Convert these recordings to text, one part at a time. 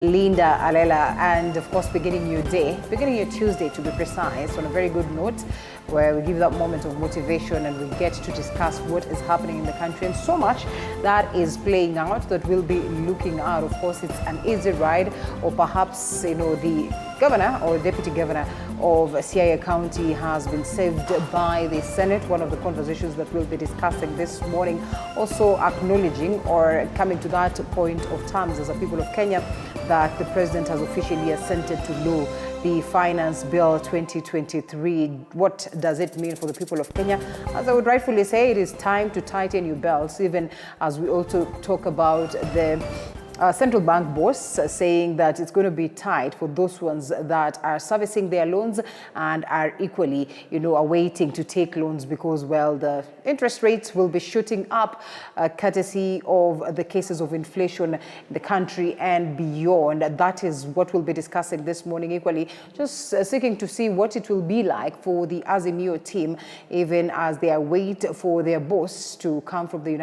Linda Alela, and of course beginning your Tuesday to be precise, on a very good note where we give that moment of motivation and we get to discuss what is happening in the country and so much that is playing out that we'll be looking at. Of course, it's an easy ride, or perhaps the governor or deputy governor of Siaya County has been saved by the Senate. One of the conversations that we'll be discussing this morning, also acknowledging or coming to that point of terms as a people of Kenya that the president has officially assented to law the Finance Bill 2023. What does it mean for the people of Kenya? As I would rightfully say, it is time to tighten your belts, even as we also talk about the central bank boss saying that it's going to be tight for those ones that are servicing their loans and are equally, awaiting to take loans because, well, the interest rates will be shooting up courtesy of the cases of inflation in the country and beyond. That is what we'll be discussing this morning. Equally, just seeking to see what it will be like for the Azimio team, even as they await for their boss to come from the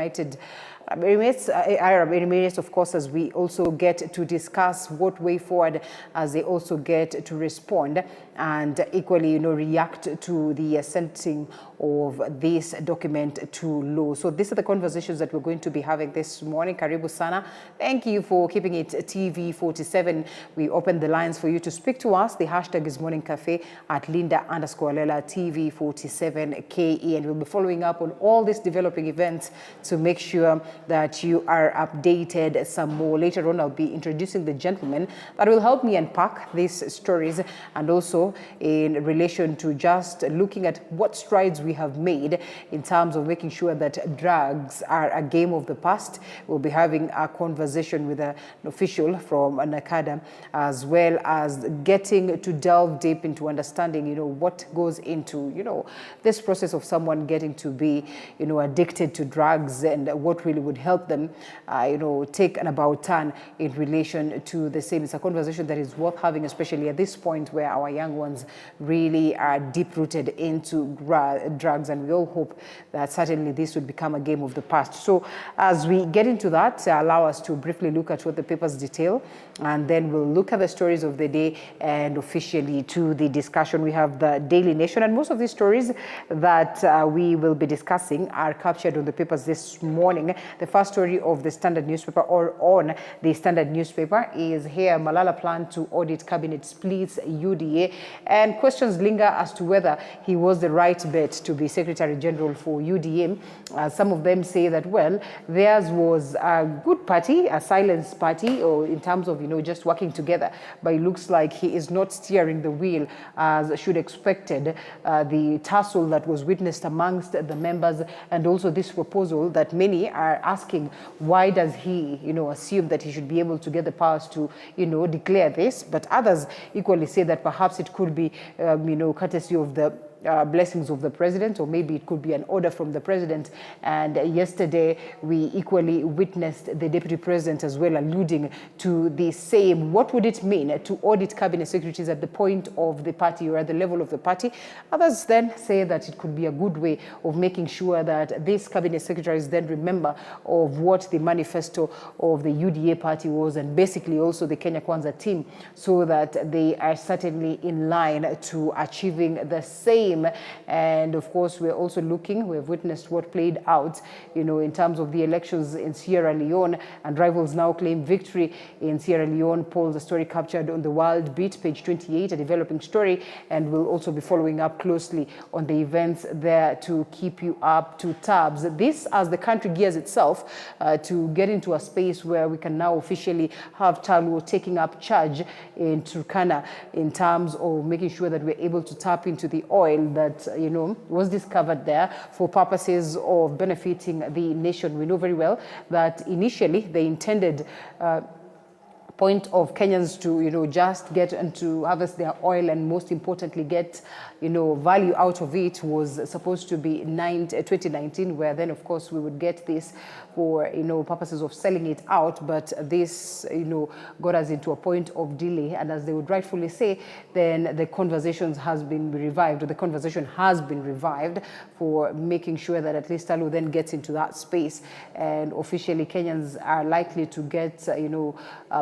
Arab Emirates, of course, as we also get to discuss what way forward as they also get to respond and equally, react to the assenting of this document to law. So these are the conversations that we're going to be having this morning. Karibu sana. Thank you for keeping it TV47. We open the lines for you to speak to us. The hashtag is Morning Cafe at Linda_Alela TV47KE. And we'll be following up on all these developing events to make sure that you are updated some more. Later on, I'll be introducing the gentleman that will help me unpack these stories, and also in relation to just looking at what strides we have made in terms of making sure that drugs are a game of the past. We'll be having a conversation with an official from NACADA, as well as getting to delve deep into understanding, what goes into, this process of someone getting to be, addicted to drugs, and what really would help them, take an about turn in relation to the same. It's a conversation that is worth having, especially at this point where our young ones really are deep-rooted into drugs, and we all hope that certainly this would become a game of the past. So as we get into that, allow us to briefly look at what the papers detail, and then we'll look at the stories of the day, and officially to the discussion. We have the Daily Nation, and most of these stories that we will be discussing are captured on the papers this morning. The first story of the Standard newspaper, or on the Standard newspaper, is here: Malala plan to audit cabinet splits UDA, and questions linger as to whether he was the right bet to be Secretary General for UDA. Some of them say that, well, theirs was a good party, a silence party, or in terms of, just working together, but it looks like he is not steering the wheel as should expected. The tussle that was witnessed amongst the members, and also this proposal that many are asking, why does he, assume that he should be able to get the powers to, declare this? But others equally say that perhaps it could be, courtesy of the blessings of the president, or maybe it could be an order from the president. And yesterday we equally witnessed the deputy president as well alluding to the same. What would it mean to audit cabinet secretaries at the point of the party or at the level of the party? Others then say that it could be a good way of making sure that these cabinet secretaries then remember of what the manifesto of the UDA party was, and basically also the Kenya Kwanza team, so that they are certainly in line to achieving the same. And of course, we're also we've witnessed what played out, in terms of the elections in Sierra Leone, and rivals now claim victory in Sierra Leone polls. A story captured on the World Beat, page 28, a developing story, and we'll also be following up closely on the events there to keep you up to tabs. This as the country gears itself to get into a space where we can now officially have Taluo taking up charge in Turkana in terms of making sure that we're able to tap into the oil that was discovered there for purposes of benefiting the nation. We know very well that initially the intended point of Kenyans to just get and to harvest their oil, and most importantly get value out of it, was supposed to be 2019, where then of course we would get this for purposes of selling it out. But this got us into a point of delay, and as they would rightfully say, then the conversation has been revived for making sure that at least Talu then gets into that space, and officially Kenyans are likely to get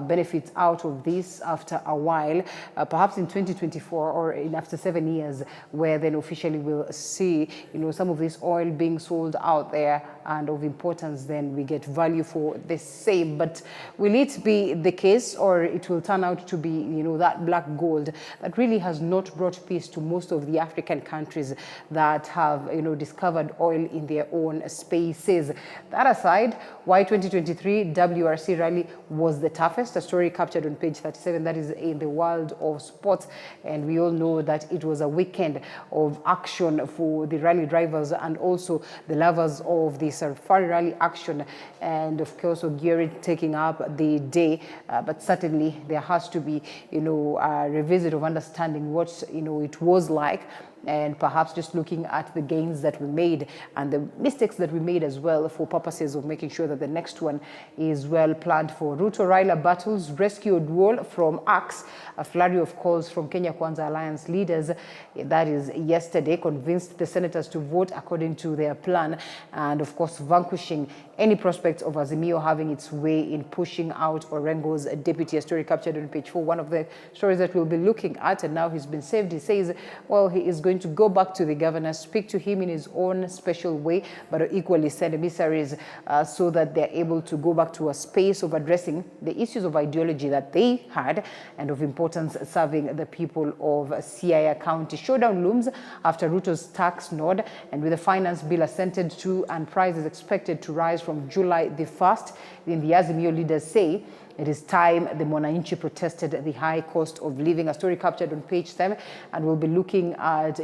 benefit benefits out of this after a while, perhaps in 2024 or after 7 years, where then officially we'll see, some of this oil being sold out there, and of importance, then we get value for the same. But will it be the case, or it will turn out to be, that black gold that really has not brought peace to most of the African countries that have, discovered oil in their own spaces? That aside, why 2023 WRC rally was the toughest, a story captured on page 37, that is in the world of sports. And we all know that it was a weekend of action for the rally drivers and also the lovers of the safari rally action, and of course Ogiri taking up the day. But certainly there has to be, a revisit of understanding what, it was like, and perhaps just looking at the gains that we made and the mistakes that we made as well, for purposes of making sure that the next one is well planned for. Ruto-Raila battles rescue Duol from Axe. A flurry of calls from Kenya Kwanza Alliance leaders, that is yesterday, convinced the senators to vote according to their plan, and of course vanquishing any prospects of Azimio having its way in pushing out Orengo's deputy. A story captured on page 4, one of the stories that we'll be looking at. And now he's been saved. He says, well, he is going to go back to the governor, speak to him in his own special way, but equally send emissaries so that they're able to go back to a space of addressing the issues of ideology that they had and of importance serving the people of Siaya County. Showdown looms after Ruto's tax nod, and with the finance bill assented to and prices expected to rise from July the 1st, then the Azimio leaders say it is time the Mwananchi protested the high cost of living. A story captured on page 7, and we'll be looking at,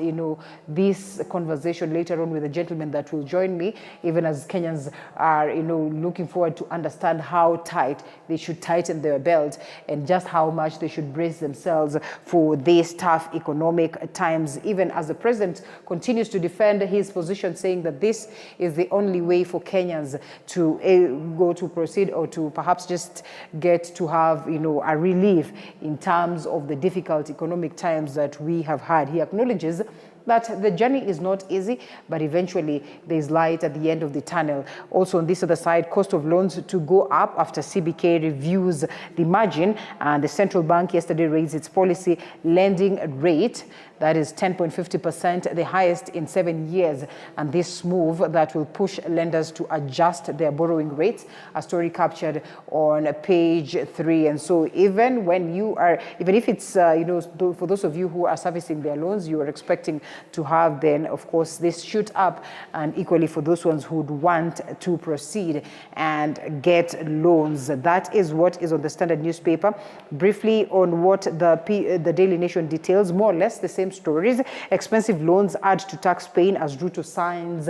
this conversation later on with a gentleman that will join me, even as Kenyans are, looking forward to understand how tight they should tighten their belt and just how much they should brace themselves for these tough economic times, even as the president continues to defend his position, saying that this is the only way for Kenyans to go to proceed, or to perhaps just get to have, a relief in terms of the difficult economic times that we have had. He acknowledges that the journey is not easy, but eventually there's light at the end of the tunnel. Also on this other side, cost of loans to go up after CBK reviews the margin, and the central bank yesterday raised its policy lending rate. That is 10.50%, the highest in 7 years. And this move that will push lenders to adjust their borrowing rates, a story captured on page 3. And so even if it's, for those of you who are servicing their loans, you are expecting to have then, of course, this shoot up, and equally for those ones who would want to proceed and get loans. That is what is on the Standard newspaper. Briefly on what the Daily Nation details, more or less the same stories. Expensive loans add to tax pain as Ruto signs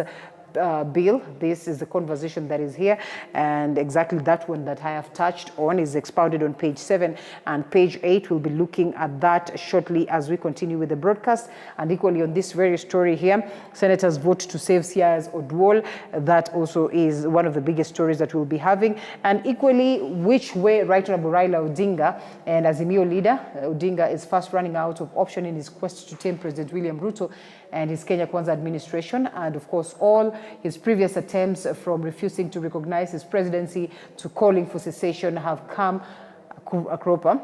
bill. This is the conversation that is here, and exactly that one that I have touched on is expounded on page 7 and page 8. We'll be looking at that shortly as we continue with the broadcast. And equally on this very story here, senators vote to save Siaya's Oduol. That also is one of the biggest stories that we'll be having. And equally, which way Right Honorable Raila Odinga, and Azimio leader Odinga, is fast running out of option in his quest to tame President William Ruto and his Kenya Kwanza administration. And of course, all his previous attempts, from refusing to recognize his presidency to calling for cessation, have come a cropper.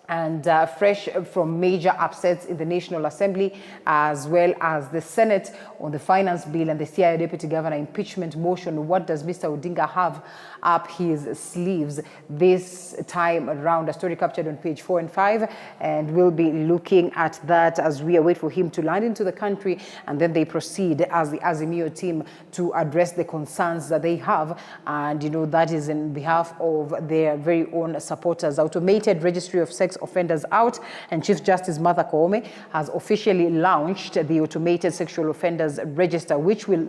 And fresh from major upsets in the National Assembly, as well as the Senate on the finance bill and the Siaya Deputy Governor impeachment motion. What does Mr. Odinga have up his sleeves this time around? A story captured on page 4 and 5, and we'll be looking at that as we await for him to land into the country, and then they proceed as the Azimio team to address the concerns that they have, and that is in behalf of their very own supporters. Automated registry of sex offenders out, and Chief Justice Martha Koome has officially launched the automated sexual offenders register, which will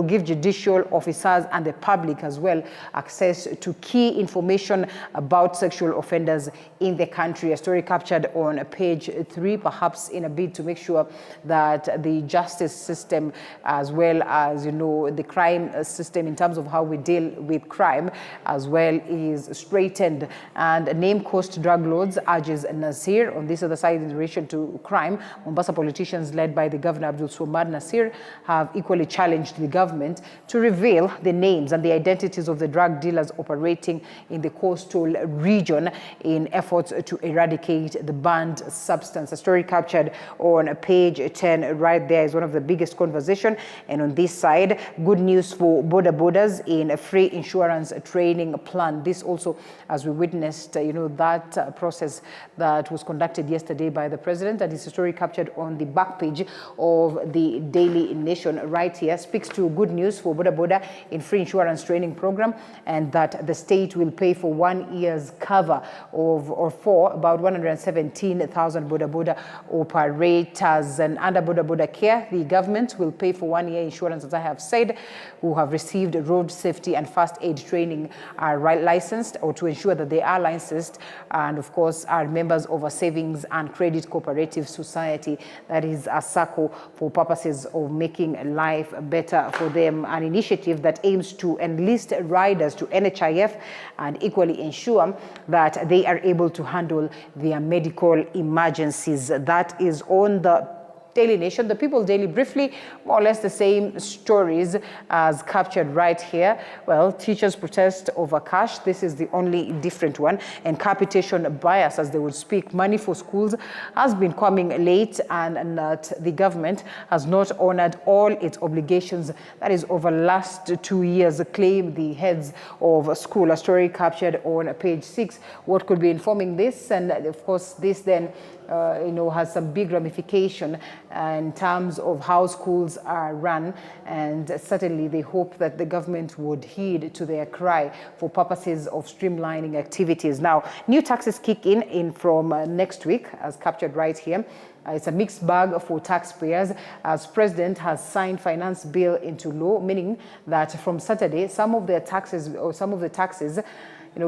give judicial officers and the public as well access to key information about sexual offenders in the country. A story captured on page 3, perhaps in a bid to make sure that the justice system, as well as the crime system in terms of how we deal with crime as well, is straightened. And name cost drug law Roads urges Nasir. On this other side, in relation to crime, Mombasa politicians led by the Governor Abdul Swamad Nasir have equally challenged the government to reveal the names and the identities of the drug dealers operating in the coastal region in efforts to eradicate the banned substance. A story captured on page 10 right there is one of the biggest conversation. And on this side, good news for border borders in a free insurance training plan. This also, as we witnessed, that process that was conducted yesterday by the president, and it's a story captured on the back page of the Daily Nation right here, speaks to good news for border in free insurance training program, and that the state will pay for 1 year's cover for about 117,000 border operators. And under border care, the government will pay for 1 year insurance, as I have said, who have received road safety and first aid training, are licensed, or to ensure that they are licensed, and of course are members of a savings and credit cooperative society, that is a SACCO, for purposes of making life better for them. An initiative that aims to enlist riders to NHIF and equally ensure that they are able to handle their medical emergencies. That is on the Daily Nation. The People Daily, briefly, more or less the same stories as captured right here. Well, teachers protest over cash. This is the only different one. And capitation bias, as they would speak. Money for schools has been coming late, and that the government has not honored all its obligations. That is over last 2 years, claim the heads of school. A story captured on page 6. What could be informing this? And of course, this then has some big ramification in terms of how schools are run, and certainly they hope that the government would heed to their cry for purposes of streamlining activities. Now, new taxes kick in from next week, as captured right here. It's a mixed bag for taxpayers, as President has signed finance bill into law, meaning that from Saturday, some of the taxes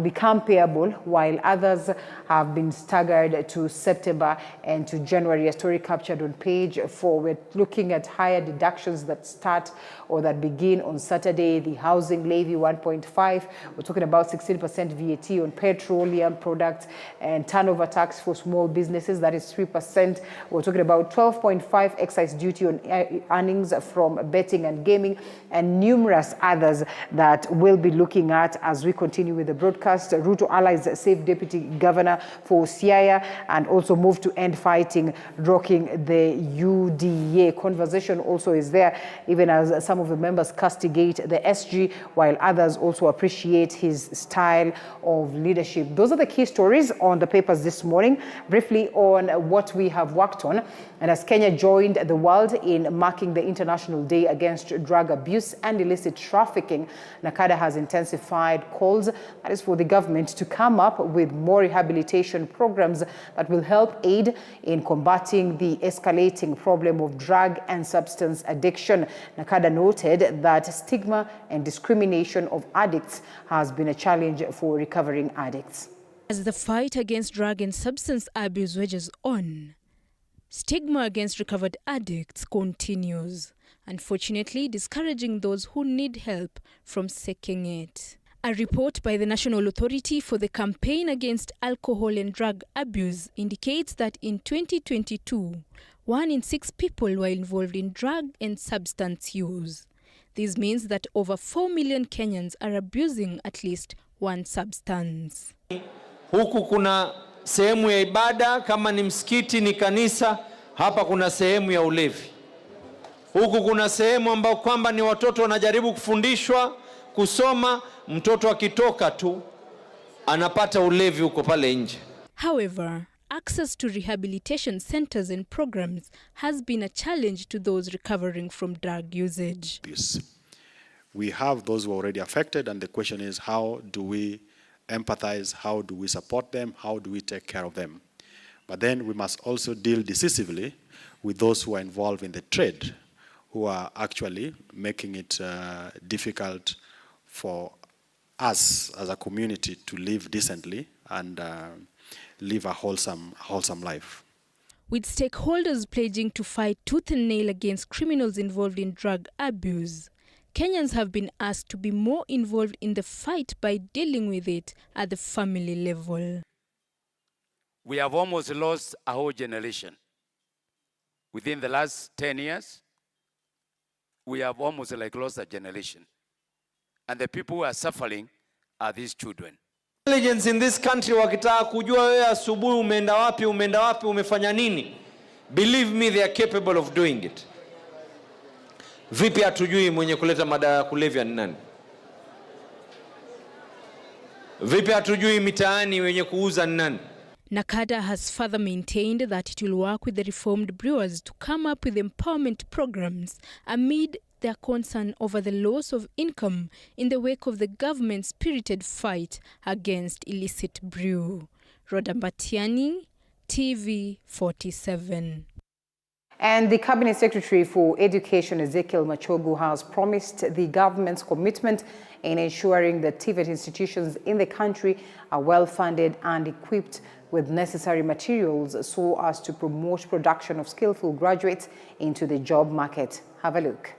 become payable, while others have been staggered to September and to January. A story captured on page 4. We're looking at higher deductions that start or that begin on Saturday. The housing levy 1.5. We're talking about 16% VAT on petroleum products, and turnover tax for small businesses, that is 3%. We're talking about 12.5 excise duty on earnings from betting and gaming, and numerous others that we'll be looking at as we continue with the broadcast. Ruto allies save Deputy Governor for Siaya, and also move to end fighting, rocking the UDA. Conversation also is there, even as some of the members castigate the SG, while others also appreciate his style of leadership. Those are the key stories on the papers this morning. Briefly on what we have worked on, and as Kenya joined the world in marking the International Day Against Drug Abuse and Illicit Trafficking, NACADA has intensified calls, that is for the government to come up with more rehabilitation programs that will help aid in combating the escalating problem of drug and substance addiction. NACADA noted that stigma and discrimination of addicts has been a challenge for recovering addicts. As the fight against drug and substance abuse wages on, stigma against recovered addicts continues, unfortunately discouraging those who need help from seeking it. A report by the National Authority for the Campaign Against Alcohol and Drug Abuse indicates that in 2022, 1 in 6 people were involved in drug and substance use. This means that over 4 million Kenyans are abusing at least one substance. Huku kuna sehemu ya ibada, kama ni msikiti, ni kanisa. Hapa kuna sehemu ya ulevi. Huku kuna sehemu ambao kwamba ni watoto wanajaribu kufundishwa kusoma. Mtoto akitoka tu anapata ulevi huko pale nje. However, access to rehabilitation centers and programs has been a challenge to those recovering from drug usage. We have those who are already affected, and the question is, how do we empathize? How do we support them? How do we take care of them? But then we must also deal decisively with those who are involved in the trade, who are actually making it difficult for us as a community to live decently and live a wholesome life. With stakeholders pledging to fight tooth and nail against criminals involved in drug abuse, Kenyans have been asked to be more involved in the fight by dealing with it at the family level. We have almost lost a whole generation. Within the last 10 years, we have almost lost a generation. And the people who are suffering are these children. Intelligence in this country wakitaka kujua wewe asubuhi umeenda wapi, umefanya nini. Believe me, they are capable of doing it. Vipi hatujui mwenye kuleta madawa ya kulevya ni nani? Vipi hatujui mitaani wenye kuuza ni nani? NACADA has further maintained that it will work with the reformed brewers to come up with empowerment programs amid their concern over the loss of income in the wake of the government's spirited fight against illicit brew. Rhoda Mbatiani, TV 47. And the Cabinet Secretary for Education, Ezekiel Machogu, has promised the government's commitment in ensuring that TVET institutions in the country are well funded and equipped with necessary materials so as to promote production of skillful graduates into the job market. Have a look.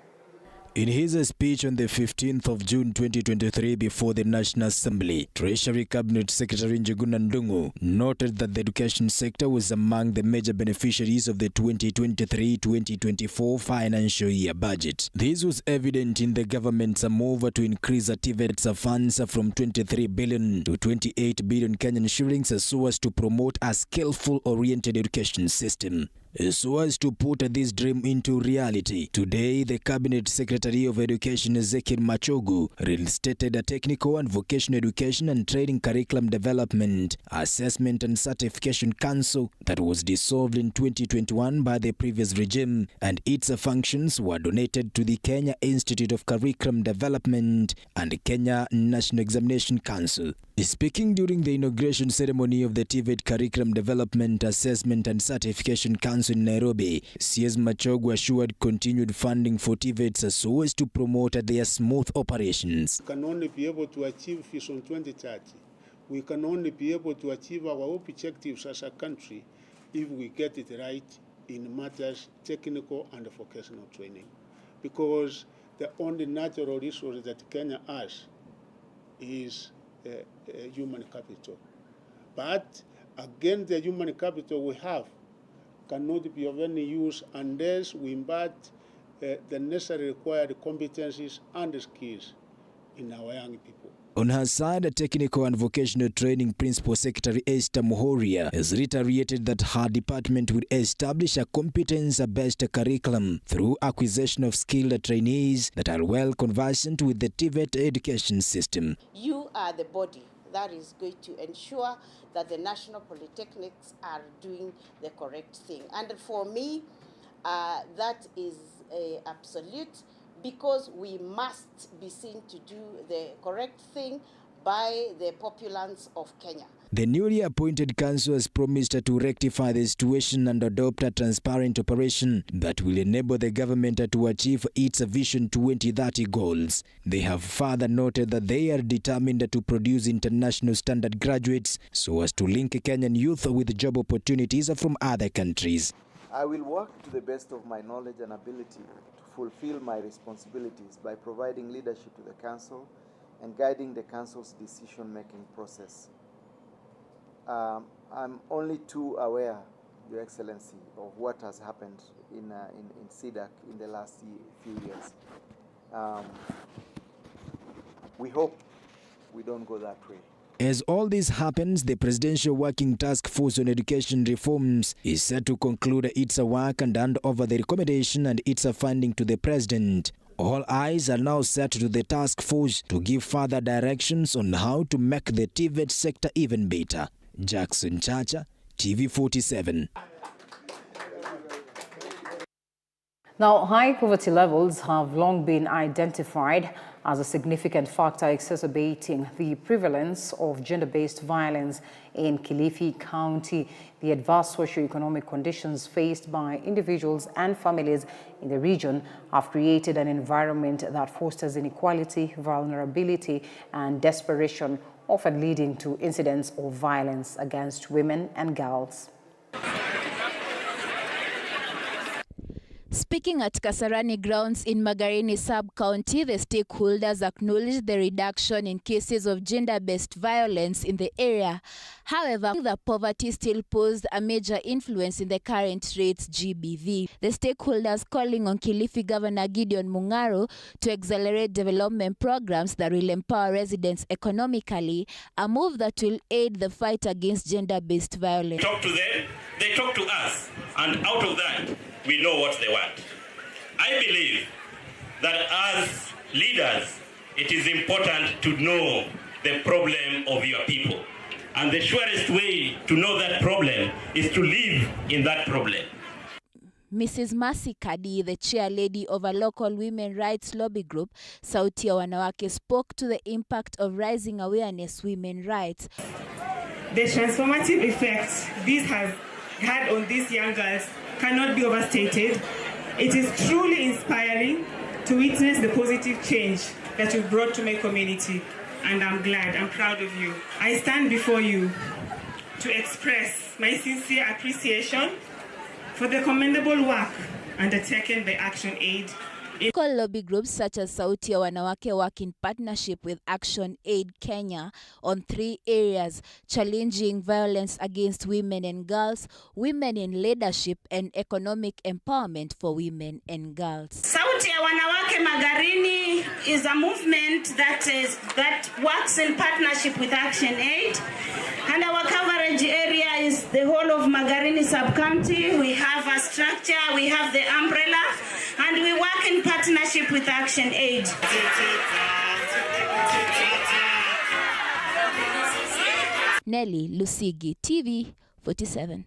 In his speech on the 15th of June 2023 before the National Assembly, Treasury Cabinet Secretary Njuguna Ndung'u noted that the education sector was among the major beneficiaries of the 2023-2024 financial year budget. This was evident in the government's move to increase TVET's funds from 23 billion to 28 billion Kenyan shillings so as to promote a skillful-oriented education system. So as to put this dream into reality, today the Cabinet Secretary of Education Ezekiel Machogu reinstated a technical and vocational education and training curriculum development, assessment and certification council that was dissolved in 2021 by the previous regime, and its functions were donated to the Kenya Institute of Curriculum Development and Kenya National Examination Council. Speaking during the inauguration ceremony of the TVET Curriculum Development, Assessment and Certification Council in Nairobi, CS Machogu assured continued funding for TVETs so as to promote their smooth operations. We can only be able to achieve Vision 2030. We can only be able to achieve our objectives as a country if we get it right in matters technical and vocational training. Because the only natural resource that Kenya has is human capital. But again, the human capital we have cannot be of any use unless we impart the necessary required competencies and skills in our young people. On her side, Technical and Vocational Training Principal Secretary Esther Muhoria has reiterated that her department will establish a competence-based curriculum through acquisition of skilled trainees that are well conversant with the TVET education system. You are the body that is going to ensure that the national polytechnics are doing the correct thing. And for me, that is absolute, because we must be seen to do the correct thing by the populace of Kenya. The newly appointed council has promised to rectify the situation and adopt a transparent operation that will enable the government to achieve its Vision 2030 goals. They have further noted that they are determined to produce international standard graduates so as to link Kenyan youth with job opportunities from other countries. I will work to the best of my knowledge and ability to fulfill my responsibilities by providing leadership to the council and guiding the council's decision-making process. I'm only too aware, Your Excellency, of what has happened in SIDAC in the last few years. We hope we don't go that way. As all this happens, the Presidential Working Task Force on Education Reforms is set to conclude its work and hand over the recommendation and its funding to the President. All eyes are now set to the task force to give further directions on how to make the TVET sector even better. Jackson Chacha, TV 47. Now, high poverty levels have long been identified as a significant factor exacerbating the prevalence of gender-based violence in Kilifi County. The adverse socio-economic conditions faced by individuals and families in the region have created an environment that fosters inequality, vulnerability, and desperation, often leading to incidents of violence against women and girls. Speaking at Kasarani grounds in Magarini sub-county, the stakeholders acknowledged the reduction in cases of gender-based violence in the area. However, the poverty still posed a major influence in the current rates GBV. The stakeholders calling on Kilifi Governor Gideon Mung'aro to accelerate development programs that will empower residents economically, a move that will aid the fight against gender-based violence. Talk to them, they talk to us, and out of that, we know what they want. I believe that as leaders, it is important to know the problem of your people. And the surest way to know that problem is to live in that problem. Mrs. Mercy Kadi, the chair lady of a local women rights lobby group, Sauti ya Wanawake, spoke to the impact of rising awareness women rights. The transformative effect this has had on these young girls cannot be overstated. It is truly inspiring to witness the positive change that you've brought to my community, and I'm glad, I'm proud of you. I stand before you to express my sincere appreciation for the commendable work undertaken by ActionAid. Local lobby groups such as Sauti ya Wanawake work in partnership with ActionAid Kenya on 3 areas: challenging violence against women and girls, women in leadership, and economic empowerment for women and girls. Sauti ya Wanawake Magarini is a movement that works in partnership with ActionAid, and our coverage area is the whole of Magarini sub-county. We have a structure, we have the umbrella, and we work in partnership with ActionAid. Nelly Lusigi, TV 47.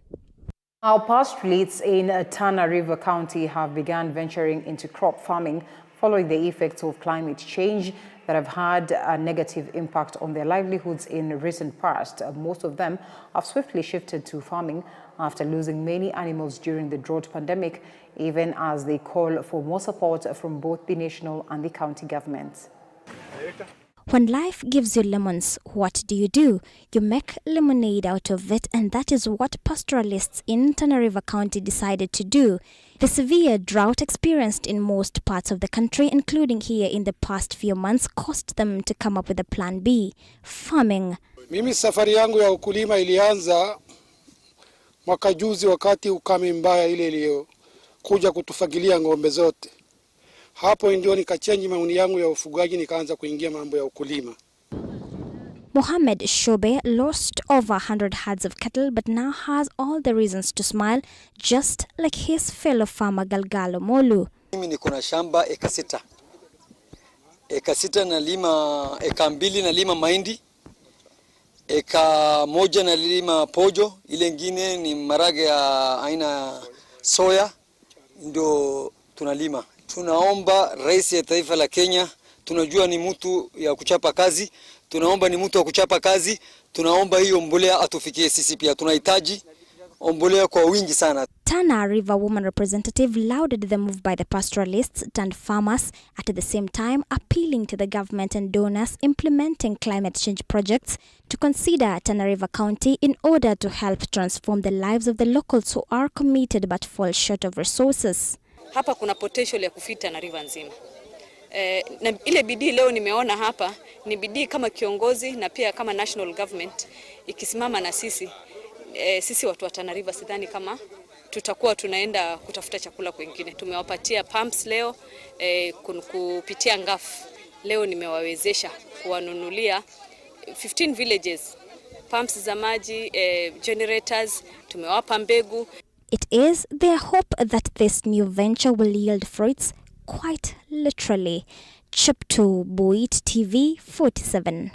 Our pastoralists in Tana River County have begun venturing into crop farming following the effects of climate change that have had a negative impact on their livelihoods in recent past. Most of them have swiftly shifted to farming after losing many animals during the drought pandemic, even as they call for more support from both the national and the county governments. When life gives you lemons, what do? You make lemonade out of it, and that is what pastoralists in Tana River County decided to do. The severe drought experienced in most parts of the country, including here in the past few months, caused them to come up with a plan B, farming. Mimi safari yangu ya ukulima ilianza mwaka juzi wakati ukame mbaya ile iliyokuja kutufagilia ng'ombe zote. Hapo ndio nikachange maoni yangu ya ufugaji, nikaanza kuingia mambo ya ukulima. Mohammed Shobe lost over 100 herds of cattle but now has all the reasons to smile, just like his fellow farmer Galgalo Molu. Mimi niko na shamba eka 6. Eka 6 nalima, eka 2 nalima mahindi. Eka 1 nalima pojo, ile nyingine ni marage ya aina soya ndio tunalima. Tunaomba rais ya taifa la Kenya, tunajua ni mtu ya kuchapa kazi, tunaomba ni mtu wa kuchapa kazi, tunaomba hiyo mbolea atufikie sisi pia, tunahitaji mbolea kwa wingi sana. Tana River woman representative lauded the move by the pastoralists and farmers, at the same time appealing to the government and donors implementing climate change projects to consider Tana River County in order to help transform the lives of the locals who are committed but fall short of resources. Hapa kuna potential ya kufita na river nzima. Na ile bidii leo nimeona hapa ni bidii kama kiongozi na pia kama national government ikisimama na sisi. Sisi watu wa Tana River sidhani kama tutakuwa tunaenda kutafuta chakula kwingine. Tumewapatia pumps leo kupitia ngafu. Leo nimewawezesha kuwanunulia 15 villages pumps za maji, generators, tumewapa mbegu. It is their hope that this new venture will yield fruits, quite literally. Chipto Boit TV 47.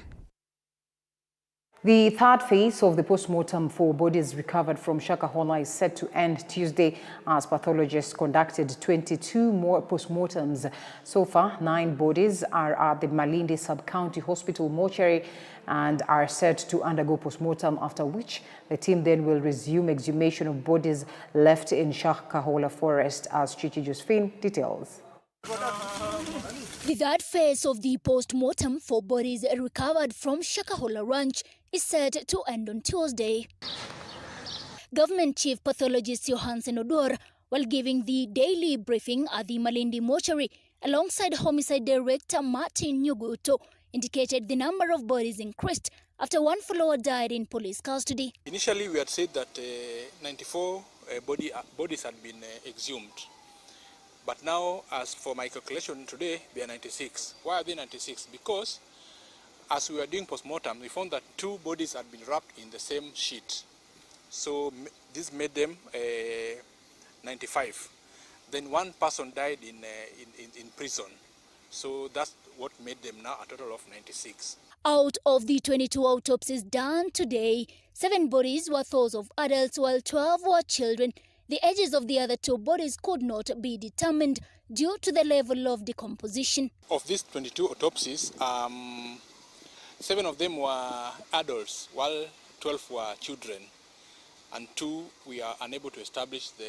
The third phase of the post-mortem for bodies recovered from Shakahola is set to end Tuesday as pathologists conducted 22 more post-mortems. So far, 9 bodies are at the Malindi Sub-County Hospital mortuary and are set to undergo post-mortem, after which the team then will resume exhumation of bodies left in Shakahola forest, as Chichi Josephine details. The third phase of the post-mortem for bodies recovered from Shakahola Ranch is set to end on Tuesday. Government Chief Pathologist Johansen Odor while giving the daily briefing at the Malindi mortuary alongside Homicide Director Martin Nyuguto, indicated the number of bodies increased after one follower died in police custody. Initially, we had said that 94 bodies had been exhumed. But now, as for my calculation today, they are 96. Why are they 96? Because as we were doing post-mortem, we found that 2 bodies had been wrapped in the same sheet. So this made them 95. Then one person died in prison. So that's what made them now a total of 96. Out of the 22 autopsies done today, 7 bodies were those of adults while 12 were children. The ages of the other 2 bodies could not be determined due to the level of decomposition. Of these 22 autopsies, 7 of them were adults while 12 were children. And 2, we are unable to establish the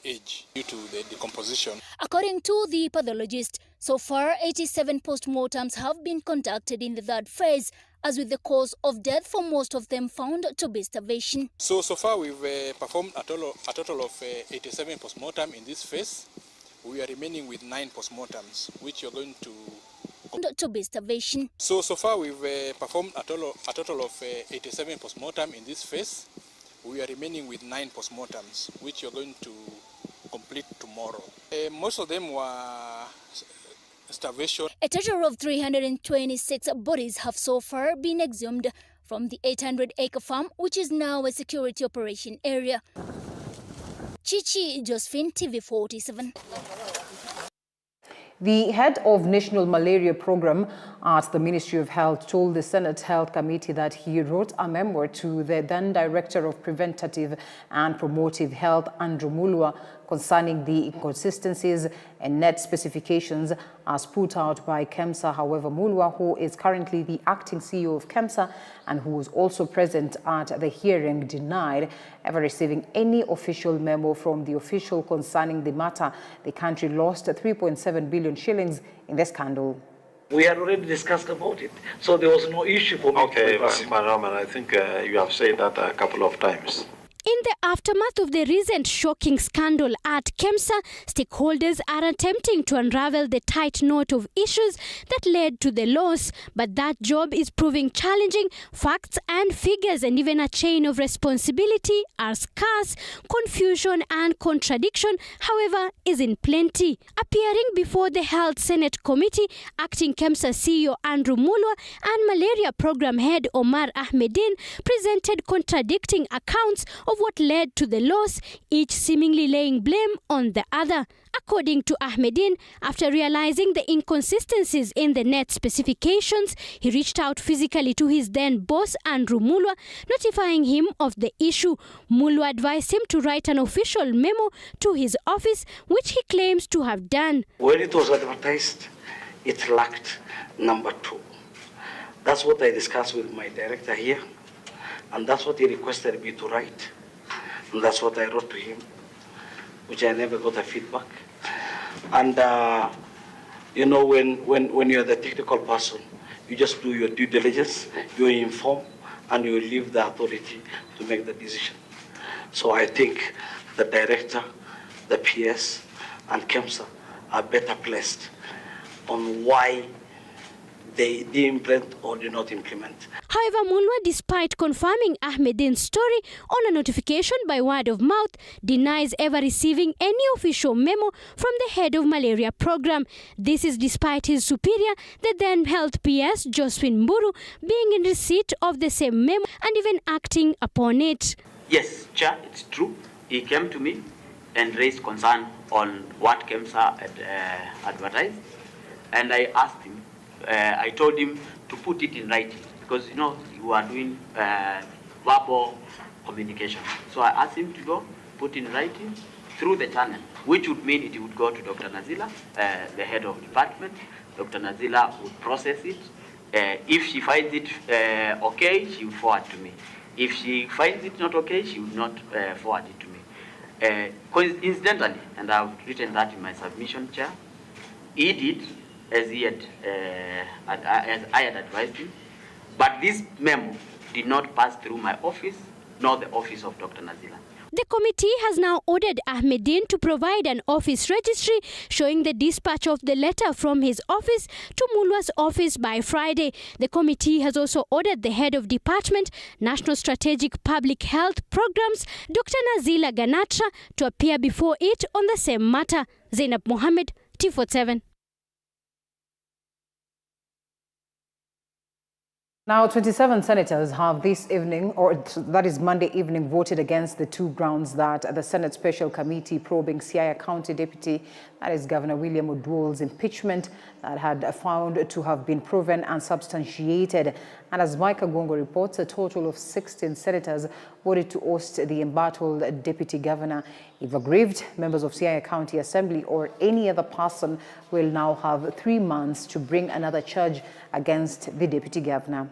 age due to the decomposition. According to the pathologist, so far 87 post-mortems have been conducted in the 3rd phase, as with the cause of death for most of them found to be starvation. So far we've performed a total of 87 post-mortem in this phase. We are remaining with 9 post-mortems, which you're going to be starvation. So far we've performed a total of 87 post-mortem in this phase. We are remaining with 9 post-mortems, which you're going to complete tomorrow. Most of them were starvation. A total of 326 bodies have so far been exhumed from the 800-acre farm, which is now a security operation area. Chichi Josephine, TV47. The head of National Malaria Program at the Ministry of Health told the Senate Health Committee that he wrote a memo to the then Director of Preventative and Promotive Health, Andrew Mulwa, concerning the inconsistencies and net specifications as put out by KEMSA. However, Mulwa, who is currently the acting CEO of KEMSA and who was also present at the hearing, denied ever receiving any official memo from the official concerning the matter. The country lost 3.7 billion shillings in the scandal. We had already discussed about it, so there was no issue for me. Okay, Madam, I think you have said that a couple of times. In the aftermath of the recent shocking scandal at KEMSA, stakeholders are attempting to unravel the tight knot of issues that led to the loss. But that job is proving challenging. Facts and figures and even a chain of responsibility are scarce. Confusion and contradiction, however, is in plenty. Appearing before the Health Senate Committee, acting KEMSA CEO Andrew Mulwa and Malaria Program Head Omar Ahmedin presented contradicting accounts of what led to the loss, each seemingly laying blame on the other. According to Ahmedin, after realizing the inconsistencies in the net specifications, he reached out physically to his then boss Andrew Mulwa, notifying him of the issue. Mulwa advised him to write an official memo to his office, which he claims to have done. When it was advertised, it lacked number 2. That's what I discussed with my director here, and that's what he requested me to write. And that's what I wrote to him, which I never got a feedback. And you know, when you're the technical person, you just do your due diligence, you inform, and you leave the authority to make the decision. So I think the director, the PS, and KEMSA are better placed on why they implement or do not implement. However, Mulwa, despite confirming Ahmedin's story on a notification by word of mouth, denies ever receiving any official memo from the head of Malaria Program. This is despite his superior, the then Health PS, Josephine Mburu, being in receipt of the same memo and even acting upon it. Yes, Chair, it's true. He came to me and raised concern on what KEMSA had advertised, and I asked him, I told him to put it in writing, because you know you are doing verbal communication. So I asked him to go put in writing through the channel, which would mean it would go to Dr. Nazila, the head of department. Dr. Nazila would process it. If she finds it okay, she would forward to me. If she finds it not okay, she would not forward it to me. Coincidentally, and I've written that in my submission, Chair, he did as I had advised him, but this memo did not pass through my office nor the office of Dr. Nazila. The committee has now ordered Ahmedin to provide an office registry showing the dispatch of the letter from his office to Mulwa's office by Friday. The committee has also ordered the head of department, National Strategic Public Health Programs, Dr. Nazila Ganatra, to appear before it on the same matter. Zainab Mohammed, T47. Now, 27 senators have this evening, or that is Monday evening, voted against the two grounds that the Senate Special Committee probing Siaya County Deputy, that is Governor William Oduol's impeachment, that had found to have been proven and substantiated. And as Micah Gongo reports, a total of 16 senators voted to oust the embattled Deputy Governor. If aggrieved, members of Siaya County Assembly or any other person will now have 3 months to bring another charge against the Deputy Governor.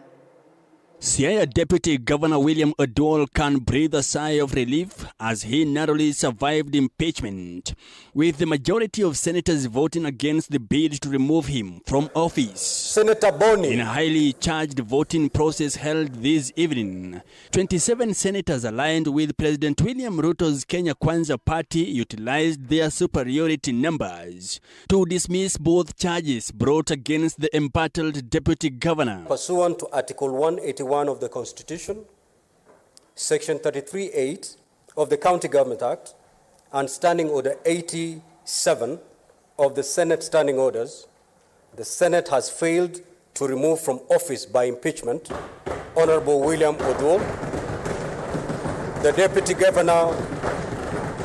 Siaya Deputy Governor William Oduol can breathe a sigh of relief as he narrowly survived impeachment, with the majority of senators voting against the bid to remove him from office. Senator Boni. In a highly charged voting process held this evening, 27 senators aligned with President William Ruto's Kenya Kwanza party utilized their superiority numbers to dismiss both charges brought against the embattled deputy governor. Pursuant to Article 181 of the Constitution, Section 33(8) of the County Government Act, and Standing Order 87 of the Senate Standing Orders, the Senate has failed to remove from office by impeachment Honorable William Oduol, the Deputy Governor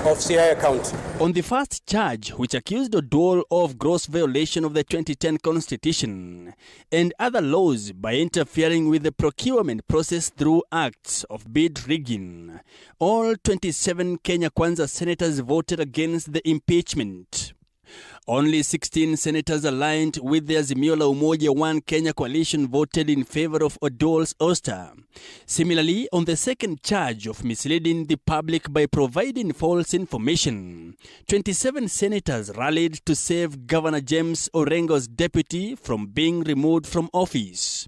of Siaya County. On the first charge, which accused Oduol of gross violation of the 2010 Constitution and other laws by interfering with the procurement process through acts of bid rigging, all 27 Kenya Kwanza senators voted against the impeachment. Only 16 senators aligned with the Azimio la Umoja One Kenya coalition voted in favor of Oduol's ouster. Similarly, on the second charge of misleading the public by providing false information, 27 senators rallied to save Governor James Orengo's deputy from being removed from office.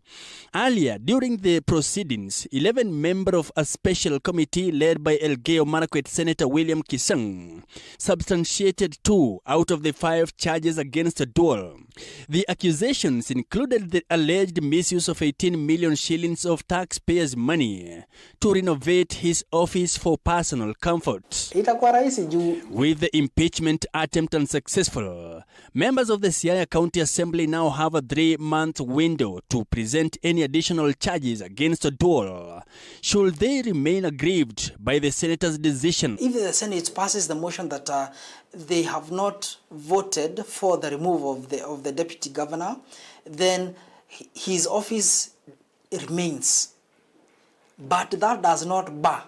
Earlier, during the proceedings, 11 members of a special committee led by Elgeyo Marakwet Senator William Kisang substantiated 2 out of the 5 charges against Oduol. The accusations included the alleged misuse of 18 million shillings of taxpayers' money to renovate his office for personal comfort. With the impeachment attempt unsuccessful, members of the Siaya County Assembly now have a 3-month window to present any additional charges against Oduol, should they remain aggrieved by the Senator's decision. If the Senate passes the motion that they have not voted for the removal of the Deputy Governor, then his office remains. But that does not bar,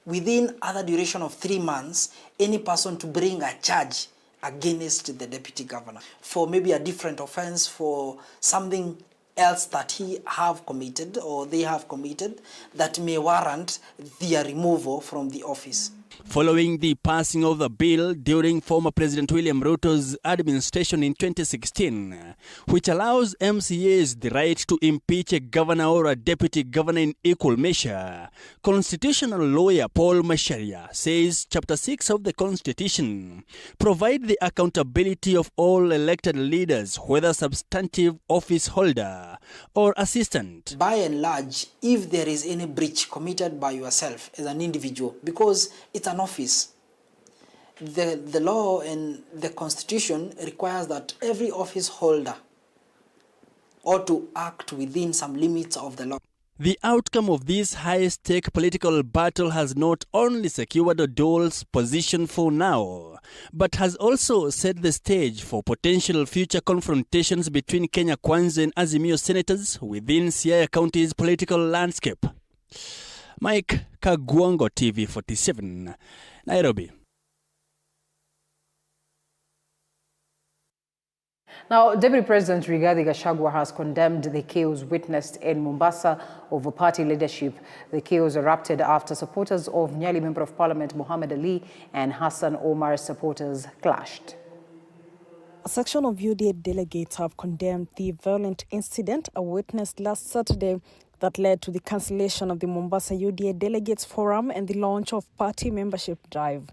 within other duration of 3 months, any person to bring a charge against the Deputy Governor for maybe a different offense, for something else that he have committed or they have committed that may warrant their removal from the office. Following the passing of the bill during former President William Ruto's administration in 2016, which allows MCAs the right to impeach a governor or a deputy governor in equal measure, constitutional lawyer Paul Masharia says Chapter 6 of the Constitution provide the accountability of all elected leaders, whether substantive office holder or assistant. By and large, if there is any breach committed by yourself as an individual, because it's an office, the law and the Constitution requires that every office holder ought to act within some limits of the law. The outcome of this high-stake political battle has not only secured Oduol's position for now, but has also set the stage for potential future confrontations between Kenya Kwanza and Azimio senators within Siaya County's political landscape. Mike Kagwango, TV47, Nairobi. Now, Deputy President Rigathi Gachagua has condemned the chaos witnessed in Mombasa over party leadership. The chaos erupted after supporters of Nyali Member of Parliament Muhammad Ali and Hassan Omar's supporters clashed. A section of UDA delegates have condemned the violent incident witnessed last Saturday that led to the cancellation of the Mombasa UDA Delegates Forum and the launch of party membership drive.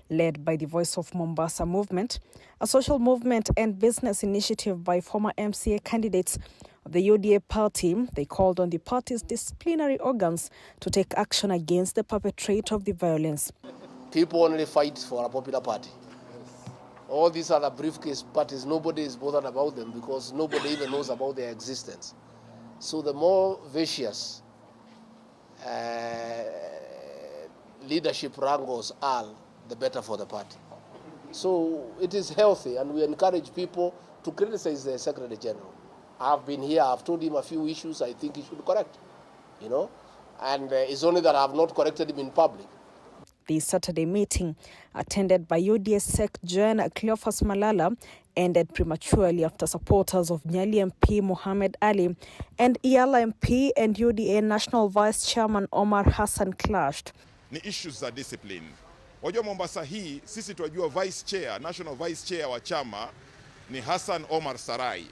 Led by the Voice of Mombasa movement, a social movement and business initiative by former MCA candidates of the UDA party, they called on the party's disciplinary organs to take action against the perpetrator of the violence. People only fight for a popular party. All these other briefcase parties, nobody is bothered about them because nobody even knows about their existence. So the more vicious leadership wrangles are, the better for the party. So it is healthy, and we encourage people to criticize the Secretary General. I've been here, I've told him a few issues I think he should correct, and it's only that I've not corrected him in public. The Saturday meeting, attended by UDA Sec Gen Cleophas Malala, ended prematurely after supporters of Nyali MP Mohamed Ali and Iyala MP and UDA National Vice Chairman Omar Hassan clashed. Ni issues za discipline. Wajua Mombasa hii, sisi tuwajua National Vice Chair wa chama ni Hassan Omar Sarai.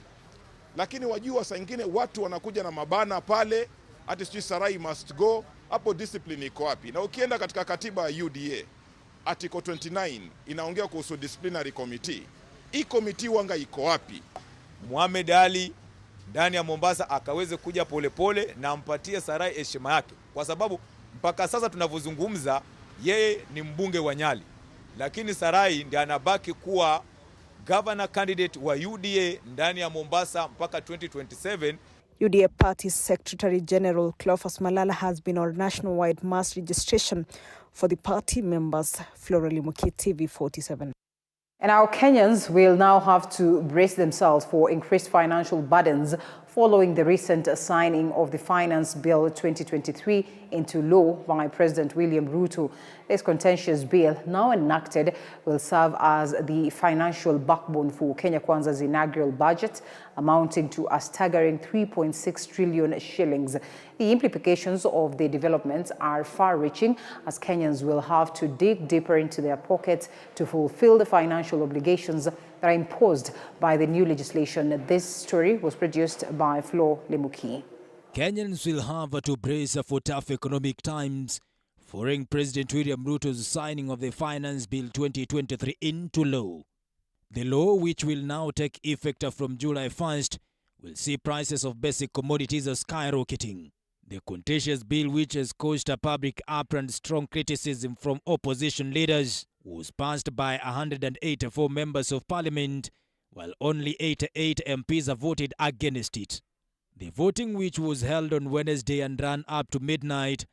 Lakini wajua saa ingine watu wanakuja na mabana pale, ati sijui Sarai must go, hapo discipline iko wapi? Na ukienda katika katiba ya UDA, article 29 inaongea kuhusu disciplinary committee. Hii committee wanga iko wapi? Mohamed Ali ndani ya Mombasa akaweze kuja polepole na ampatie Sarai heshima yake. Kwa sababu mpaka sasa tunavyozungumza yeye ni mbunge wa Nyali. Lakini Sarai ndiye anabaki kuwa governor candidate wa UDA ndani ya Mombasa mpaka 2027. UDA Party Secretary General Cleophas Malala has been on nationwide mass registration for the party members. Flora Limuki, TV 47. And our Kenyans will now have to brace themselves for increased financial burdens following the recent signing of the Finance Bill 2023 into law by President William Ruto. This contentious bill, now enacted, will serve as the financial backbone for Kenya Kwanza's inaugural budget, amounting to a staggering 3.6 trillion shillings. The implications of the developments are far-reaching, as Kenyans will have to dig deeper into their pockets to fulfill the financial obligations that are imposed by the new legislation. This story was produced by Flo Lemuki. Kenyans will have to brace for tough economic times following President William Ruto's signing of the Finance Bill 2023 into law. The law, which will now take effect from July 1st, will see prices of basic commodities skyrocketing. The contentious bill, which has caused a public uproar and strong criticism from opposition leaders, was passed by 184 members of parliament, while only 88 MPs have voted against it. The voting, which was held on Wednesday and ran up to midnight,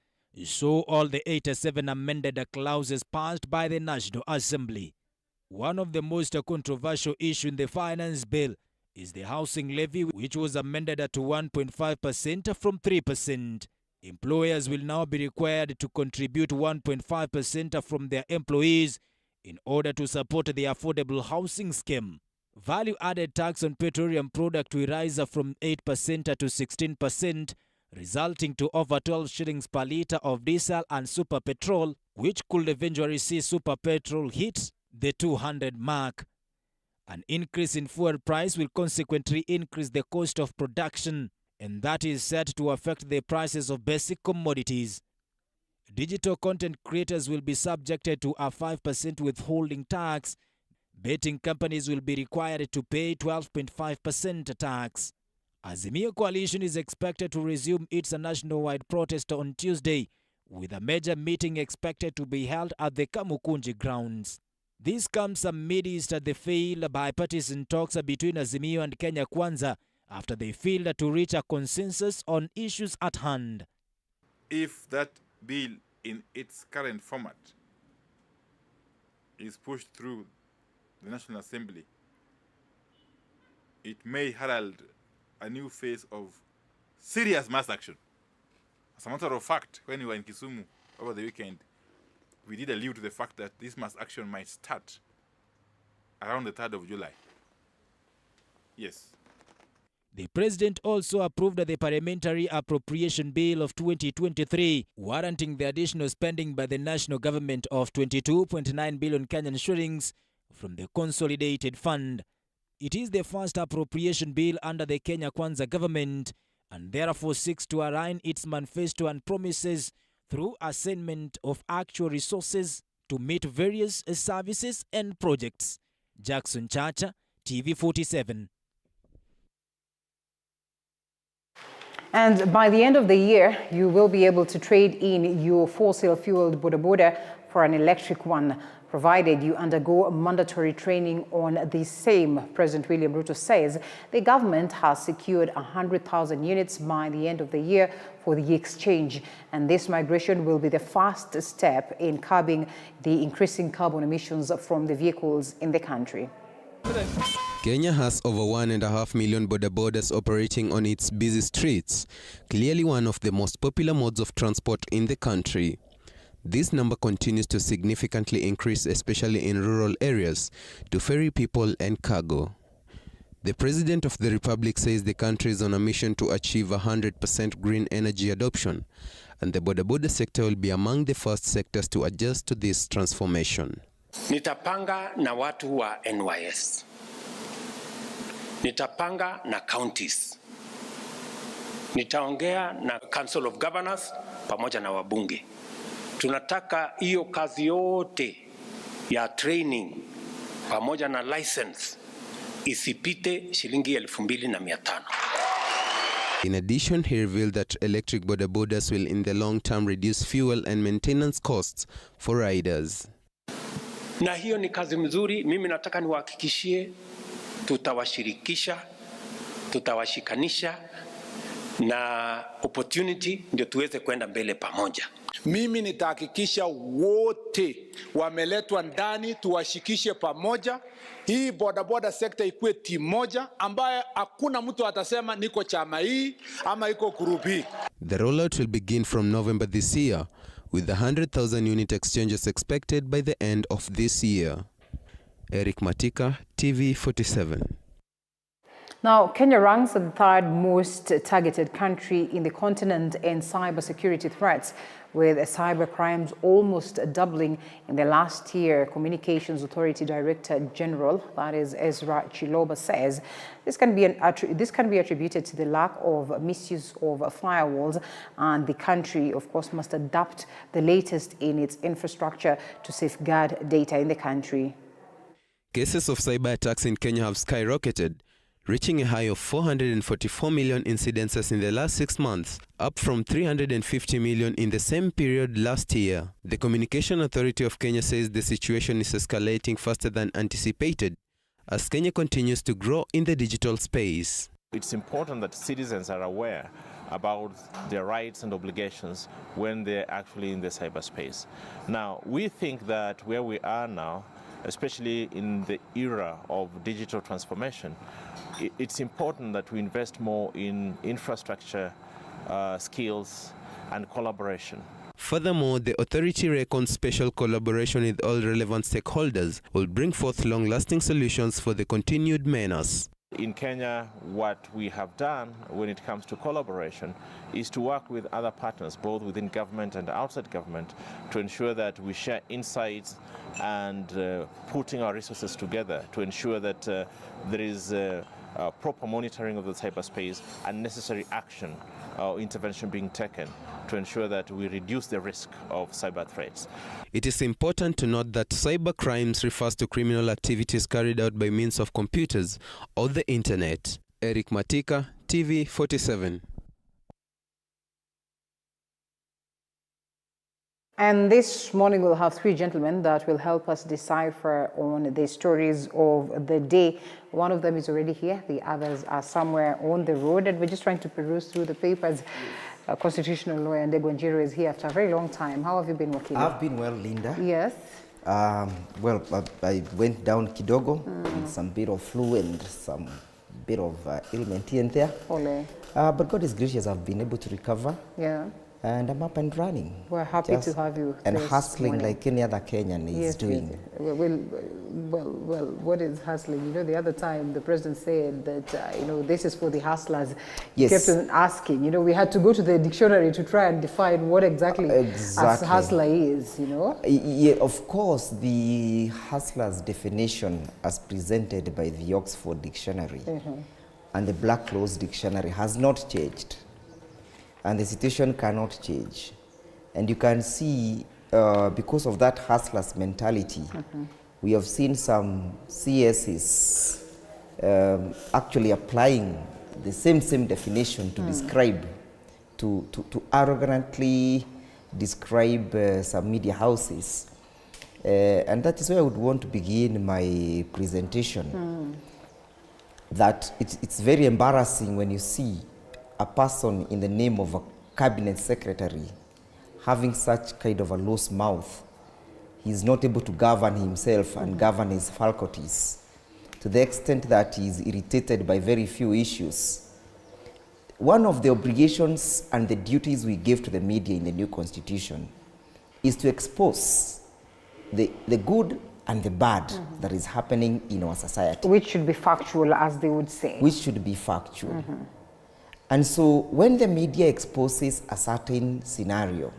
saw all the 87 amended clauses passed by the National Assembly. One of the most controversial issues in the finance bill is the housing levy, which was amended to 1.5% from 3%. Employers will now be required to contribute 1.5% from their employees in order to support the affordable housing scheme. Value-added tax on petroleum product will rise from 8% to 16%, resulting to over 12 shillings per litre of diesel and super petrol, which could eventually see super petrol hit the 200 mark. An increase in fuel price will consequently increase the cost of production, and that is set to affect the prices of basic commodities. Digital content creators will be subjected to a 5% withholding tax. Betting companies will be required to pay 12.5% tax. Azimio Coalition is expected to resume its nationwide protest on Tuesday, with a major meeting expected to be held at the Kamukunji grounds. This comes amidst the failed bipartisan talks between Azimio and Kenya Kwanza after they failed to reach a consensus on issues at hand. If that bill in its current format is pushed through the National Assembly, it may herald a new phase of serious mass action. As a matter of fact, when we were in Kisumu over the weekend, we did allude to the fact that this mass action might start around the 3rd of July. Yes. The president also approved the Parliamentary Appropriation Bill of 2023, warranting the additional spending by the national government of 22.9 billion Kenyan shillings from the Consolidated Fund. It is the first appropriation bill under the Kenya Kwanza government and therefore seeks to align its manifesto and promises through assignment of actual resources to meet various services and projects. Jackson Chacha, TV47. And by the end of the year, you will be able to trade in your fossil-fueled boda for an electric one, provided you undergo mandatory training on the same. President William Ruto says the government has secured 100,000 units by the end of the year for the exchange, and this migration will be the first step in curbing the increasing carbon emissions from the vehicles in the country. Kenya has over 1.5 million bodabodas operating on its busy streets, clearly one of the most popular modes of transport in the country. This number continues to significantly increase, especially in rural areas, to ferry people and cargo. The President of the Republic says the country is on a mission to achieve 100% green energy adoption, and the bodaboda sector will be among the first sectors to adjust to this transformation. Nitapanga na watu wa NYS. Nitapanga na counties. Nitaongea na Council of Governors pamoja na wabunge. Tunataka hiyo kazi yote ya training pamoja na license isipite shilingi 2,500. In addition, he revealed that electric bodabodas will in the long term reduce fuel and maintenance costs for riders. Na hiyo ni kazi mzuri. Mimi nataka niwahakikishie tutawashirikisha, tutawashikanisha na opportunity ndio tuweze kwenda mbele pamoja. Mimi nitahakikisha wote wameletwa ndani, tuwashikishe pamoja. Hii bodaboda sector ikuwe timu moja ambaye hakuna mtu atasema niko chama hii ama iko group hii. The rollout will begin from November this year, with the 100,000 unit exchanges expected by the end of this year. Eric Matika, TV47. Now, Kenya ranks as the third most targeted country in the continent in cybersecurity threats, with cyber crimes almost doubling in the last year. Communications Authority Director General, that is Ezra Chiloba, says this can be attributed to the lack of misuse of firewalls, and the country, of course, must adapt the latest in its infrastructure to safeguard data in the country. Cases of cyber attacks in Kenya have skyrocketed, reaching a high of 444 million incidences in the last 6 months, up from 350 million in the same period last year. The Communication Authority of Kenya says the situation is escalating faster than anticipated as Kenya continues to grow in the digital space. It's important that citizens are aware about their rights and obligations when they're actually in the cyberspace. Now, we think that where we are now, especially in the era of digital transformation, it's important that we invest more in infrastructure, skills, and collaboration. Furthermore, the authority reckons special collaboration with all relevant stakeholders will bring forth long-lasting solutions for the continued menace. In Kenya, what we have done when it comes to collaboration is to work with other partners, both within government and outside government, to ensure that we share insights and putting our resources together to ensure that there is proper monitoring of the cyberspace and necessary action or intervention being taken to ensure that we reduce the risk of cyber threats. It is important to note that cyber crimes refers to criminal activities carried out by means of computers or the internet. Eric Matika, TV47. And this morning we'll have three gentlemen that will help us decipher on the stories of the day. One of them is already here. The others are somewhere on the road, and we're just trying to peruse through the papers. Constitutional lawyer Yanayojiri is here after a very long time. How have you been working? I've been well, Linda. Yes. Well, I went down kidogo with some bit of flu and some bit of ailment here and there. Ole. But God is gracious, I've been able to recover. Yeah. And I'm up and running. We're happy to have you. And hustling like any other Kenyan is doing. Yes. Well, what is hustling? You know, the other time the president said that, you know, this is for the hustlers. He kept on asking, you know, we had to go to the dictionary to try and define what exactly a hustler is, you know? Yeah, of course, the hustler's definition as presented by the Oxford Dictionary and the Black Laws Dictionary has not changed, and the situation cannot change. And you can see, because of that hustlers mentality, we have seen some CSs actually applying the same definition to describe, to arrogantly describe some media houses. And that is where I would want to begin my presentation. That it's very embarrassing when you see a person in the name of a cabinet secretary having such kind of a loose mouth. He's not able to govern himself and govern his faculties to the extent that he's irritated by very few issues. One of the obligations and the duties we give to the media in the new constitution is to expose the good and the bad that is happening in our society. Which should be factual, as they would say. Which should be factual. And so when the media exposes a certain scenario,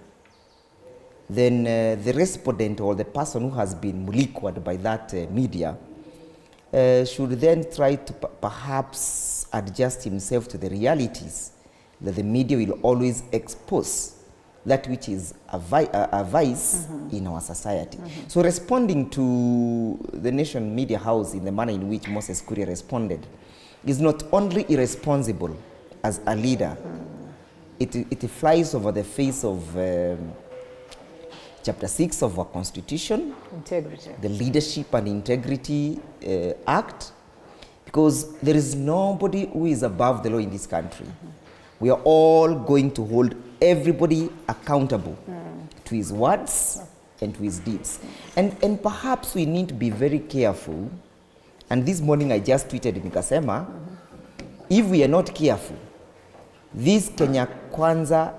then the respondent or the person who has been liquid by that media should then try to perhaps adjust himself to the realities that the media will always expose that which is a vice in our society. So responding to the Nation Media House in the manner in which Moses Kuria responded is not only irresponsible as a leader, it flies over the face of Chapter 6 of our Constitution, Integrity. The Leadership and Integrity Act, because there is nobody who is above the law in this country. We are all going to hold everybody accountable to his words and to his deeds. And perhaps we need to be very careful. And this morning I just tweeted nikasema, if we are not careful, this Kenya Kwanza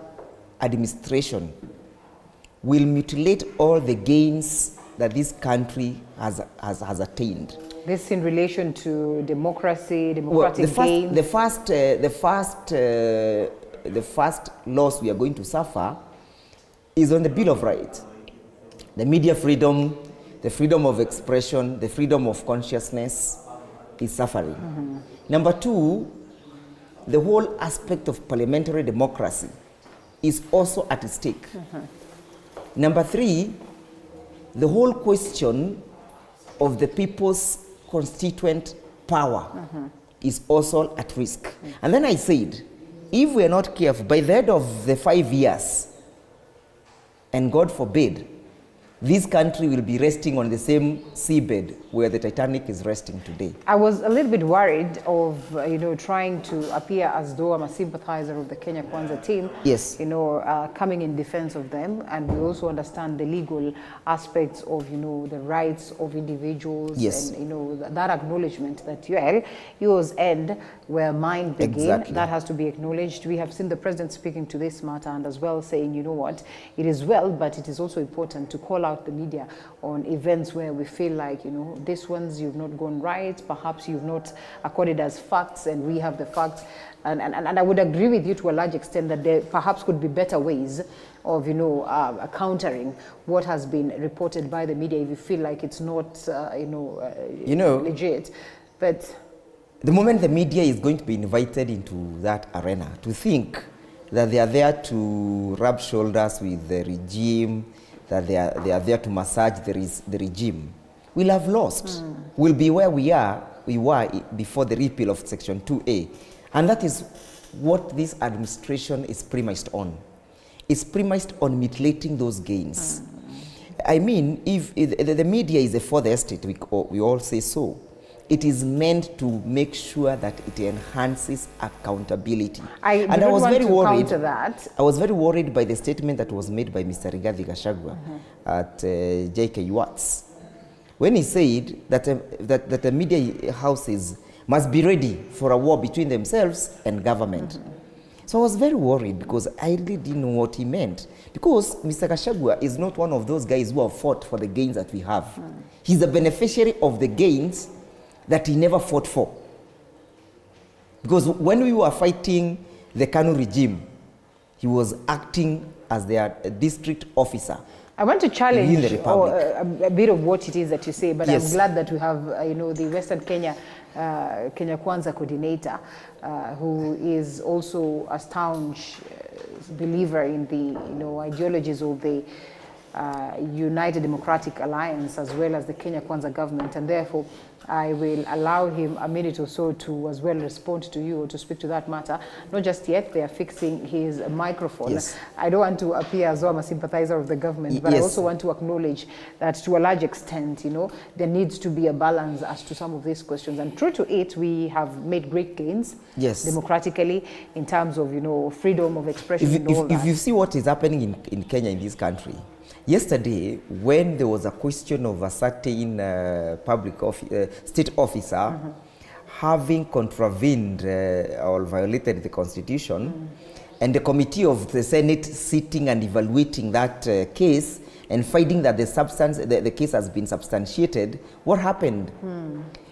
administration will mutilate all the gains that this country has attained. This in relation to democracy, democratic gains? The first loss we are going to suffer is on the Bill of Rights. The media freedom, the freedom of expression, the freedom of consciousness is suffering. Number two, the whole aspect of parliamentary democracy is also at stake. Number three, the whole question of the people's constituent power is also at risk. And then I said, if we are not careful, by the end of the 5 years, and God forbid, this country will be resting on the same seabed where the Titanic is resting today. I was a little bit worried of, trying to appear as though I'm a sympathizer of the Kenya Kwanza team. Yes. Coming in defense of them. And we also understand the legal aspects of, the rights of individuals. Yes. And, that acknowledgement that yours end where mine begin. Exactly. That has to be acknowledged. We have seen the president speaking to this matter and as well saying, you know what, it is well, but it is also important to call out the media on events where we feel like, this ones you've not gone right, perhaps you've not accorded as facts and we have the facts. And I would agree with you to a large extent that there perhaps could be better ways of, countering what has been reported by the media if you feel like it's not, legit. But the moment the media is going to be invited into that arena, to think that they are there to rub shoulders with the regime, that they are there to massage the regime, we'll have lost. We'll be where we were before the repeal of Section 2A. And that is what this administration is premised on. It's premised on mutilating those gains. I mean, if the media is a fourth estate, we all say so, it is meant to make sure that it enhances accountability. I was very worried by the statement that was made by Mr. Rigathi Gachagua at JK Watts, when he said that the media houses must be ready for a war between themselves and government. So I was very worried because I really didn't know what he meant. Because Mr. Gachagua is not one of those guys who have fought for the gains that we have. He's a beneficiary of the gains that he never fought for. Because when we were fighting the Kanu regime, he was acting as their district officer. I want to challenge a bit of what it is that you say, but yes. I'm glad that we have, the Western Kenya Kenya Kwanza coordinator, who is also a staunch believer in the ideologies of the United Democratic Alliance as well as the Kenya Kwanza government, and therefore I will allow him a minute or so to as well respond to you or to speak to that matter. Not just yet, they are fixing his microphone. Yes. I don't want to appear as though I'm a sympathizer of the government, but I also want to acknowledge that to a large extent, there needs to be a balance as to some of these questions. And true to it, we have made great gains democratically in terms of, freedom of expression and all that. If you see what is happening in Kenya, in this country, yesterday, when there was a question of a certain state officer having contravened or violated the constitution, and the committee of the Senate sitting and evaluating that case and finding that the case has been substantiated, what happened?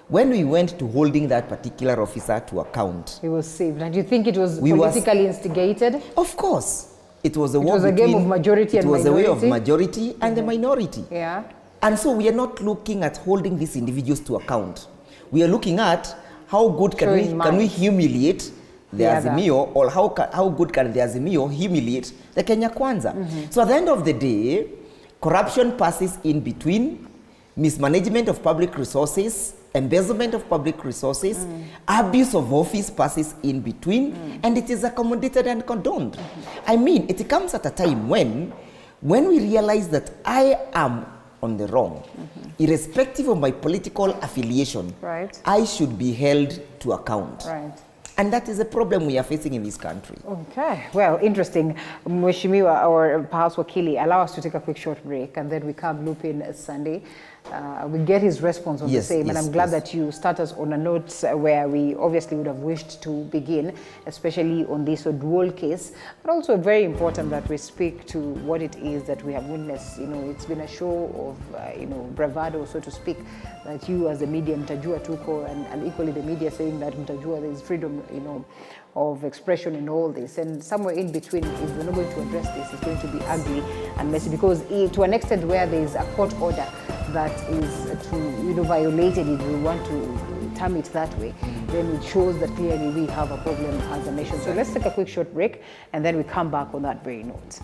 When we went to holding that particular officer to account, he was saved. And do you think it was politically instigated? Of course. It was a game of majority and minority. It was a way of majority and the minority. Yeah. And so we are not looking at holding these individuals to account. We are looking at how good can we humiliate the Azimio, or how good can the Azimio humiliate the Kenya Kwanza. So at the end of the day, corruption passes in between, mismanagement of public resources, embezzlement of public resources, abuse of office passes in between, and it is accommodated and condoned. I mean, it comes at a time when we realize that I am on the wrong, irrespective of my political affiliation, I should be held to account. And that is a problem we are facing in this country. Okay, well, interesting. Mheshimiwa, or perhaps Wakili, allow us to take a quick short break, and then we come loop in Sunday. We get his response on the same, and I'm glad that you start us on a note where we obviously would have wished to begin, especially on this dual case, but also very important that we speak to what it is that we have witnessed. It's been a show of, bravado, so to speak, that you as the media, mtajua tuko, and equally the media saying that mtajua there is freedom, of expression in all this, and somewhere in between, if we're not going to address this, it's going to be ugly and messy, because to an extent where there is a court order that is to violated, if we want to term it that way, then it shows that clearly we have a problem as a nation. So let's take a quick short break, and then we come back on that very note.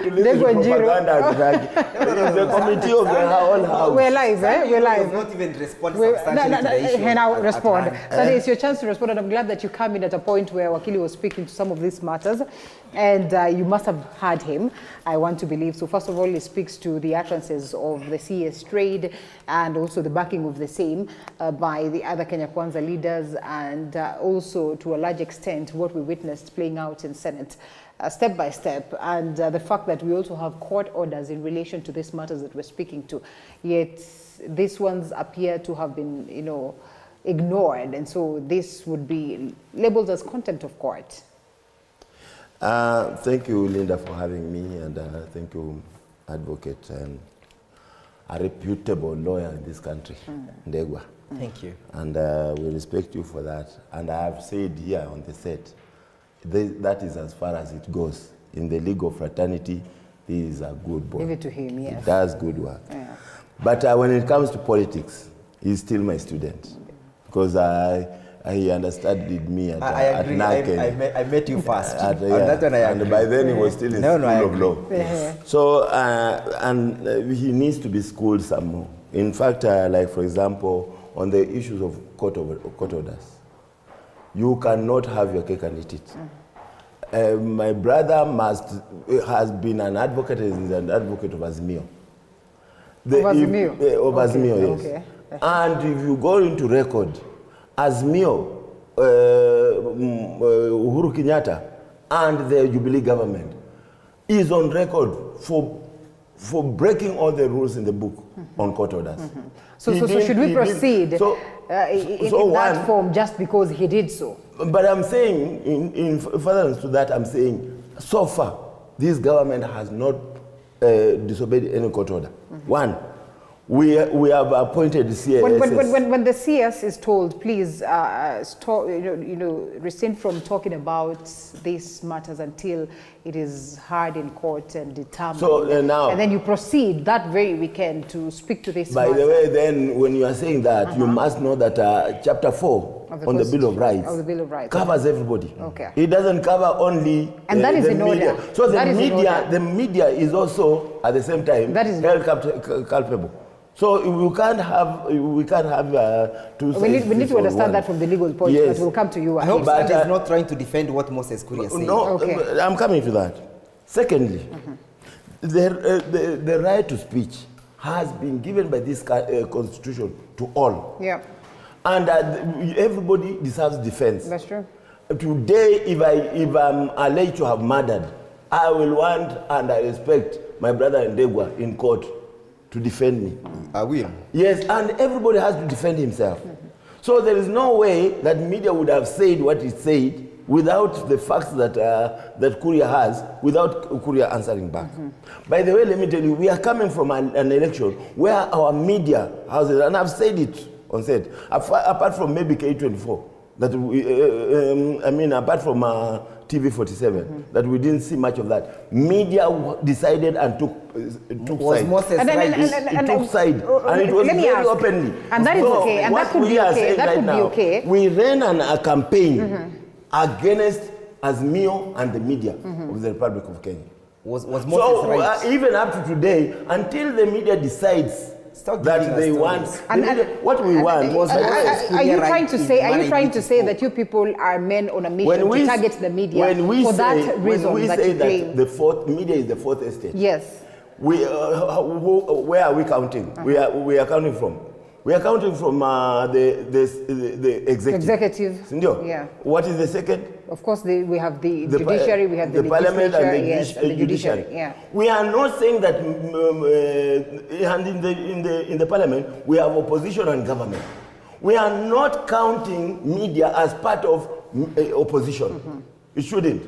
to listen to propaganda. It's the committee of the whole house. We're live, eh? We're live. Not even respond substantially to the issue. Now respond. So it's your chance to respond, and I'm glad that you come in at a point where Wakili was speaking to some of these matters, and you must have heard him, I want to believe. So first of all, he speaks to the utterances of the CS trade and also the backing of the same by the other Kenya Kwanza leaders, and also to a large extent what we witnessed playing out in Senate. Step by step, and the fact that we also have court orders in relation to these matters that we're speaking to, yet these ones appear to have been, ignored, and so this would be labeled as contempt of court. Thank you, Linda, for having me, and thank you, advocate and a reputable lawyer in this country, Ndegwa. Thank you. And we respect you for that. And I have said here on the set, that is as far as it goes. In the legal fraternity, he is a good boy. Give it to him, yes. He does good work. Yeah. But when it comes to politics, he's still my student. Because he understudied me at NAC. I met you first. And by then he was still in school of law. So, and he needs to be schooled some more. In fact, like for example, on the issues of court orders, you cannot have your cake and eat it. My brother has been an advocate, is an advocate of Azimio. Of Azimio, yes. Okay. And if you go into record, Azimio, Uhuru Kenyatta, and the Jubilee government is on record for breaking all the rules in the book on court orders. So should we proceed in that form just because he did so? But I'm saying, in furtherance to that, I'm saying, so far, this government has not disobeyed any court order. One, we have appointed CS. When the CS is told, please refrain from talking about these matters until it is heard in court and determined. So now, and then you proceed that very weekend to speak to this. By the way, then when you are saying that, you must know that Chapter 4 on the Bill of Rights covers everybody. Okay. It doesn't cover only and that is in order. So the media is also at the same time held culpable. So we can't have two sides. We need to understand that from the legal point, but we'll come to you. I hope that is not trying to defend what Moses Kuria said. No, I'm coming to that. Secondly, the right to speech has been given by this constitution to all. Yeah. And everybody deserves defense. That's true. Today, if I'm alleged to have murdered, I will want and I respect my brother Ndegwa in court to defend me. I will. Yes, and everybody has to defend himself. So there is no way that media would have said what it said without the facts that Kuria has, without Kuria answering back. By the way, let me tell you, we are coming from an election where our media houses, and I've said it on set, apart from maybe K24, that apart from TV 47, that we didn't see much of that. Media decided and took side. It took side, and it was very openly. And that is okay, and that could be okay. That could be okay. We ran a campaign against Azimio and the media of the Republic of Kenya. Was Moses right? Even up to today, until the media decides that they want what we want. Are you trying to say that you people are men on a mission to target the media for that reason? When we say that the media is the fourth estate, yes. Where are we counting? We are counting from. We are counting from the executive. Yeah. What is the second? Of course, we have the judiciary, we have the parliament and the judiciary. Yeah. We are not saying that, and in the parliament we have opposition and government. We are not counting media as part of opposition. It shouldn't.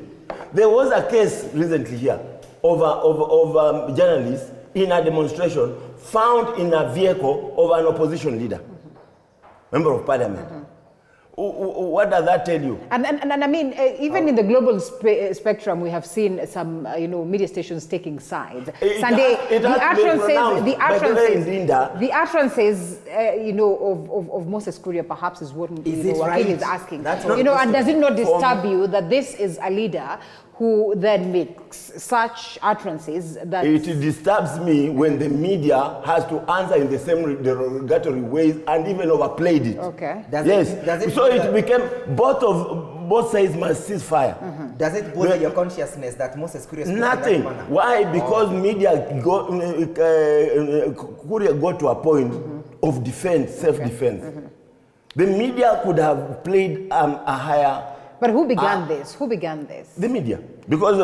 There was a case recently here of journalists in a demonstration found in a vehicle of an opposition leader, member of parliament. What does that tell you? And I mean, even in the global spectrum, we have seen some, media stations taking sides. Sunday, the utterances, of Moses Kuria perhaps is what Wakili is asking. And does it not disturb you that this is a leader who then makes such utterances that... It disturbs me when the media has to answer in the same derogatory ways and even overplayed it. Okay. So it became both sides must cease fire. Does it bother your consciousness that Moses Kuria spoke Nothing. in that manner? Why? Because Kuria got to a point of defense, self-defense. The media could have played a higher... But who began this? Who began this? The media. Because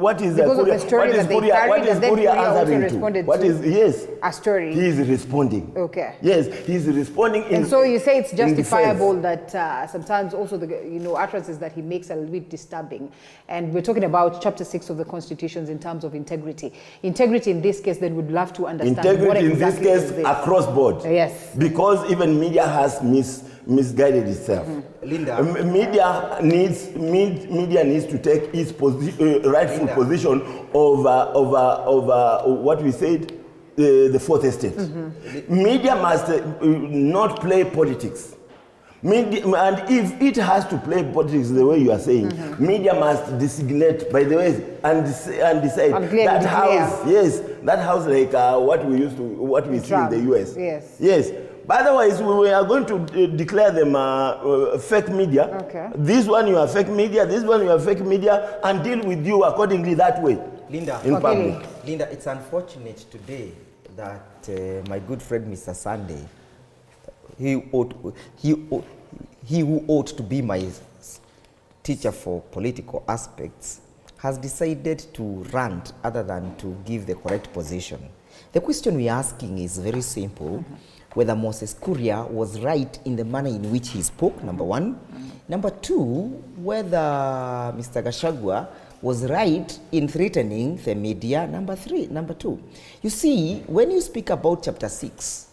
what is because of the story that they carried, what is and then Kuria also answering responded to? What to is, yes. A story. He is responding. Okay. Yes, he is responding in... And so you say it's justifiable that sometimes also the utterances that he makes are a little bit disturbing. And we're talking about chapter 6 of the Constitutions in terms of integrity. Integrity in this case, then we'd love to understand integrity what exactly in this case across board. Yes. Because even media has misguided itself. Linda. Media needs to take its rightful position over what we said, the fourth estate. Media must not play politics. Media, and if it has to play politics the way you are saying, media must designate, by the way, and decide that house. Yes, that house like what we see in the US. Yes. But otherwise, we are going to declare them fake media. Okay. This one you are fake media, this one you are fake media, and deal with you accordingly that way. Linda, in public. Linda, it's unfortunate today that my good friend Mr. Sunday, he who ought to be my teacher for political aspects, has decided to rant other than to give the correct position. The question we're asking is very simple. Whether Moses Kuria was right in the manner in which he spoke, number one. Number two, whether Mr. Gachagua was right in threatening the media, number two. You see, when you speak about chapter 6,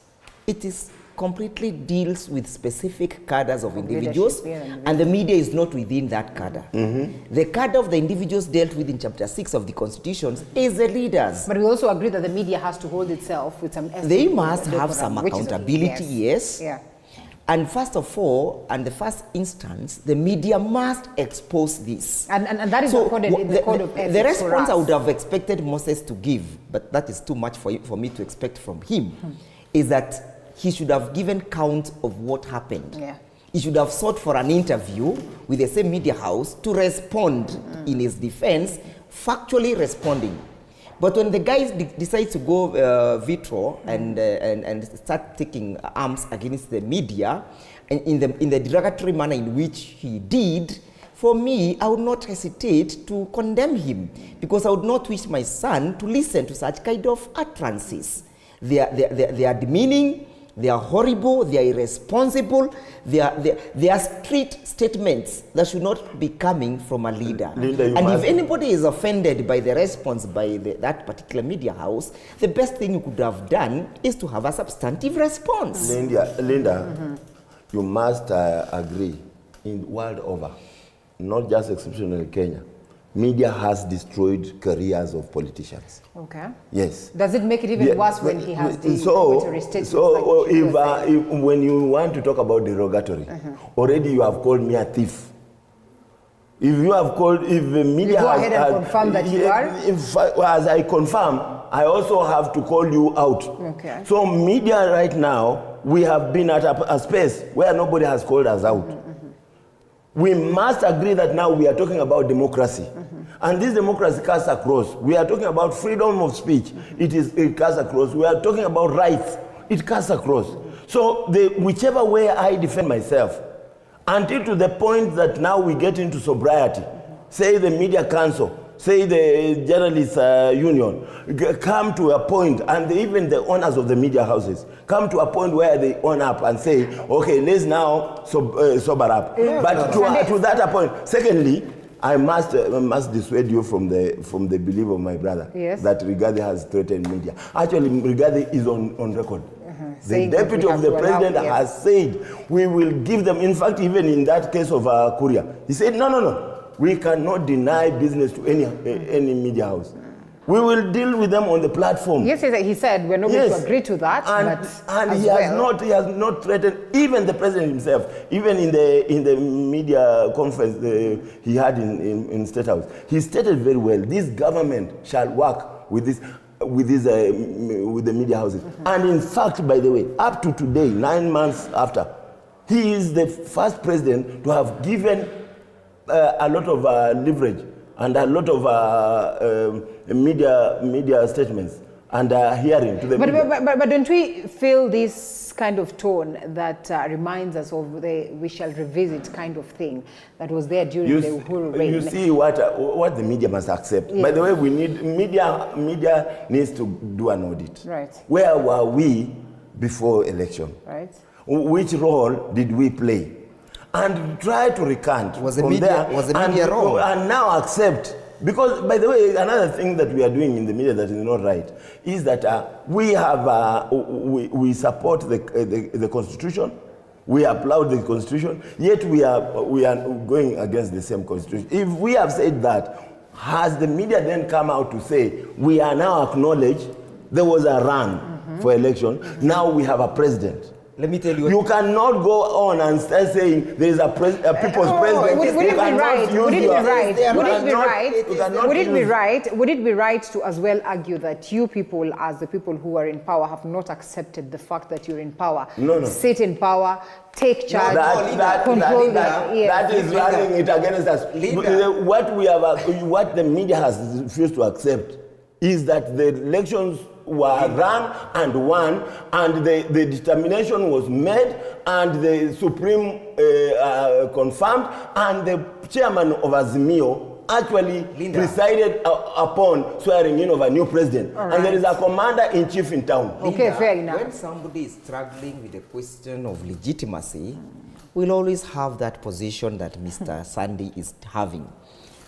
it is completely deals with specific cadres of individuals, and the media is not within that cadre. The cadre of the individuals dealt with in chapter 6 of the Constitution is the leaders. But we also agree that the media has to hold itself with some... They must have some accountability, yes. Yeah. And first of all, and the first instance, the media must expose this. And that is recorded in the code of ethics. The response I would have expected Moses to give, but that is too much for me to expect from him, is that he should have given count of what happened. Yeah. He should have sought for an interview with the same media house to respond in his defense, factually responding. But when the guys decide to go vitro and start taking arms against the media, and in the derogatory manner in which he did, for me, I would not hesitate to condemn him, because I would not wish my son to listen to such kind of utterances. They are demeaning. They are horrible, they are irresponsible, they are street statements that should not be coming from a leader. And if anybody is offended by the response by that particular media house, the best thing you could have done is to have a substantive response. Linda, you must agree, in the world over, not just exceptionally in Kenya, media has destroyed careers of politicians. Okay. Yes. Does it make it even worse when he has the derogatory statements? So if when you want to talk about derogatory, already you have called me a thief. If you have called, if the media you go ahead and confirm that you are? As I confirm, I also have to call you out. Okay. So media right now, we have been at a space where nobody has called us out. We must agree that now we are talking about democracy. And this democracy cuts across. We are talking about freedom of speech. It cuts across. We are talking about rights. It cuts across. So whichever way I defend myself, until to the point that now we get into sobriety, say the media council, say the journalists union, come to a point, and even the owners of the media houses, come to a point where they own up and say, okay, let's now sober up. Yeah, but to that point, secondly, I must dissuade you from the belief of my brother, yes, that Rigathi has threatened media. Actually, Rigathi is on record. The deputy of the president has said, we will give them, in fact, even in that case of Kuria, he said, no. We cannot deny business to any media house. We will deal with them on the platform. Yes, he said we're not going to agree to that. And he has not threatened even the president himself. Even in the media conference he had in State House, he stated very well: this government shall work with the media houses. And in fact, by the way, up to today, 9 months after, he is the first president to have given a lot of leverage and a lot of media statements and hearing to the media. But don't we feel this kind of tone that reminds us of the "we shall revisit" kind of thing that was there during the Uhuru reign? You see what the media must accept. Yes. By the way, we need media needs to do an audit. Right. Where were we before election? Right. Which role did we play? And try to recant was the media wrong? And now accept. Because, by the way, another thing that we are doing in the media that is not right is that we support the Constitution, we applaud the Constitution, yet we are going against the same Constitution. If we have said that, has the media then come out to say we are now acknowledged there was a run for election, now we have a president? Let me tell you. You cannot go on and start saying there is a people's president. Would it be right to as well argue that you people, as the people who are in power, have not accepted the fact that you're in power? No. Sit in power, take charge, control that is running it against us. What the media has refused to accept is that the elections were run and won, and the determination was made, and the Supreme confirmed, and the chairman of Azimio actually presided upon swearing in of a new president. Right. And there is a commander-in-chief in town. Okay, fair enough. When somebody is struggling with the question of legitimacy, we'll always have that position that Mr. Sandy is having.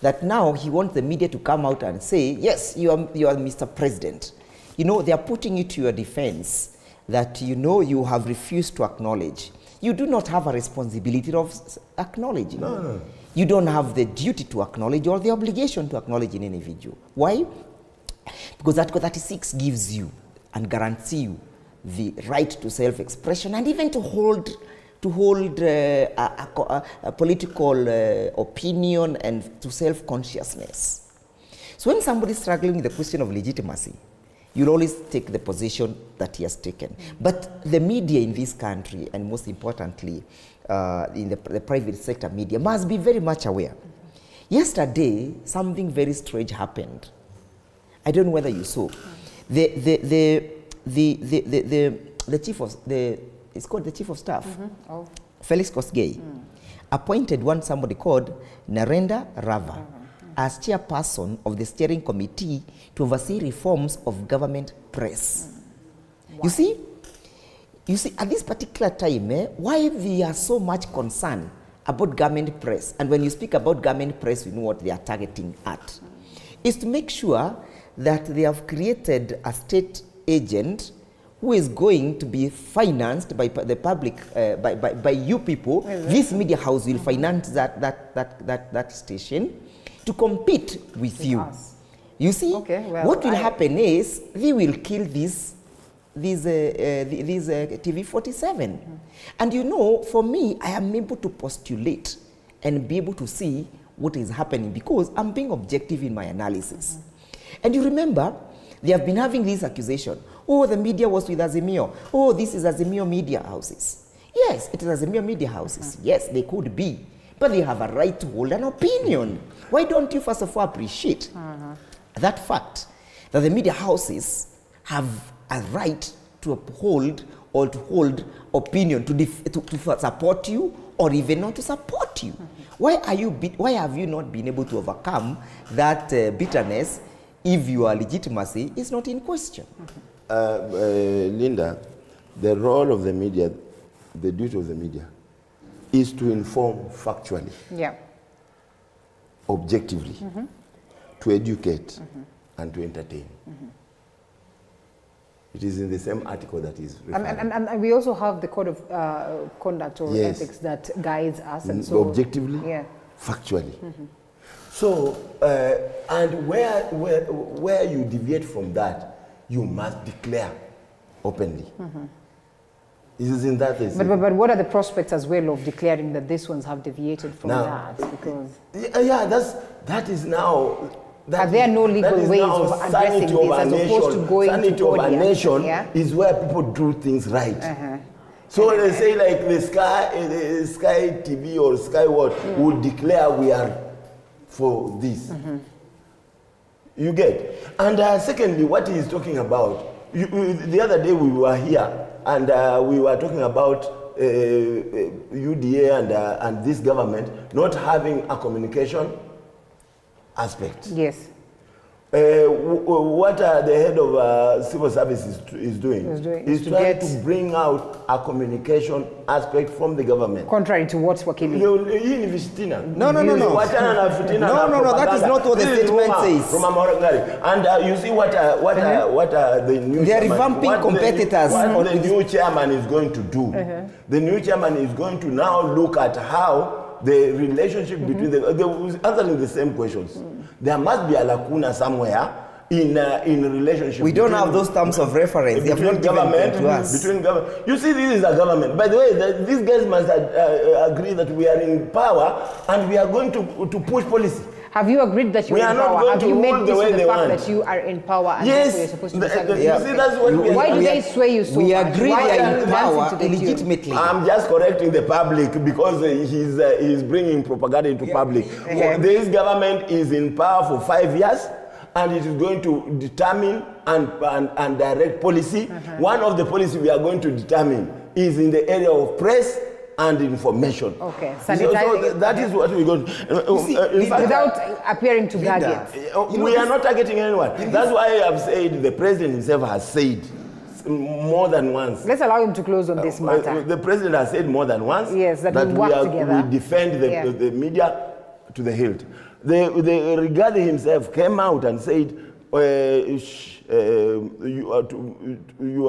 That now he wants the media to come out and say, yes, you are Mr. President. You know, they are putting it to your defense that you have refused to acknowledge. You do not have a responsibility of acknowledging. No. You don't have the duty to acknowledge or the obligation to acknowledge an individual. Why? Because Article 36 gives you and guarantees you the right to self-expression and even to hold a political opinion and to self-consciousness. So when somebody is struggling with the question of legitimacy, you'll always take the position that he has taken. But the media in this country, and most importantly, in the private sector media, must be very much aware. Yesterday, something very strange happened. I don't know whether you saw. The chief of it's called the chief of staff, Felix Kosgei, appointed somebody called Narendra Rava as chairperson of the steering committee to oversee reforms of government press. Wow. You see, at this particular time, why we are so much concerned about government press, and when you speak about government press, you know what they are targeting at, is to make sure that they have created a state agent who is going to be financed by the public, by you people. This media house will finance that station to compete with you. You see, what will happen is they will kill these TV 47. And for me, I am able to postulate and be able to see what is happening because I'm being objective in my analysis. And you remember, they have been having this accusation. Oh, the media was with Azimio. Oh, this is Azimio media houses. Yes, it is Azimio media houses. Yes, they could be. But they have a right to hold an opinion. Why don't you first of all appreciate that fact that the media houses have a right to uphold or to hold opinion, to support you or even not to support you? Why have you not been able to overcome that bitterness if your legitimacy is not in question? Linda, the role of the media, the duty of the media, is to inform factually, objectively, to educate, and to entertain. It is in the same article that is referred. And we also have the code of conduct or ethics that guides us. And so, objectively, factually. So, and where you deviate from that, you must declare openly. Isn't that the but what are the prospects as well of declaring that these ones have deviated from that? Because that is now. Are there no legal ways of addressing this as opposed to going to of a nation yeah? is where people do things right. So they say like the Sky TV or Sky what will declare we are for this. You get? And secondly, what he is talking about, the other day we were here and we were talking about UDA and this government not having a communication aspect. Yes. What the head of civil service is doing is trying to bring out a communication aspect from the government. Contrary to what Wakili? No, that is not what the statement says. And you see what the new they are revamping competitors. What the new chairman is going to do. The new chairman is going to now look at how the relationship between they was answering the same questions. There must be a lacuna somewhere in relationship. We don't have those terms of reference. They have not given them to us. Between government. You see, this is a government. By the way, these guys must agree that we are in power and we are going to push policy. Have you agreed that you're in power? Have you made this with the fact that you are in power and yes, you're supposed to decide? You see, that's what why do they sway you so much? We agree they are in power legitimately. I'm just correcting the public because he's bringing propaganda into public. This government is in power for 5 years and it is going to determine and direct policy. One of the policies we are going to determine is in the area of press and information. Okay. So that is what we're going to... without appearing to target. We are not targeting anyone. That's why I have said the president himself has said more than once. Let's allow him to close on this matter. The president has said more than once that we work together. We defend the media to the hilt. The Rigathi himself came out and said, you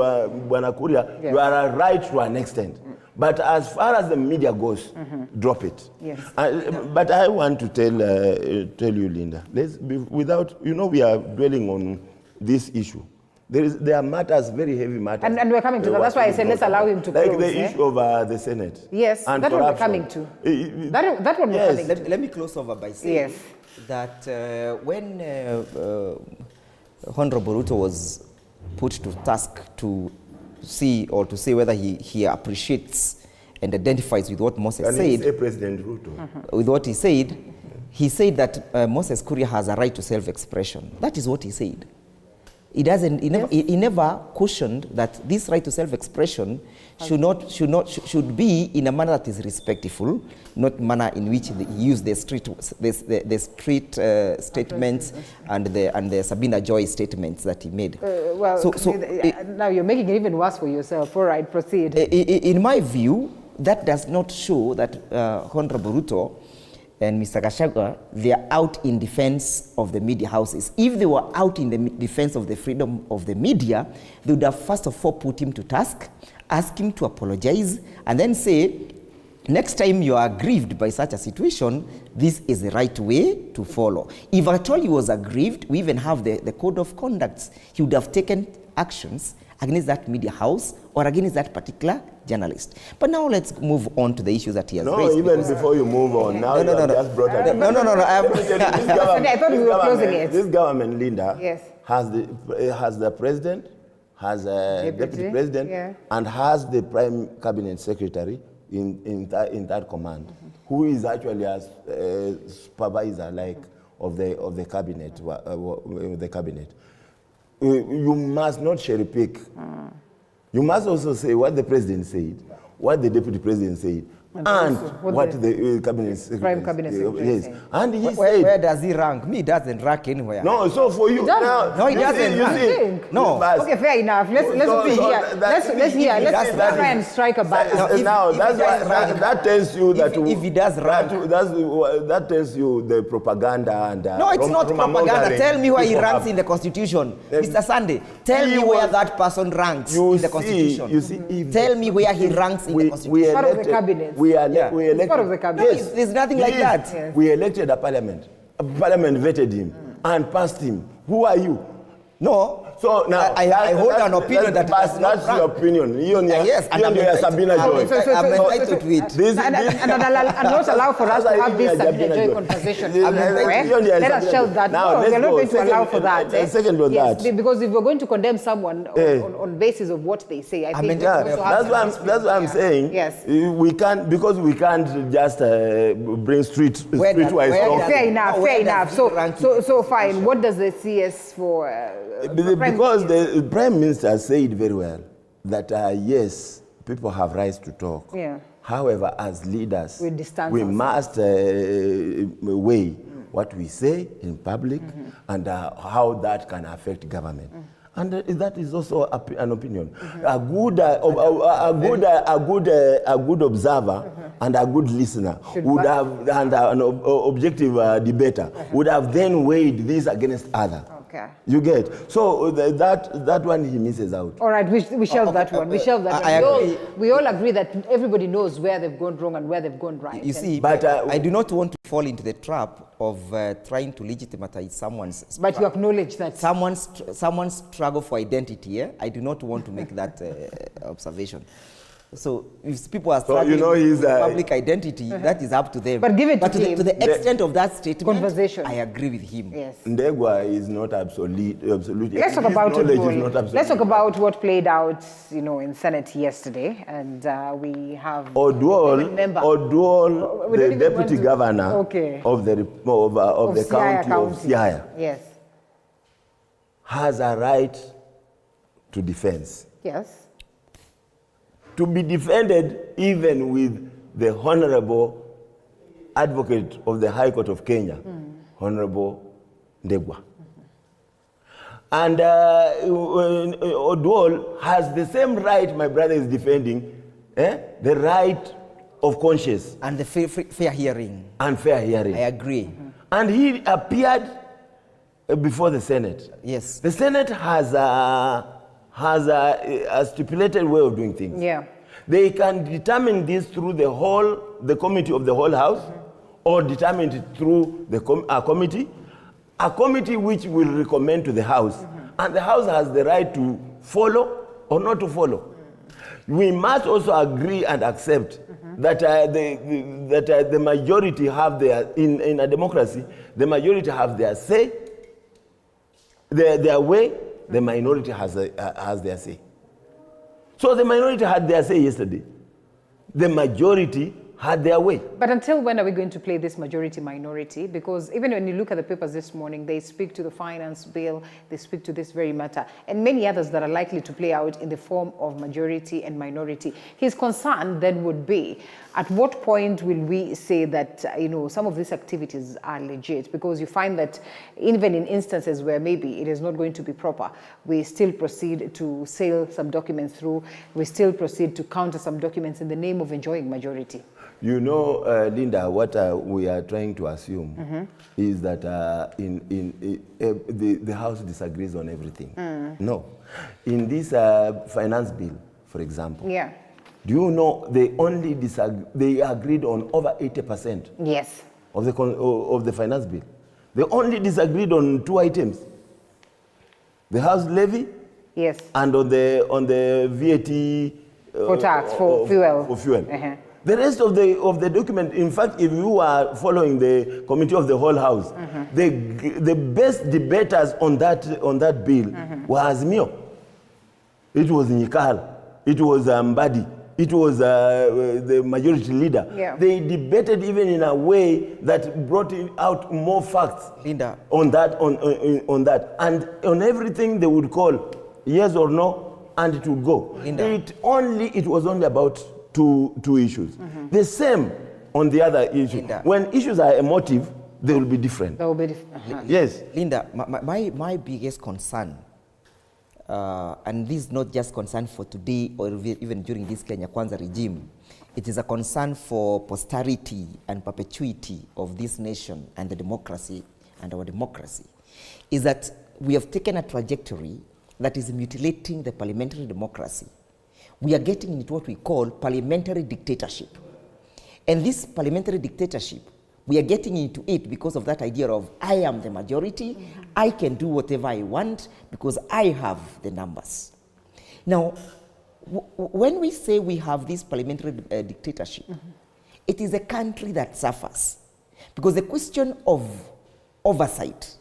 are Bwana Kuria, you are right to an extent. But as far as the media goes, drop it. Yes. But I want to tell you, Linda, we are dwelling on this issue. There are matters, very heavy matters. And we're coming to that. That's why I said let's allow him to close. Like the issue of the Senate. Yes, and that one we're corruption. coming to. That one we're coming to. Let me close over by saying that when Honorable Ruto was put to task to see or to say whether he appreciates and identifies with what Moses said. President Ruto. With what he said that Moses Kuria has a right to self-expression. That is what he said. He never cautioned that this right to self-expression should be in a manner that is respectful, not manner in which he used the street statements and the Sabina Joy statements that he made. Now you're making it even worse for yourself. All right, proceed. In my view, that does not show that Honorable Ruto and Mr. Gachagua, they are out in defense of the media houses. If they were out in the defense of the freedom of the media, they would have first of all put him to task, ask him to apologize, and then say, next time you are aggrieved by such a situation, this is the right way to follow. If at all he was aggrieved, we even have the code of conducts. He would have taken actions against that media house or against that particular journalist. But now let's move on to the issues that he has raised. Even before you move on, now you have just brought it. No. I thought we were closing it. This government, Linda, has the president, has a deputy president, and has the prime cabinet secretary in that command, who is actually a supervisor of the cabinet, the cabinet. You must not cherry pick. You must also say what the president said, what the deputy president said, and what the cabinet secretary, prime cabinet secretary said. And he said, where does he rank? Me, he doesn't rank anywhere. No, so for you now, no, he doesn't rank. No. Okay, fair enough. Let's try and strike a balance. Now that tells you that if he does rank, that tells you the propaganda and no, it's not propaganda. Tell me where he ranks in the Constitution, Mr. Sunday. Tell me where that person ranks in the Constitution. You see, tell me where he ranks in the Constitution. Part of the cabinet. We elected. Part of the cabinet. There's nothing like that. We elected a parliament. Parliament vetted him and passed him. Who are you? No. So now I hold an opinion that's your opinion. Yes, and I'm Sabina Joy. I'm entitled to it. And not allow for us to have this Sabina Joy conversation. Let us shelve that. No, we're not going to allow for that. Second on that. Because if we're going to condemn someone on basis of what they say, I think that's why I'm saying. Yes. We can't, because we can't just bring streetwise talk. Fair enough. So fine. What does the CS for? Because the Prime Minister said very well that yes, people have rights to talk. Yeah. However, as leaders, we must weigh what we say in public and how that can affect government. And that is also an opinion. A good observer and a good listener would have, and an objective debater would have then weighed this against other. Okay. You get? So that one he misses out. All right, we shelve that one. We shelve that one. We all agree that everybody knows where they've gone wrong and where they've gone right. You see, but I do not want to fall into the trap of trying to legitimize someone's... But you acknowledge that... Someone's struggle for identity, yeah? I do not want to make that observation. So if people are struggling with public identity, that is up to them. But give it to him. To the extent of that statement, conversation. I agree with him. Yes. Ndegwa is not absolutely. Let's talk about it. Let's talk about what played out, in Senate yesterday, and we have Oduol, the deputy governor of the county of Siaya, yes, has a right to defense. Yes. To be defended even with the Honorable Advocate of the High Court of Kenya, Honorable Ndegwa. And Oduol has the same right my brother is defending, the right of conscience. And the fair hearing. And fair hearing. I agree. And he appeared before the Senate. Yes. The Senate has a stipulated way of doing things. Yeah. They can determine this through the committee of the whole house, or determine it through a committee which will recommend to the house, and the house has the right to follow or not to follow. We must also agree and accept that the majority have in a democracy, the majority have their say, their way. The minority has their say. So the minority had their say yesterday. The majority had their way. But until when are we going to play this majority-minority? Because even when you look at the papers this morning, they speak to the finance bill, they speak to this very matter, and many others that are likely to play out in the form of majority and minority. His concern then would be, at what point will we say that, some of these activities are legit? Because you find that even in instances where maybe it is not going to be proper, we still proceed to sail some documents through, we still proceed to counter some documents in the name of enjoying majority. Linda, what we are trying to assume is that the House disagrees on everything. No. In this finance bill, for example, do you know they only they agreed on over 80%? Yes. Of the finance bill. They only disagreed on 2 items: the house levy, yes, and on the VAT for tax for fuel. For fuel. The rest of the document, in fact, if you are following the committee of the whole house, the best debaters on that bill was Mio. It was Nyikal, it was Mbadi, it was the majority leader. Yeah. They debated even in a way that brought out more facts, Linda, on that, and on everything they would call yes or no, and it would go. Linda. It was only about two issues. The same on the other issue. Linda. When issues are emotive, they will be different. They will be different. Yes. Linda, my biggest concern, and this is not just concern for today or even during this Kenya Kwanza regime, it is a concern for posterity and perpetuity of this nation and the democracy and our democracy, is that we have taken a trajectory that is mutilating the parliamentary democracy. We are getting into what we call parliamentary dictatorship. And this parliamentary dictatorship We are getting into it because of that idea of I am the majority, I can do whatever I want because I have the numbers. Now, when we say we have this parliamentary dictatorship, it is a country that suffers because the question of oversight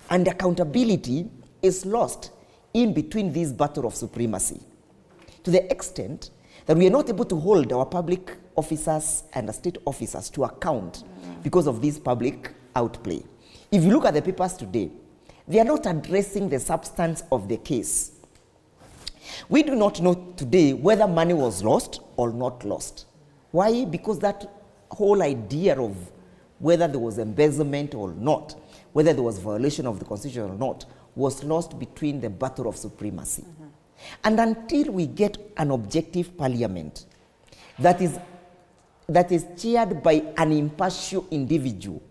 and accountability is lost in between this battle of supremacy, to the extent that we are not able to hold our public officers and state officers to account because of this public outplay. If you look at the papers today, they are not addressing the substance of the case. We do not know today whether money was lost or not lost. Why? Because that whole idea of whether there was embezzlement or not, whether there was violation of the Constitution or not, was lost between the battle of supremacy. And until we get an objective parliament that is chaired by an impartial individual,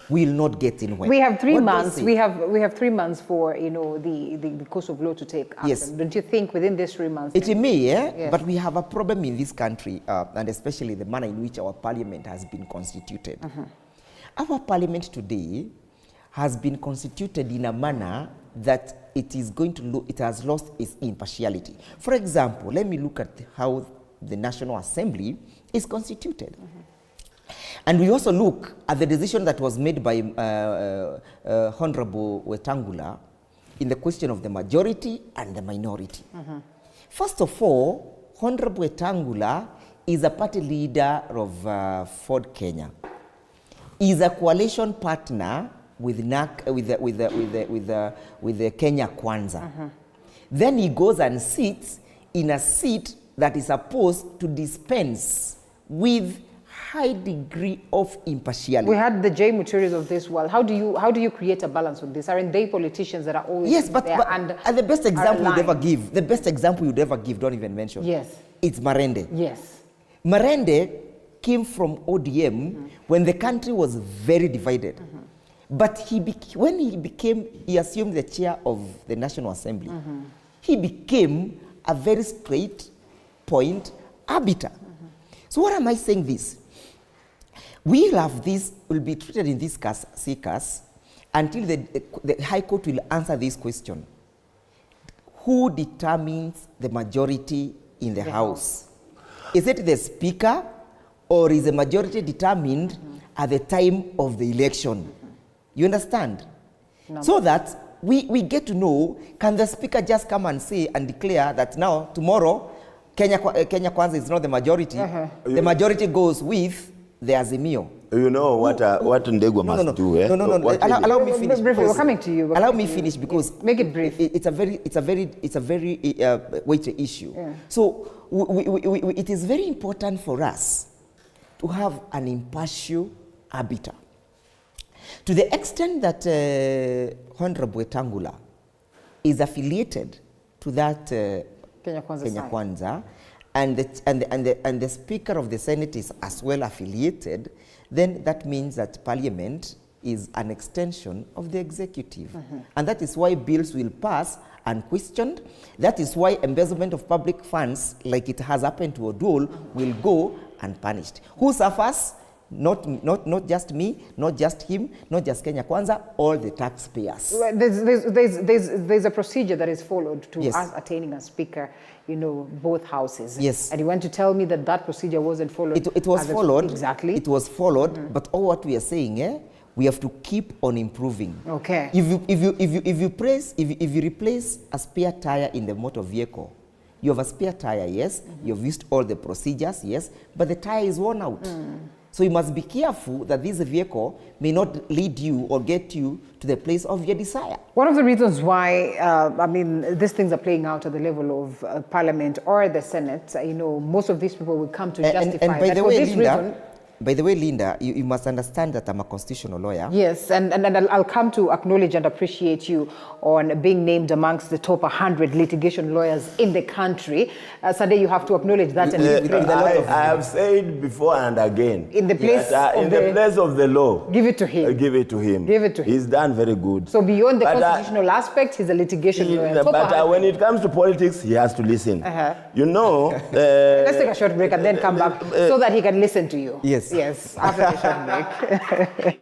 we will not get anywhere. We have 3 months. We have 3 months for the course of law to take action. Yes. Don't you think within these 3 months? It may, yeah? Yes. But we have a problem in this country, and especially the manner in which our parliament has been constituted. Our parliament today has been constituted in a manner that it has lost its impartiality. For example, let me look at how the National Assembly is constituted. And we also look at the decision that was made by Honorable Wetangula in the question of the majority and the minority. First of all, Honorable Wetangula is a party leader of Ford Kenya. He is a coalition partner with the Kenya Kwanza. Then he goes and sits in a seat that is supposed to dispense with high degree of impartiality. We had the J. Muturis of this world. How do you create a balance with this? Aren't they politicians that are always there? And the best example you'd ever give, don't even mention. Yes. It's Marende. Yes. Marende came from ODM when the country was very divided. But when he assumed the chair of the National Assembly, he became a very straight point arbiter. So what am I saying this? Will be treated in this case until the High Court will answer this question. Who determines the majority in the House? Is it the Speaker, or is the majority determined at the time of the election? You understand? No. So that we get to know, can the Speaker just come and say and declare that now, tomorrow, Kenya Kwanza is not the majority. The majority goes with the Azimio. You know what Ndegwa must do, eh? No. Allow me finish. Briefly, we're coming to you. Allow me finish because make it brief. It's a very weighty issue. Yeah. So it is very important for us to have an impartial arbiter. To the extent that Honorable Wetangula is affiliated to that Kenya Kwanza, and the Speaker of the Senate is as well affiliated, then that means that Parliament is an extension of the executive. And that is why bills will pass unquestioned. That is why embezzlement of public funds, like it has happened to Odul, will go unpunished. Who suffers? Not just me, not just him, not just Kenya Kwanza, all the taxpayers. Well, there's a procedure that is followed to us attaining a speaker, both houses. Yes. And you want to tell me that procedure wasn't followed? It was followed. Exactly. It was followed, but all what we are saying, we have to keep on improving. Okay. If you replace a spare tire in the motor vehicle, you have a spare tire, yes. You've used all the procedures, yes, but the tire is worn out. So you must be careful that this vehicle may not lead you or get you to the place of your desire. One of the reasons why, these things are playing out at the level of Parliament or the Senate, most of these people will come to justify and by that the for way, this Linda, reason. By the way, Linda, you must understand that I'm a constitutional lawyer. Yes, and I'll come to acknowledge and appreciate you on being named amongst the top 100 litigation lawyers in the country. Sunday, you have to acknowledge that. I have said before and again. In the place of the law. Give it to him. Give it to him. Give it to him. He's done very good. So beyond the constitutional aspect, he's a litigation lawyer. But when it comes to politics, he has to listen. Let's take a short break and then come back so that he can listen to you. Yes. Yes, after the short break.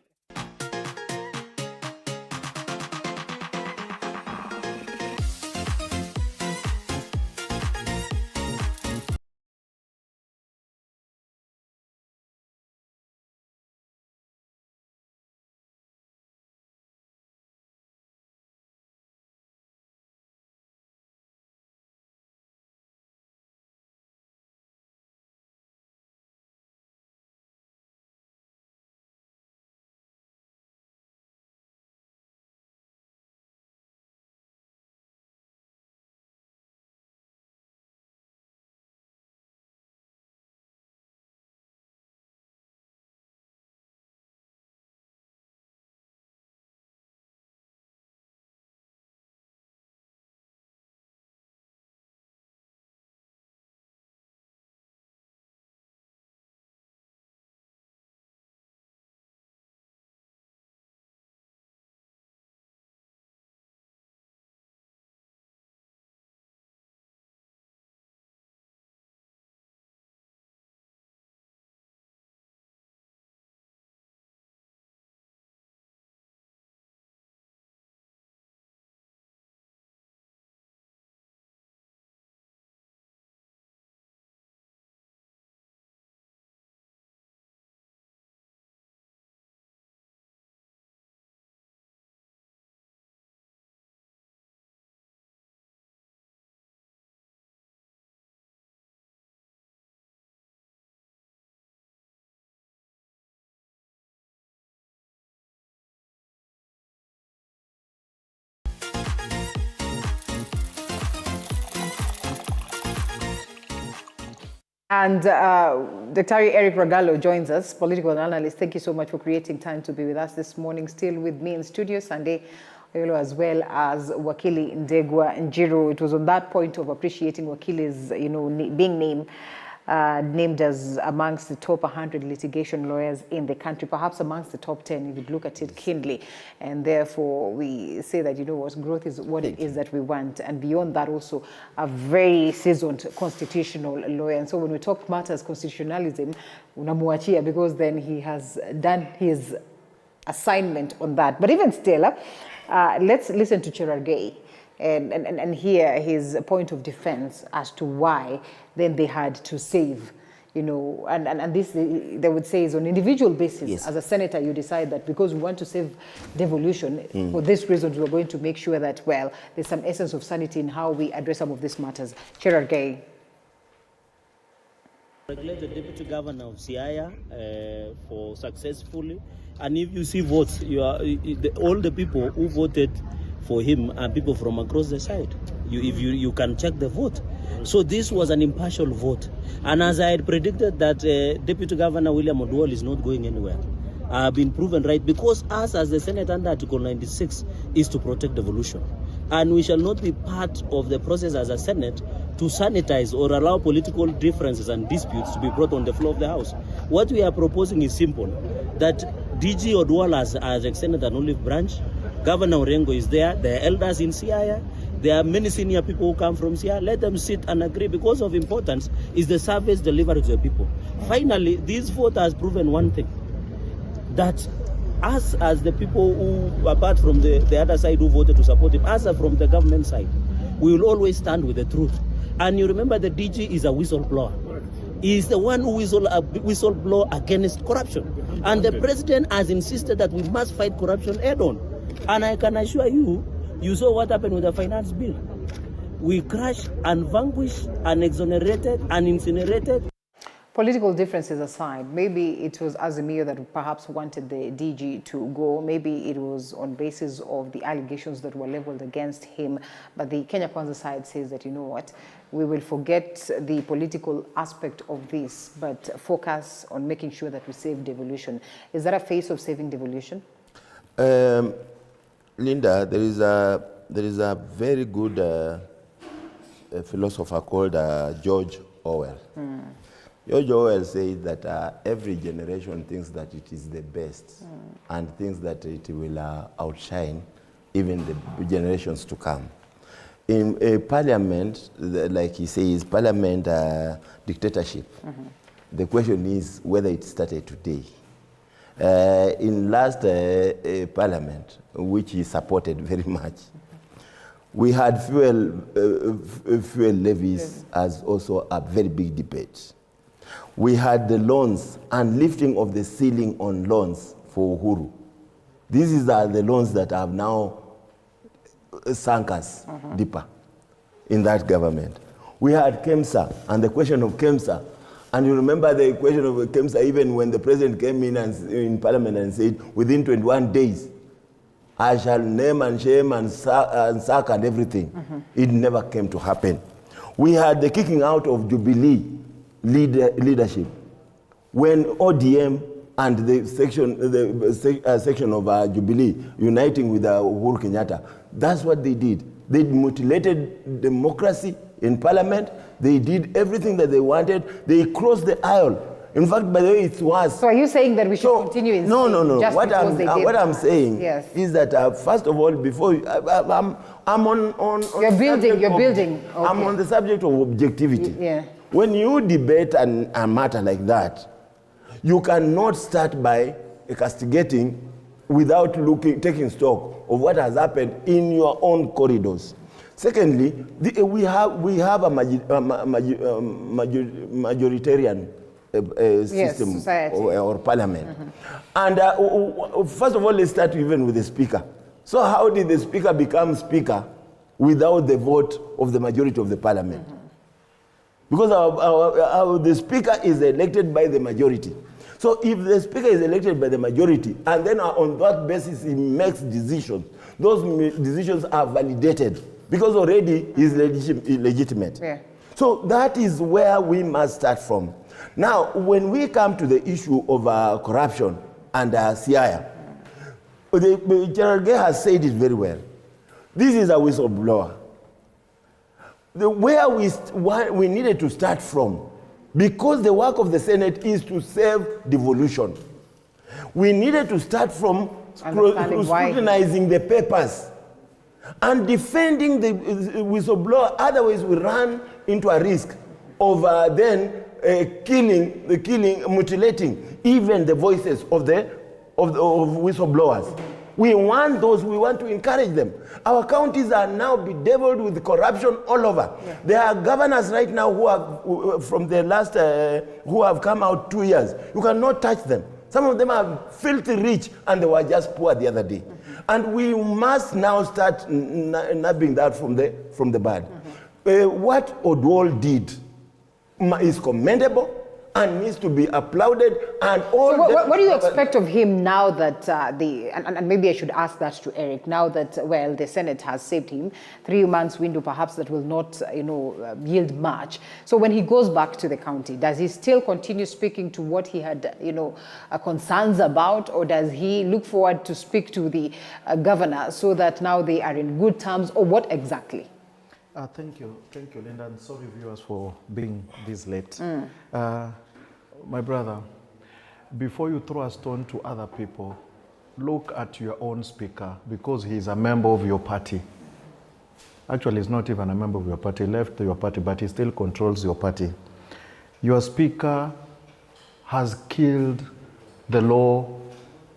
And Dr. Eric Ragallo joins us, political analyst. Thank you so much for creating time to be with us this morning. Still with me in studio, Sunday Oyolo, as well as Wakili Ndegwa Njiru. It was on that point of appreciating Wakili's, being named as amongst the top 100 litigation lawyers in the country, perhaps amongst the top 10 if you look at it keenly. And therefore, we say that, growth is what it is that we want. And beyond that, also a very seasoned constitutional lawyer. And so when we talk matters constitutionalism, unamuachia, because then he has done his assignment on that. But even still, let's listen to Cherargei and hear his point of defense as to why then they had to save, and this, they would say, is on individual basis. Yes. As a senator, you decide that because we want to save devolution, for these reasons, we're going to make sure that, well, there's some essence of sanity in how we address some of these matters. Cherargei. Regulate the deputy governor of Siaya for successfully, and if you see votes, all the people who voted for him are people from across the side. You can check the vote. So this was an impartial vote. And as I had predicted that Deputy Governor William Oduol is not going anywhere, I have been proven right, because us as the Senate under Article 96 is to protect devolution. And we shall not be part of the process as a Senate to sanitize or allow political differences and disputes to be brought on the floor of the House. What we are proposing is simple, that DG Oduol has extended an olive branch. Governor Orengo is there. There are elders in Siaya. There are many senior people who come from Siaya. Let them sit and agree, because of importance is the service delivered to the people. Finally, this vote has proven one thing, that us as the people who, apart from the other side who voted to support him, us from the government side, we will always stand with the truth. And you remember the DG is a whistleblower. He is the one who whistleblower against corruption. And the president has insisted that we must fight corruption head on. And I can assure you, you saw what happened with the finance bill. We crushed and vanquished and exonerated and incinerated. Political differences aside, maybe it was Azimio that perhaps wanted the DG to go. Maybe it was on basis of the allegations that were leveled against him. But the Kenya Kwanza side says that, we will forget the political aspect of this, but focus on making sure that we save devolution. Is that a face of saving devolution? Linda, there is a very good philosopher called George Orwell. George Orwell says that every generation thinks that it is the best and thinks that it will outshine even the generations to come. In a parliament, like he says, parliament dictatorship, The question is whether it started today. In last parliament, which he supported very much, we had fuel levies as also a very big debate. We had the loans and lifting of the ceiling on loans for Uhuru. These are the loans that have now sunk us deeper in that government. We had KEMSA and the question of KEMSA. And you remember the question of KEMSA even when the president came in parliament and said, within 21 days, I shall name and shame and sack and everything. It never came to happen. We had the kicking out of Jubilee leadership when ODM and the section of Jubilee uniting with Uhuru Kenyatta. That's what they did. They mutilated democracy in parliament. They did everything that they wanted. They crossed the aisle. In fact, by the way, it was. So are you saying that we should continue in No. What I'm saying yes. is that first of all, before I'm on you're building. Okay. I'm on the subject of objectivity. Yeah. When you debate a matter like that, you cannot start by castigating without taking stock of what has happened in your own corridors. Secondly, we have a majoritarian system or parliament. And first of all, let's start even with the speaker. So how did the speaker become speaker without the vote of the majority of the parliament? Because the speaker is elected by the majority. So if the speaker is elected by the majority, and then on that basis he makes decisions, those decisions are validated because already he is legitimate. Yeah. So that is where we must start from. Now, when we come to the issue of corruption and CIA, General Gay has said it very well. This is a whistleblower. Where we needed to start from, because the work of the Senate is to save devolution, we needed to start from scrutinizing the papers and defending the whistleblower. Otherwise, we run into a risk of mutilating even the voices of whistleblowers. We want those, we want to encourage them. Our counties are now bedeviled with corruption all over. Yeah. There are governors right now who have, from the last, who have come out 2 years. You cannot touch them. Some of them are filthy rich and they were just poor the other day. And we must now start nabbing that from the bud. What Odwal did is commendable and needs to be applauded. And all. So what do you expect of him now that and maybe I should ask that to Eric, now that, well, the Senate has saved him, 3 months window perhaps that will not, yield much. So when he goes back to the county, does he still continue speaking to what he had, concerns about, or does he look forward to speak to the governor so that now they are in good terms, or what exactly? Thank you, Linda, and sorry viewers for being this late. My brother, before you throw a stone to other people, look at your own speaker, because he's a member of your party. Actually, he's not even a member of your party. He left your party, but he still controls your party. Your speaker has killed the law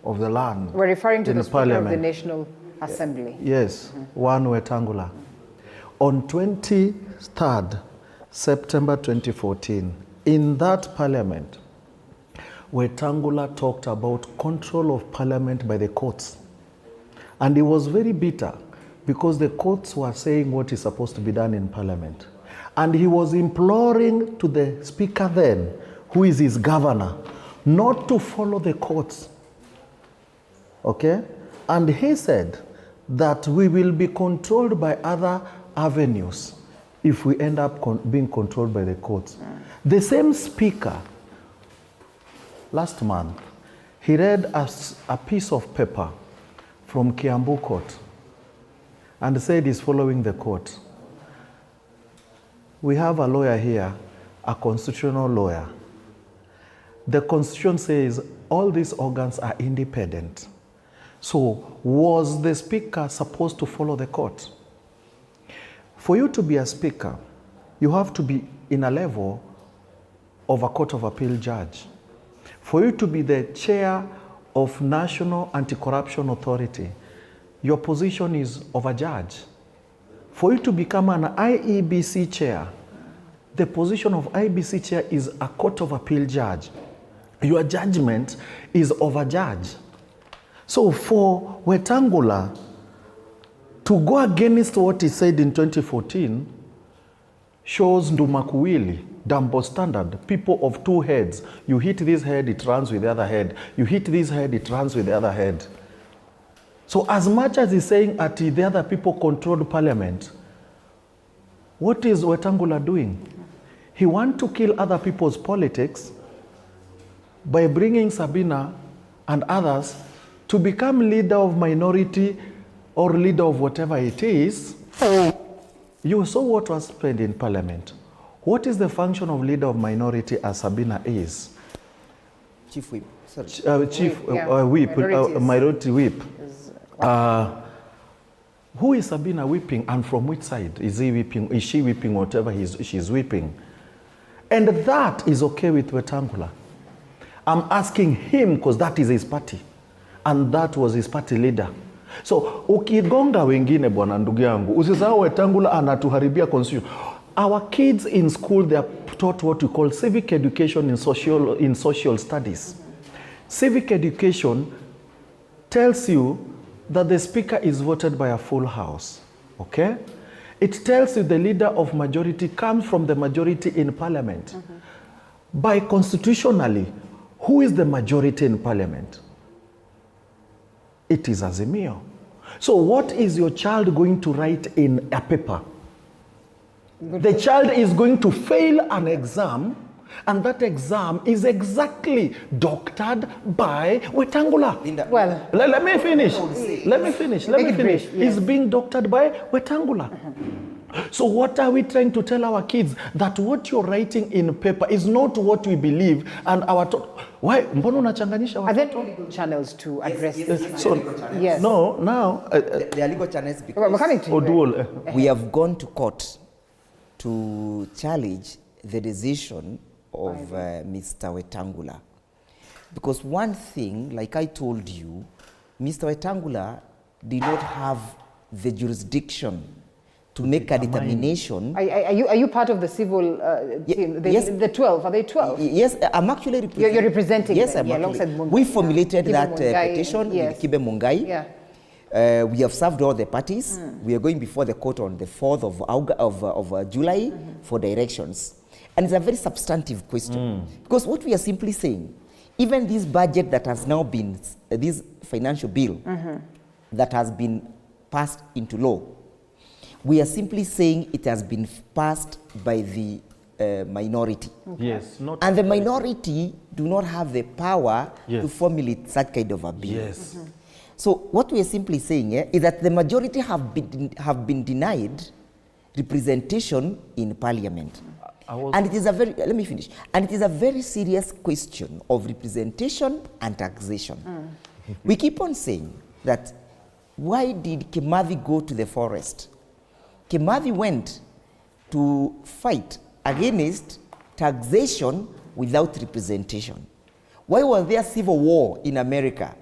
of the land. We're referring to the Speaker of the National Assembly. Yes, One Wetangula. On 23rd September 2014, in that parliament, Wetangula talked about control of parliament by the courts. And he was very bitter because the courts were saying what is supposed to be done in parliament. And he was imploring to the speaker then, who is his governor, not to follow the courts. Okay? And he said that we will be controlled by other avenues if we end up being controlled by the courts. The same speaker, last month, he read a piece of paper from Kiambu Court and said he's following the court. We have a lawyer here, a constitutional lawyer. The Constitution says all these organs are independent. So was the speaker supposed to follow the court? For you to be a speaker, you have to be in a level of a Court of Appeal judge. For you to be the chair of National Anti-Corruption Authority, your position is of a judge. For you to become an IEBC chair, the position of IEBC chair is a Court of Appeal judge. Your judgment is of a judge. So for Wetangula to go against what he said in 2014 shows ndumakuwili, double standard, people of two heads. You hit this head, it runs with the other head. You hit this head, it runs with the other head. So as much as he's saying that the other people controlled parliament, what is Wetangula doing? He wants to kill other people's politics by bringing Sabina and others to become leader of minority or leader of whatever it is. You saw what was spent in parliament. What is the function of leader of minority as Sabina is? Chief whip. Sorry. Minority whip. Who is Sabina whipping and from which side is he whipping? Is she whipping whatever she's whipping? And that is okay with Wetangula. I'm asking him because that is his party. And that was his party leader. So, ukigonga wengine bwana ndugu yangu, usisahau Wetangula anatuharibia constitution. Our kids in school, they are taught what we call civic education in social studies. Civic education tells you that the speaker is voted by a full house, okay? It tells you the leader of majority comes from the majority in parliament. By constitutionally, who is the majority in parliament? It is Azimio. So what is your child going to write in a paper? The child is going to fail an exam, and that exam is exactly doctored by Wetangula. Well, let me finish. Let me finish. Yes. It's being doctored by Wetangula. So what are we trying to tell our kids? That what you're writing in paper is not what we believe, and our why? Mbona unachanganyisha watu? Are there legal channels to address this? So, yes. No, now there are legal channels because we're coming to you. We have gone to court to challenge the decision of Mr. Wetangula. Because one thing, like I told you, Mr. Wetangula did not have the jurisdiction to make a determination. Are you part of the civil team? Yes. The 12, are they 12? Yes, I'm actually representing. You're representing yes, them. Alongside we formulated that petition with Kibe Mungai. Yeah. We have served all the parties. We are going before the court on the 4th of July for directions. And it's a very substantive question. Because what we are simply saying, even this budget that has now been, this financial bill that has been passed into law, we are simply saying it has been passed by the minority. Yes. And the minority do not have the power to formulate such kind of a bill. Yes. So what we are simply saying is that the majority have been denied representation in parliament. And it is a very, let me finish. And it is a very serious question of representation and taxation. We keep on saying that why did Kimathi go to the forest? Kimathi went to fight against taxation without representation. Why was there civil war in America?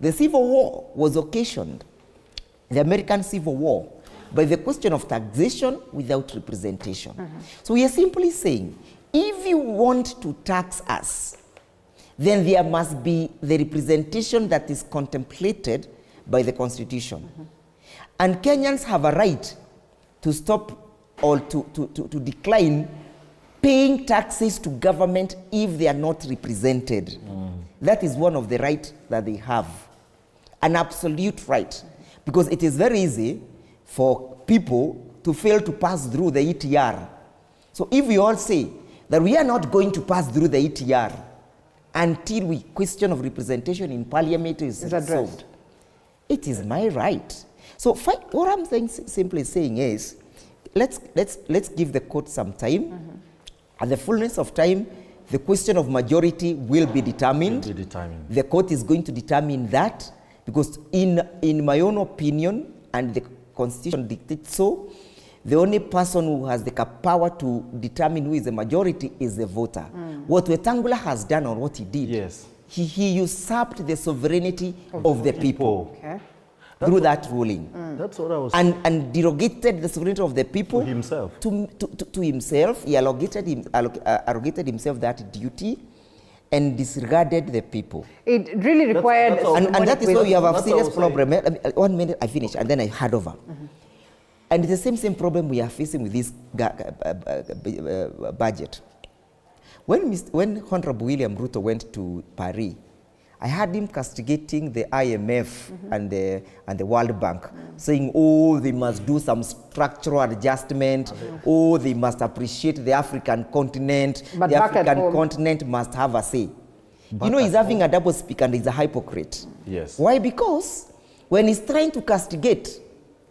The civil war was occasioned, the American Civil War, by the question of taxation without representation. So we are simply saying, if you want to tax us, then there must be the representation that is contemplated by the Constitution. And Kenyans have a right to stop or to decline paying taxes to government if they are not represented. That is one of the rights that they have. An absolute right. Because it is very easy for people to fail to pass through the ETR. So if we all say that we are not going to pass through the ETR until the question of representation in parliament is solved, it is my right. So what I'm simply saying is, let's give the court some time. At the fullness of time, the question of majority will be determined. The court is going to determine that, because in my own opinion, and the Constitution dictates so, The only person who has the power to determine who is the majority is the voter. What Wetangula has done or what he did, he usurped the sovereignty of the people. Through that ruling. That's what I was and derogated the sovereignty of the people to himself. To himself. He arrogated himself that duty and disregarded the people. It really required... And that is why we have a serious problem. 1 minute, I finish, and then I hand over. And it's the same problem we are facing with this budget. When Honorable William Ruto went to Paris, I had him castigating the IMF and the World Bank, saying, oh, they must do some structural adjustment, oh, they must appreciate the African continent, but the African continent must have a say. You know, he's having a double speak and he's a hypocrite. Yes. Why? Because when he's trying to castigate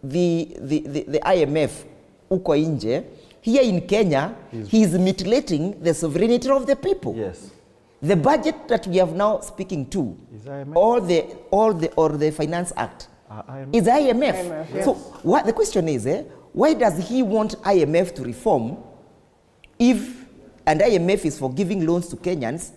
the IMF, uko inje, here in Kenya, he's mutilating the sovereignty of the people. Yes. The budget that we have now speaking to, or the Finance Act, is IMF. Yes. So what the question is, why does he want IMF to reform and IMF is for giving loans to Kenyans,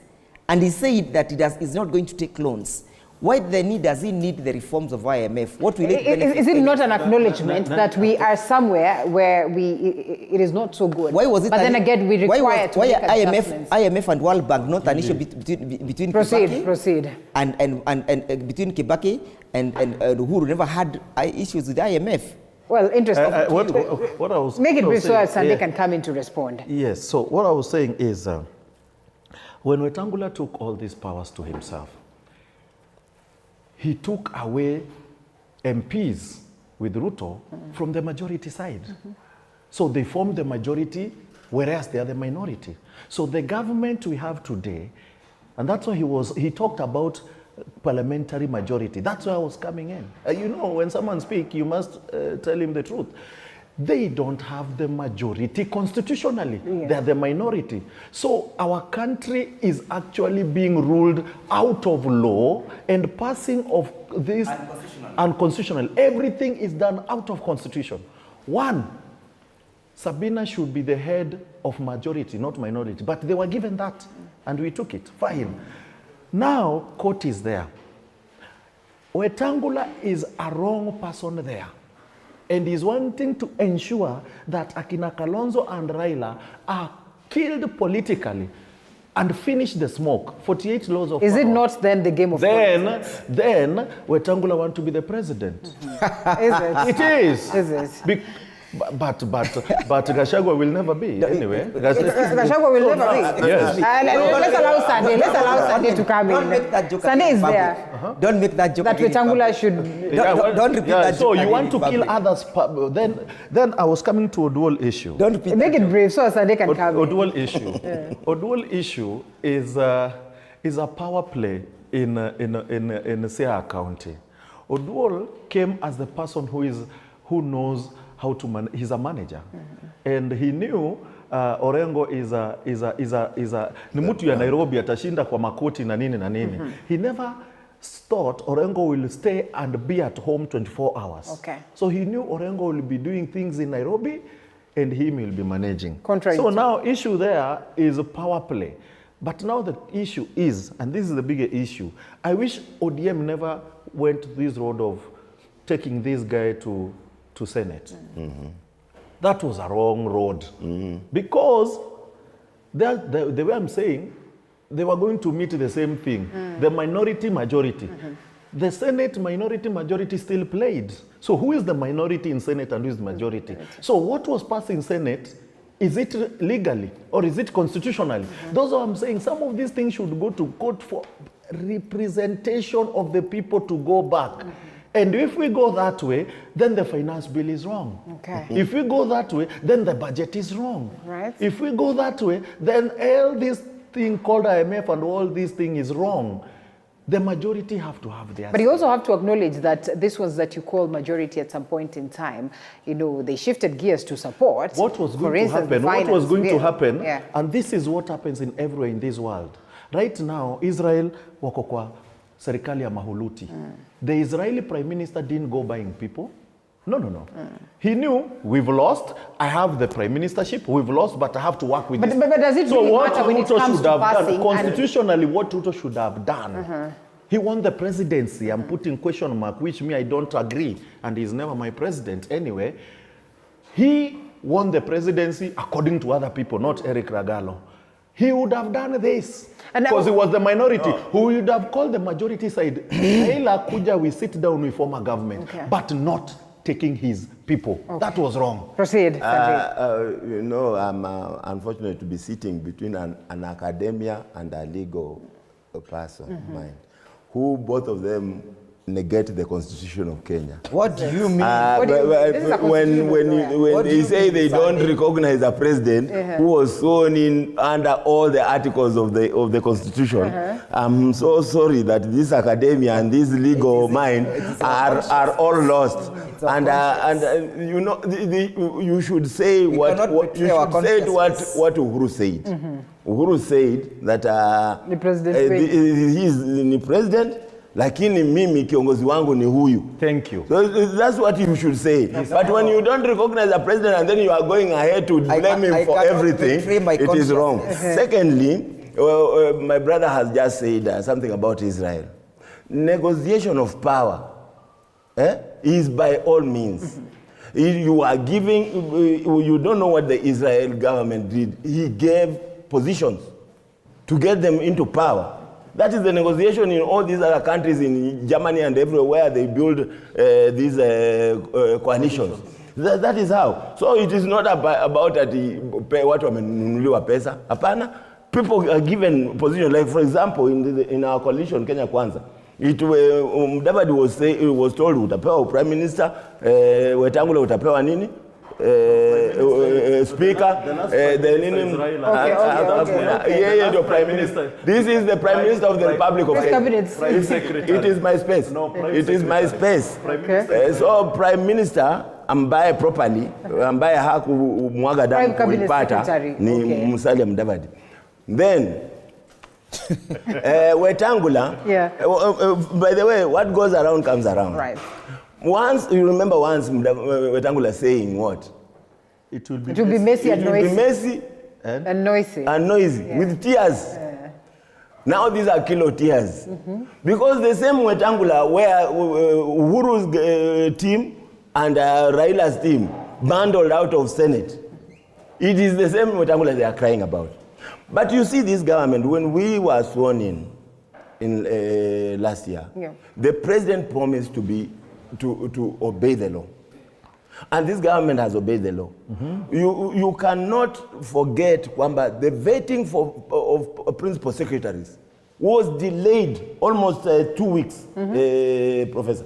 and he said that he's not going to take loans? Why does he need the reforms of IMF? What will it benefit? Is it not an acknowledgement that we are somewhere where it is not so good? Why was it? But then again, we require to make adjustments. IMF and World Bank not an issue between Proceed. And between Kibaki and Uhuru never had issues with IMF. Well, interesting. What I was make it brief so that Sunday can come in to respond. Yes. So what I was saying is, when Wetangula took all these powers to himself, he took away MPs with Ruto from the majority side. So they formed the majority, whereas they are the minority. So the government we have today, and that's why he talked about parliamentary majority. That's why I was coming in. You know, when someone speaks, you must tell him the truth. They don't have the majority constitutionally. Yeah. They are the minority. So our country is actually being ruled out of law and passing of this unconstitutional. Everything is done out of constitution. One, Sabina should be the head of majority, not minority. But they were given that and we took it. Fine. Now, court is there. Wetangula is a wrong person there. And is wanting to ensure that Akina Kalonzo and Raila are killed politically and finish the smoke. 48 laws of Is power. it not then the game of politics? Then Wetangula want to be the president. Is it? It is. Is it? But Gachagua will never be anyway. Gachagua will never be. Yes. Let's allow Sunday. Let's allow Sunday to come in. Don't make that joke. Sunday is there. Don't make that joke. That Wetangula should. Don't repeat that joke. So you want to kill others? Then I was coming to a dual issue. Don't repeat. Make it brief so Sunday can come in. A dual issue. A dual issue is a power play in Siaya County. Oduol came as the person who knows how to manage. He's a manager, and he knew Orengo is a ni mtu ya Nairobi atashinda kwa makoti na nini na nini. He never thought Orengo will stay and be at home 24 hours. Okay. So he knew Orengo will be doing things in Nairobi, and him will be managing. Contrary so to. now issue there is a power play. But now the issue is, and this is the bigger issue, I wish ODM never went this road of taking this guy to Senate. That was a wrong road. Because the way I'm saying, they were going to meet the same thing, the minority majority. The Senate minority majority still played. So who is the minority in Senate and who is the majority? So what was passed in Senate, is it legally or is it constitutionally? Those are what I'm saying. Some of these things should go to court for representation of the people to go back. And if we go that way, then the finance bill is wrong. Okay. If we go that way, then the budget is wrong. Right. If we go that way, then all this thing called IMF and all this thing is wrong. The majority have to have their But you also have to acknowledge that this was that you call majority at some point in time. You know, they shifted gears to support. What was going to happen? What was going to happen? Yeah. And this is what happens in everywhere in this world. Right now, Israel wako kwa serikali ya mahuluti. The Israeli prime minister didn't go buying people. No. He knew we've lost. I have the prime ministership. We've lost, but I have to work with this. But does it really matter when it comes to passing? Constitutionally, what Ruto should have done. He won the presidency. I'm putting question mark, which I don't agree. And he's never my president anyway. He won the presidency according to other people, not Eric Ragalo. He would have done this because he was the minority. Who would have called the majority side? Raila Kuja, we sit down, we form a government, but not taking his people. That was wrong. Proceed. You know, I'm unfortunate to be sitting between an academia and a legal person, mine, who both of them negate the Constitution of Kenya. What do you mean? When they say they don't recognize a president who was sworn in under all the articles of the Constitution, I'm so sorry that this academia and this legal mind are all lost. And you know, you should say what Uhuru said. Uhuru said that the president he is the president. Lakini mimi kiongozi wangu ni huyu. Thank you. So that's what you should say. But when you don't recognize the president and then you are going ahead to blame him for everything, it is wrong. Secondly, my brother has just said something about Israel. Negotiation of power is by all means. You are giving, you don't know what the Israel government did. He gave positions to get them into power. That is the negotiation in all these other countries, in Germany and everywhere they build these coalitions. That is how. So it is not about what wamenunuliwa pesa. Hapana. People are given position. Like for example, in our coalition Kenya Kwanza, Mudavadi was told utapewa prime minister, Wetangula utapewa nini? Speaker, the prime minister. This is the prime minister of the Republic of Kenya. It is my space. It is my space. So prime minister ambaye properly, ambaye hakumwaga damu kuipata ni Musalia Mudavadi. Then Wetangula. By the way, what goes around comes around. Right. Once, you remember once Wetangula saying what? It will be messy and noisy. It will be messy and noisy. And noisy, with tears. Now these are kilo tears. Because the same Wetangula where Uhuru's team and Raila's team bundled out of Senate, it is the same Wetangula they are crying about. But you see this government, when we were sworn in last year, the president promised to obey the law. And this government has obeyed the law. You cannot forget kwamba the vetting of principal secretaries was delayed almost 2 weeks, Professor,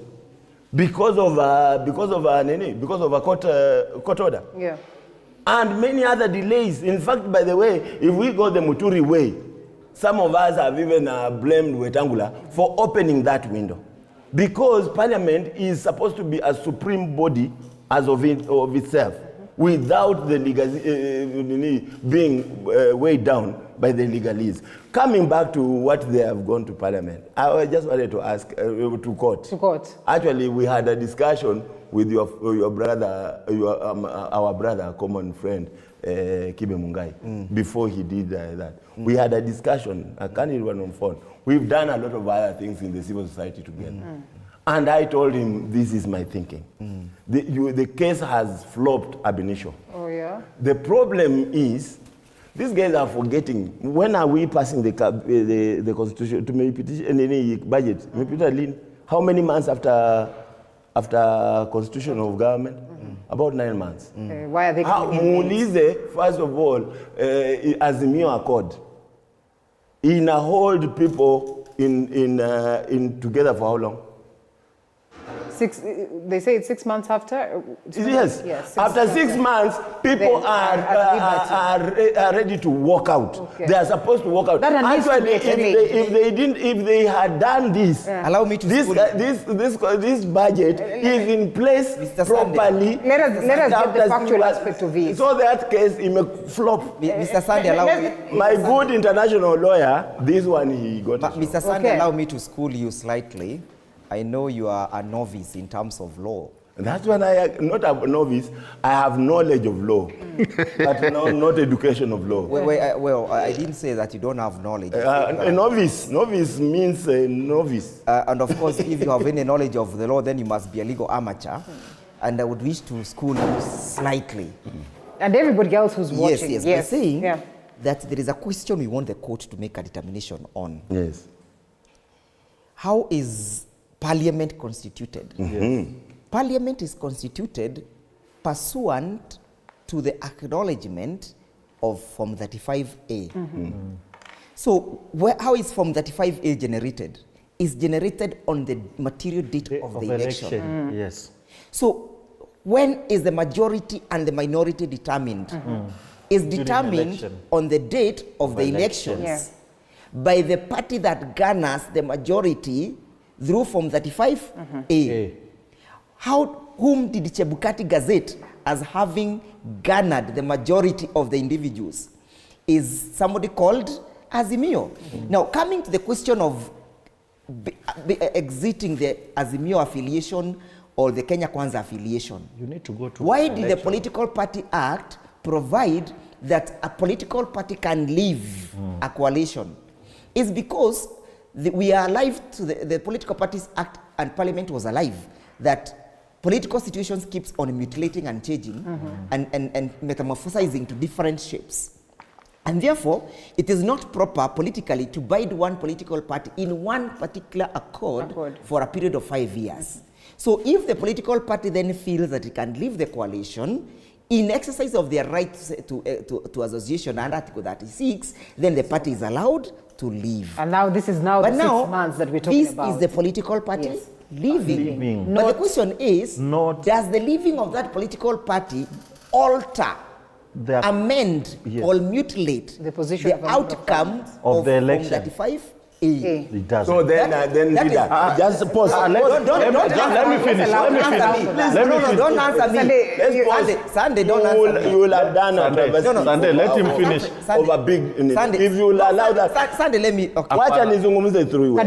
because of a court order. And many other delays. In fact, by the way, if we go the Muturi way, some of us have even blamed Wetangula for opening that window. Because Parliament is supposed to be a supreme body as of itself, without the being weighed down by the legalese. Coming back to what they have gone to Parliament, I just wanted to ask, to court. To court. Actually, we had a discussion with your brother, our brother, common friend, Kibe Mungai, before he did that. We had a discussion, I can't even on phone. We've done a lot of other things in the civil society together. And I told him, this is my thinking. The case has flopped ab initio. Oh, yeah? The problem is, these guys are forgetting, when are we passing the constitution to make any budget? How many months after constitution of government? About 9 months. Why are they Muulize, first of all, Azimio Accord. Hold people in together for how long? They say it's 6 months after? Yes. After 6 months, people are ready to walk out. They are supposed to walk out. Actually, if they had done this, allow me to this budget is in place properly. Let us get the factual aspect of it. So that case, it may flop. Mr. Sandy, allow me. My good international lawyer, this one he got. Mr. Sandy, allow me to school you slightly. I know you are a novice in terms of law. That's when I am not a novice. I have knowledge of law, but not education of law. Well, I didn't say that you don't have knowledge. A novice. Novice means a novice. And of course, if you have any knowledge of the law, then you must be a legal amateur. And I would wish to school you slightly. And everybody else who's watching. Yes. We're saying that there is a question we want the court to make a determination on. Yes. How is Parliament constituted? Yes. Parliament is constituted pursuant to the acknowledgement of Form 35A. So how is Form 35A generated? It's generated on the material date of the election. Yes. So when is the majority and the minority determined? Is determined on the date of the elections by the party that garners the majority through Form 35A. Whom did Chebukati Gazette as having garnered the majority of the individuals? Is somebody called Azimio. Now, coming to the question of exiting the Azimio affiliation or the Kenya Kwanza affiliation, you need to go to why did the Political Party Act provide that a political party can leave a coalition? It's because we are alive to the Political Parties Act, and Parliament was alive, that political situations keeps on mutilating and changing and metamorphosizing to different shapes. And therefore, it is not proper politically to bind one political party in one particular accord for a period of 5 years. So if the political party then feels that it can leave the coalition, in exercise of their rights to association under Article 36, then the party is allowed to leave. And now this is now the 6 months that we're talking about. This is the political party leaving. But the question is, does the leaving of that political party alter, amend, or mutilate the position, the outcome of the election? 35A. It does. So then, just pause. Let me finish. Don't answer me. Sunday, don't answer me. You will have done a Sunday, let him finish. Over big. If you will allow that. Sunday, let me. Wacha nizungumze through.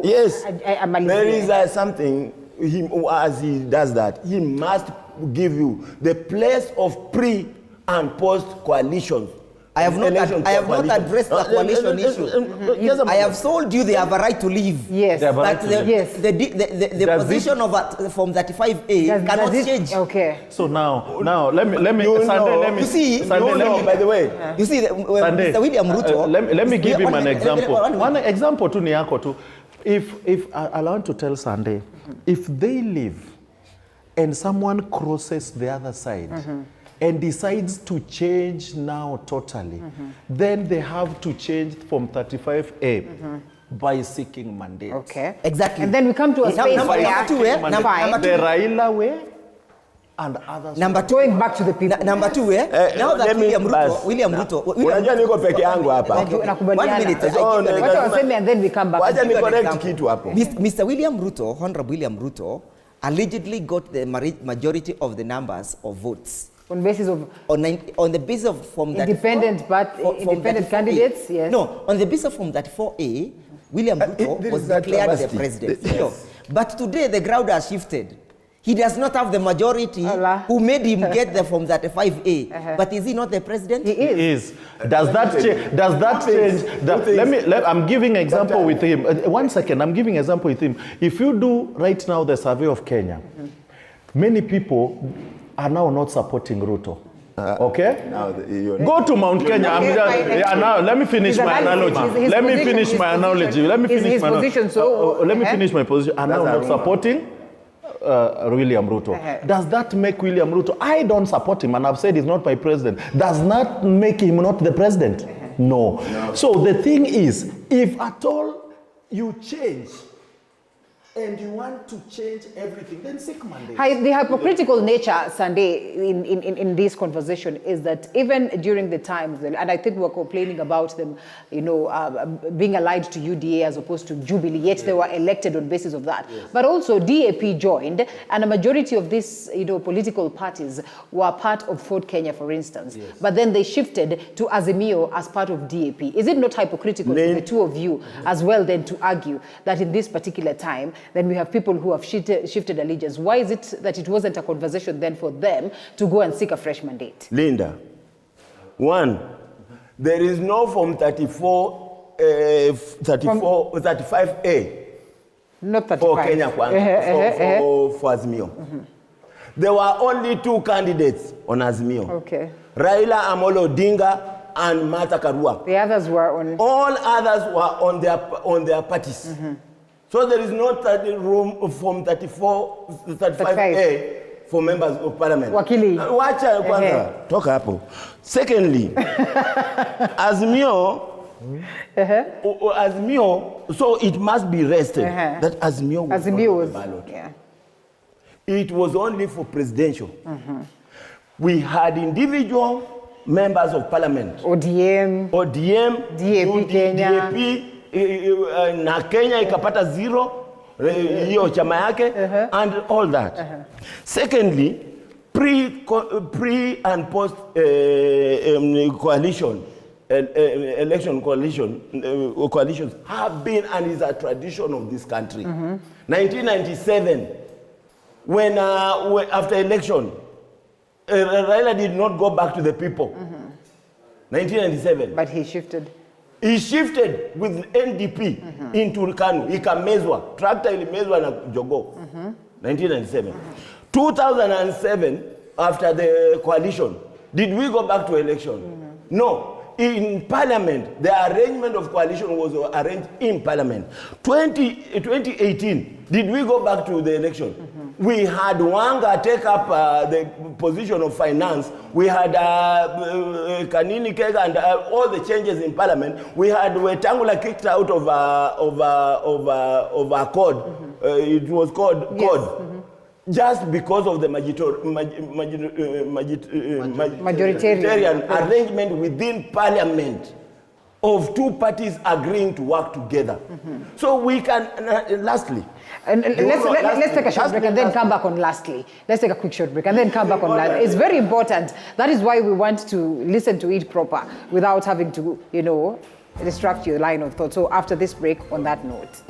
Yes. There is something. As he does that, he must give you the place of pre and post coalitions. I have not addressed the coalition issue. I have told you they have a right to leave. Yes. But the position of Form 35A cannot change. Okay. So now let me Sunday, let me you see, by the way. You see, Mr. William Ruto. Let me give him an example. One example to Niako too. If I want to tell Sunday, if they leave and someone crosses the other side, and decides to change now totally, then they have to change from 35A by seeking mandates. Okay. Exactly. And then we come to a space number two, the Raila way and others. Number two, going back to the people. Number two, now that William Ruto. Unajua niko peke yangu hapa. 1 minute. Wacha waseme and then we come back. Wacha ni correct kitu hapo. Mr. William Ruto, Honorable William Ruto, allegedly got the majority of the numbers of votes. On basis of on the basis of Form independent candidates, yes. No, on the basis of Form 34A, William Ruto was declared the president. Yes. But today the ground has shifted. He does not have the majority who made him get the Form 35A. But is he not the president? He is. Does that change? I'm giving example with him. 1 second, I'm giving example with him. If you do right now the survey of Kenya, many people are now not supporting Ruto. Okay? Go to Mount Kenya. Now, let me finish my analogy. Let me finish my analogy. Let me finish my position. I'm now not supporting William Ruto. Does that make William Ruto? I don't support him, and I've said he's not my president. Does that make him not the president? No. So the thing is, if at all you change and you want to change everything, then seek mandate. The hypocritical nature, Sunday, in this conversation is that even during the times, and I think we're complaining about them, being allied to UDA as opposed to Jubilee, yet they were elected on basis of that. Yes. But also DAP joined, and a majority of these, political parties were part of Ford Kenya, for instance. Yes. But then they shifted to Azimio as part of DAP. Is it not hypocritical for the two of you as well then to argue that in this particular time, then we have people who have shifted allegiance. Why is it that it wasn't a conversation then for them to go and seek a fresh mandate? Linda, one, there is no Form 35A. Not 35. For Kenya Kwanza, for Azimio. There were only 2 candidates on Azimio. Okay. Raila Amolo Odinga and Martha Karua. The others were on... All others were on their parties. So there is no room from 35A for members of parliament. Wakili. Wacha kwanza, toka hapo. Secondly, Azimio, Azimio, so it must be rested that Azimio was on the ballot. Yeah. It was only for presidential. We had individual members of parliament. ODM, DAP, Kenya. Na Kenya ikapata 0, hiyo chama yake, and all that. Secondly, pre and post coalition, election coalitions have been and is a tradition of this country. 1997, when after election, Raila did not go back to the people. 1997. But he shifted. He shifted with NDP into Kanu. Ikamezwa. Tractor ilimezwa na Jogo. 1997. 2007, after the coalition, did we go back to election? No. In parliament, the arrangement of coalition was arranged in parliament. 2018, did we go back to the election? We had Wanga take up the position of finance. We had Kanini Kega and all the changes in parliament. We had Wetangula kicked out of a code. It was called code. Just because of the majoritarian arrangement within parliament of 2 parties agreeing to work together. So we can, lastly. And let's take a short break and then come back on lastly. Let's take a quick short break and then come back on lastly. It's very important. That is why we want to listen to it proper without having to, distract your line of thought. So after this break, on that note.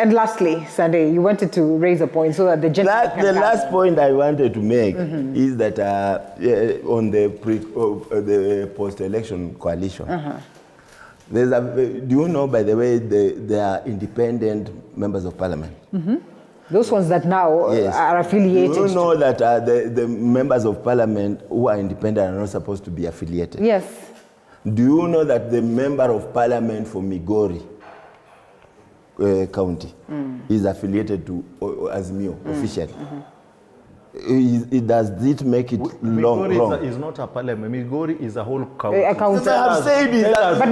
And lastly, Sunday, you wanted to raise a point so that the gentleman can The last point I wanted to make is that on the post-election coalition, do you know, by the way, there are independent members of parliament? Those ones that now are affiliated. Do you know that the members of parliament who are independent are not supposed to be affiliated? Yes. Do you know that the member of parliament for Migori County is affiliated to Azimio officially? Does it make it wrong? Migori is not a parliament. Migori is a whole county. A county. I have said it. But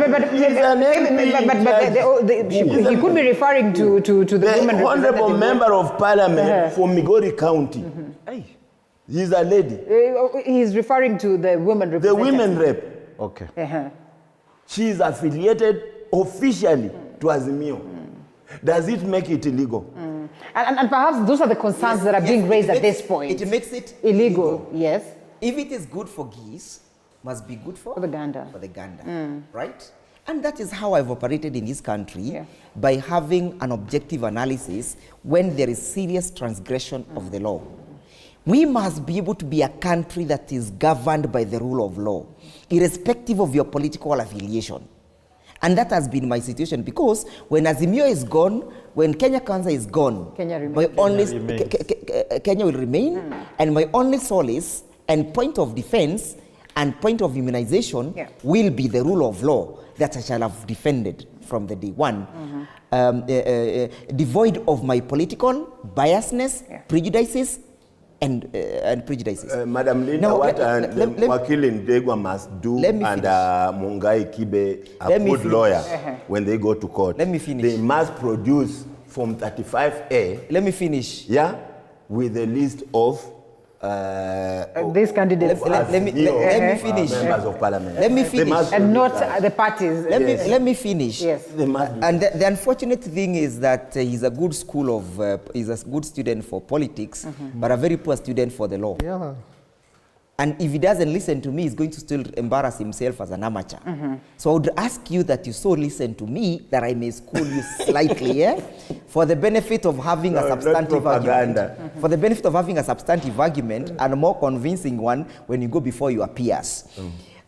he could be referring to the women honorable member of parliament for Migori County. He's a lady. He's referring to the women representative. The women rep. Okay. She is affiliated officially to Azimio. Does it make it illegal? And perhaps those are the concerns that are being raised at this point. It makes it illegal. Yes. If it is good for geese, must be good for the gander. Right? And that is how I've operated in this country, by having an objective analysis when there is serious transgression of the law. We must be able to be a country that is governed by the rule of law, irrespective of your political affiliation. And that has been my situation, because when Azimio is gone, when Kenya Kwanza is gone, Kenya will remain, and my only solace and point of defense and point of immunization will be the rule of law that I shall have defended from the day one, devoid of my political biasness, prejudices, and prejudices. Madam Linda, what Wakili Ndegwa must do and Mungai Kibe, a good lawyer, when they go to court, let me finish. They must produce Form 35A. Let me finish. Yeah, with a list of these candidates. Let me finish. Members of parliament. Let me finish. And not the parties. Let me finish. Yes. They must do. And the unfortunate thing is that he's a good he's a good student for politics, but a very poor student for the law. Yeah. And if he doesn't listen to me, he's going to still embarrass himself as an amateur. So I would ask you that you so listen to me, that I may school you slightly, for the benefit of having a substantive argument. For the benefit of having a substantive argument and a more convincing one when you go before your peers.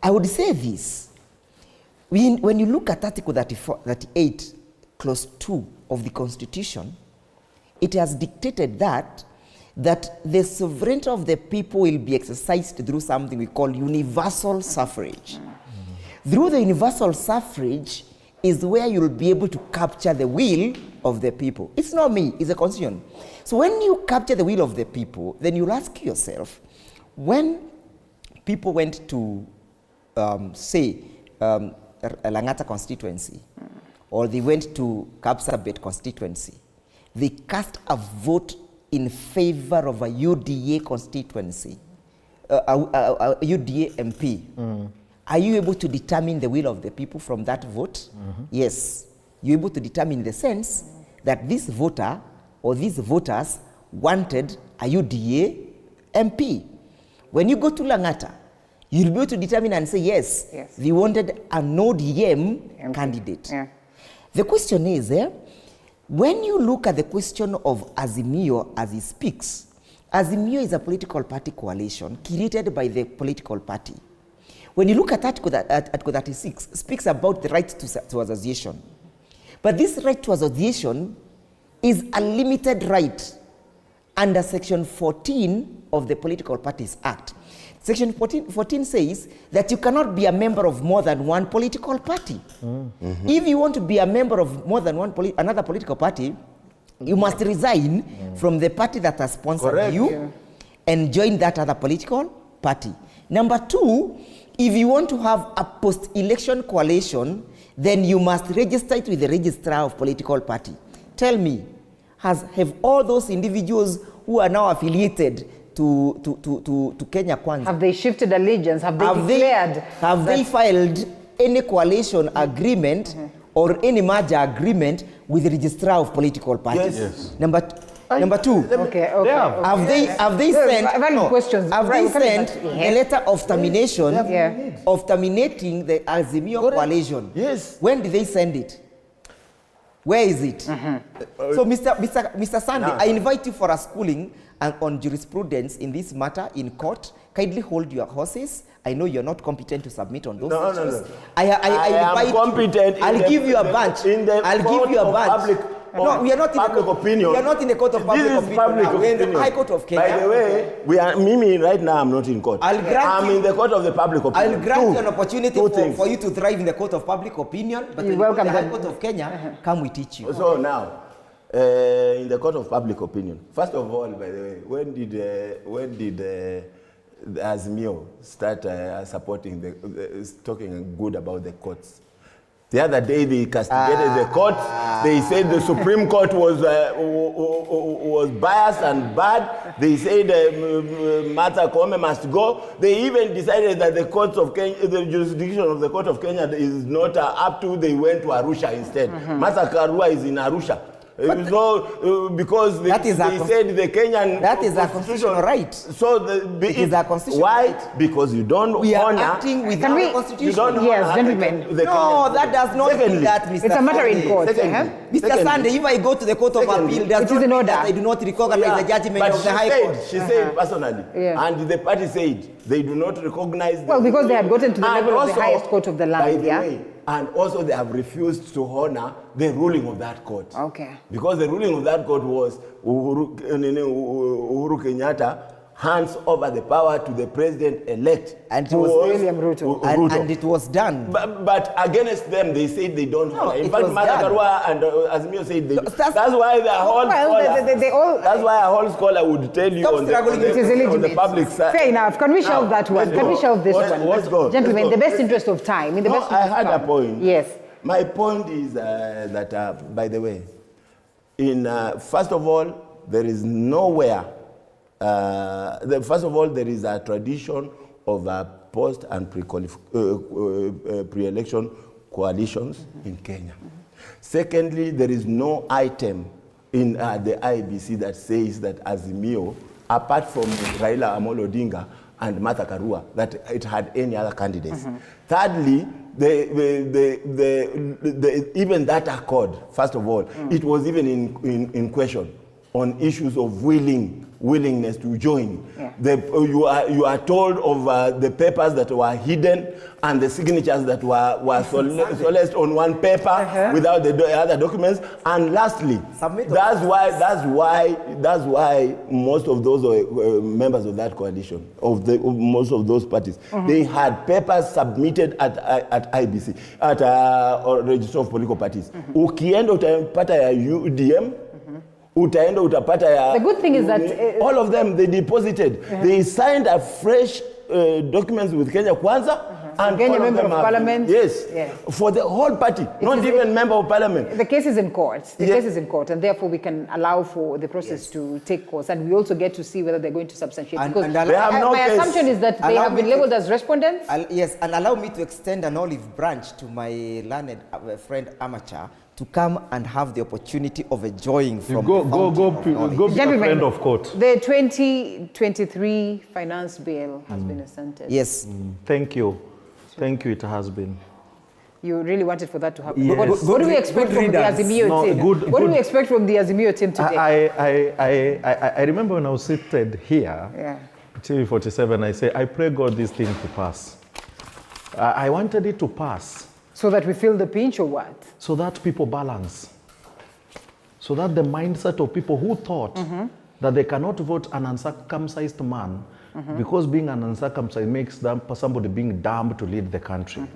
I would say this. When you look at Article 38, Clause 2 of the Constitution, it has dictated that the sovereignty of the people will be exercised through something we call universal suffrage. Through the universal suffrage is where you'll be able to capture the will of the people. It's not me, it's the Constitution. So when you capture the will of the people, then you'll ask yourself, when people went to, Langata constituency, or they went to Kapsabet constituency, they cast a vote in favor of a UDA constituency, a UDA MP. Are you able to determine the will of the people from that vote? Yes. You're able to determine the sense that this voter or these voters wanted a UDA MP. When you go to Langata, you'll be able to determine and say, yes. They wanted a no-DM candidate. The question is, when you look at the question of Azimio as he speaks, Azimio is a political party coalition created by the political party. When you look at Article 36, it speaks about the right to association. But this right to association is a limited right under Section 14 of the Political Parties Act. Section 14 says that you cannot be a member of more than one political party. If you want to be a member of more than another political party, you must resign from the party that has sponsored you and join that other political party. Number two, if you want to have a post-election coalition, then you must register it with the registrar of political party. Tell me, have all those individuals who are now affiliated to Kenya Kwanza, have they shifted allegiance? Have they declared? Have they filed any coalition agreement or any merger agreement with the registrar of political parties? Yes. Number two. Have they sent a letter of termination of terminating the Azimio coalition? Yes. When did they send it? Where is it? So, Mr. Sunday, I invite you for a schooling on jurisprudence in this matter in court. Kindly hold your horses. I know you're not competent to submit on those issues. No. I am competent. I'll give you a bunch. I'll give you a bunch. No, we are not in public opinion. We are not in the court of public opinion. We are in the High Court of Kenya. By the way, we are Mimi right now. I'm not in court. I'm in the court of the public opinion. I'll grant you an opportunity for you to thrive in the court of public opinion. But when you go to the High Court of Kenya, come we teach you. So now, in the court of public opinion. First of all, by the way, when did the Azimio start supporting talking good about the courts? The other day they castigated the court. They said the Supreme Court was biased and bad. They said Martha Koome must go. They even decided that the courts of Kenya, the jurisdiction of the Court of Kenya is not up to. They went to Arusha instead. Martha Karua is in Arusha. Because they said the Kenyan that is a constitutional right. So it is a constitutional right. Because you don't honor. Acting within the constitution. Yes, gentlemen. No, that does not mean that, Mr. It's a matter in court. Mr. Sunday, if I go to the Court of Appeal, does not mean that I do not recognize the judgment of the High Court. She said personally, and the party said they do not recognize. Well, because they had gotten to the level of the highest court of the land. By the way, and also they have refused to honor the ruling of that court. Okay. Because the ruling of that court was Uhuru Kenyatta hands over the power to the president-elect. And it was William Ruto. And it was done. But against them, they said they don't honor. In fact, Martha Karua and Azimio said they do. That's why the whole that's why a whole scholar would tell you on the public side. Fair enough. Can we shelve that one? Can we shelve this one? Let's go. Gentlemen, in the best interest of time. In the best I had a point. Yes. My point is that, by the way, first of all, there is nowhere. First of all, there is a tradition of post and pre-election coalitions in Kenya. Secondly, there is no item in the IBC that says that Azimio, apart from Raila Amolo Odinga and Martha Karua, that it had any other candidates. Thirdly, even that accord, first of all, it was even in question on issues of willingness to join. You are told of the papers that were hidden and the signatures that were solaced on one paper without the other documents. And lastly, that's why most of those members of that coalition, most of those parties, they had papers submitted at IBC, at Register of Political Parties. Ukienda utapata ya UDM, utaenda utapata ya. The good thing is that all of them, they deposited. They signed a fresh documents with Kenya Kwanza. And Kenya member of parliament. Yes. For the whole party, not even member of parliament. The case is in court. The case is in court, and therefore we can allow for the process to take course, and we also get to see whether they're going to substantiate. Because my assumption is that they have been labeled as respondents. Yes, and allow me to extend an olive branch to my learned friend Amateur to come and have the opportunity of enjoying from go be a friend of court. The 2023 finance bill has been assented. Yes. Thank you. Thank you, it has been. You really wanted for that to happen. Yes. What do we expect from the Azimio team? What do we expect from the Azimio team today? I remember when I was seated here, TV47, I said, I pray God this thing to pass. I wanted it to pass. So that we feel the pinch or what? So that people balance. So that the mindset of people who thought that they cannot vote an uncircumcised man because being an uncircumcised makes somebody being dumb to lead the country.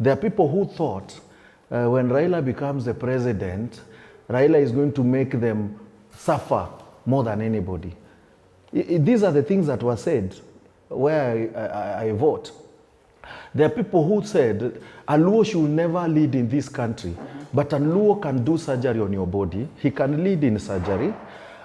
There are people who thought when Raila becomes the president, Raila is going to make them suffer more than anybody. These are the things that were said where I vote. There are people who said, a Luo should never lead in this country, but a Luo can do surgery on your body. He can lead in surgery.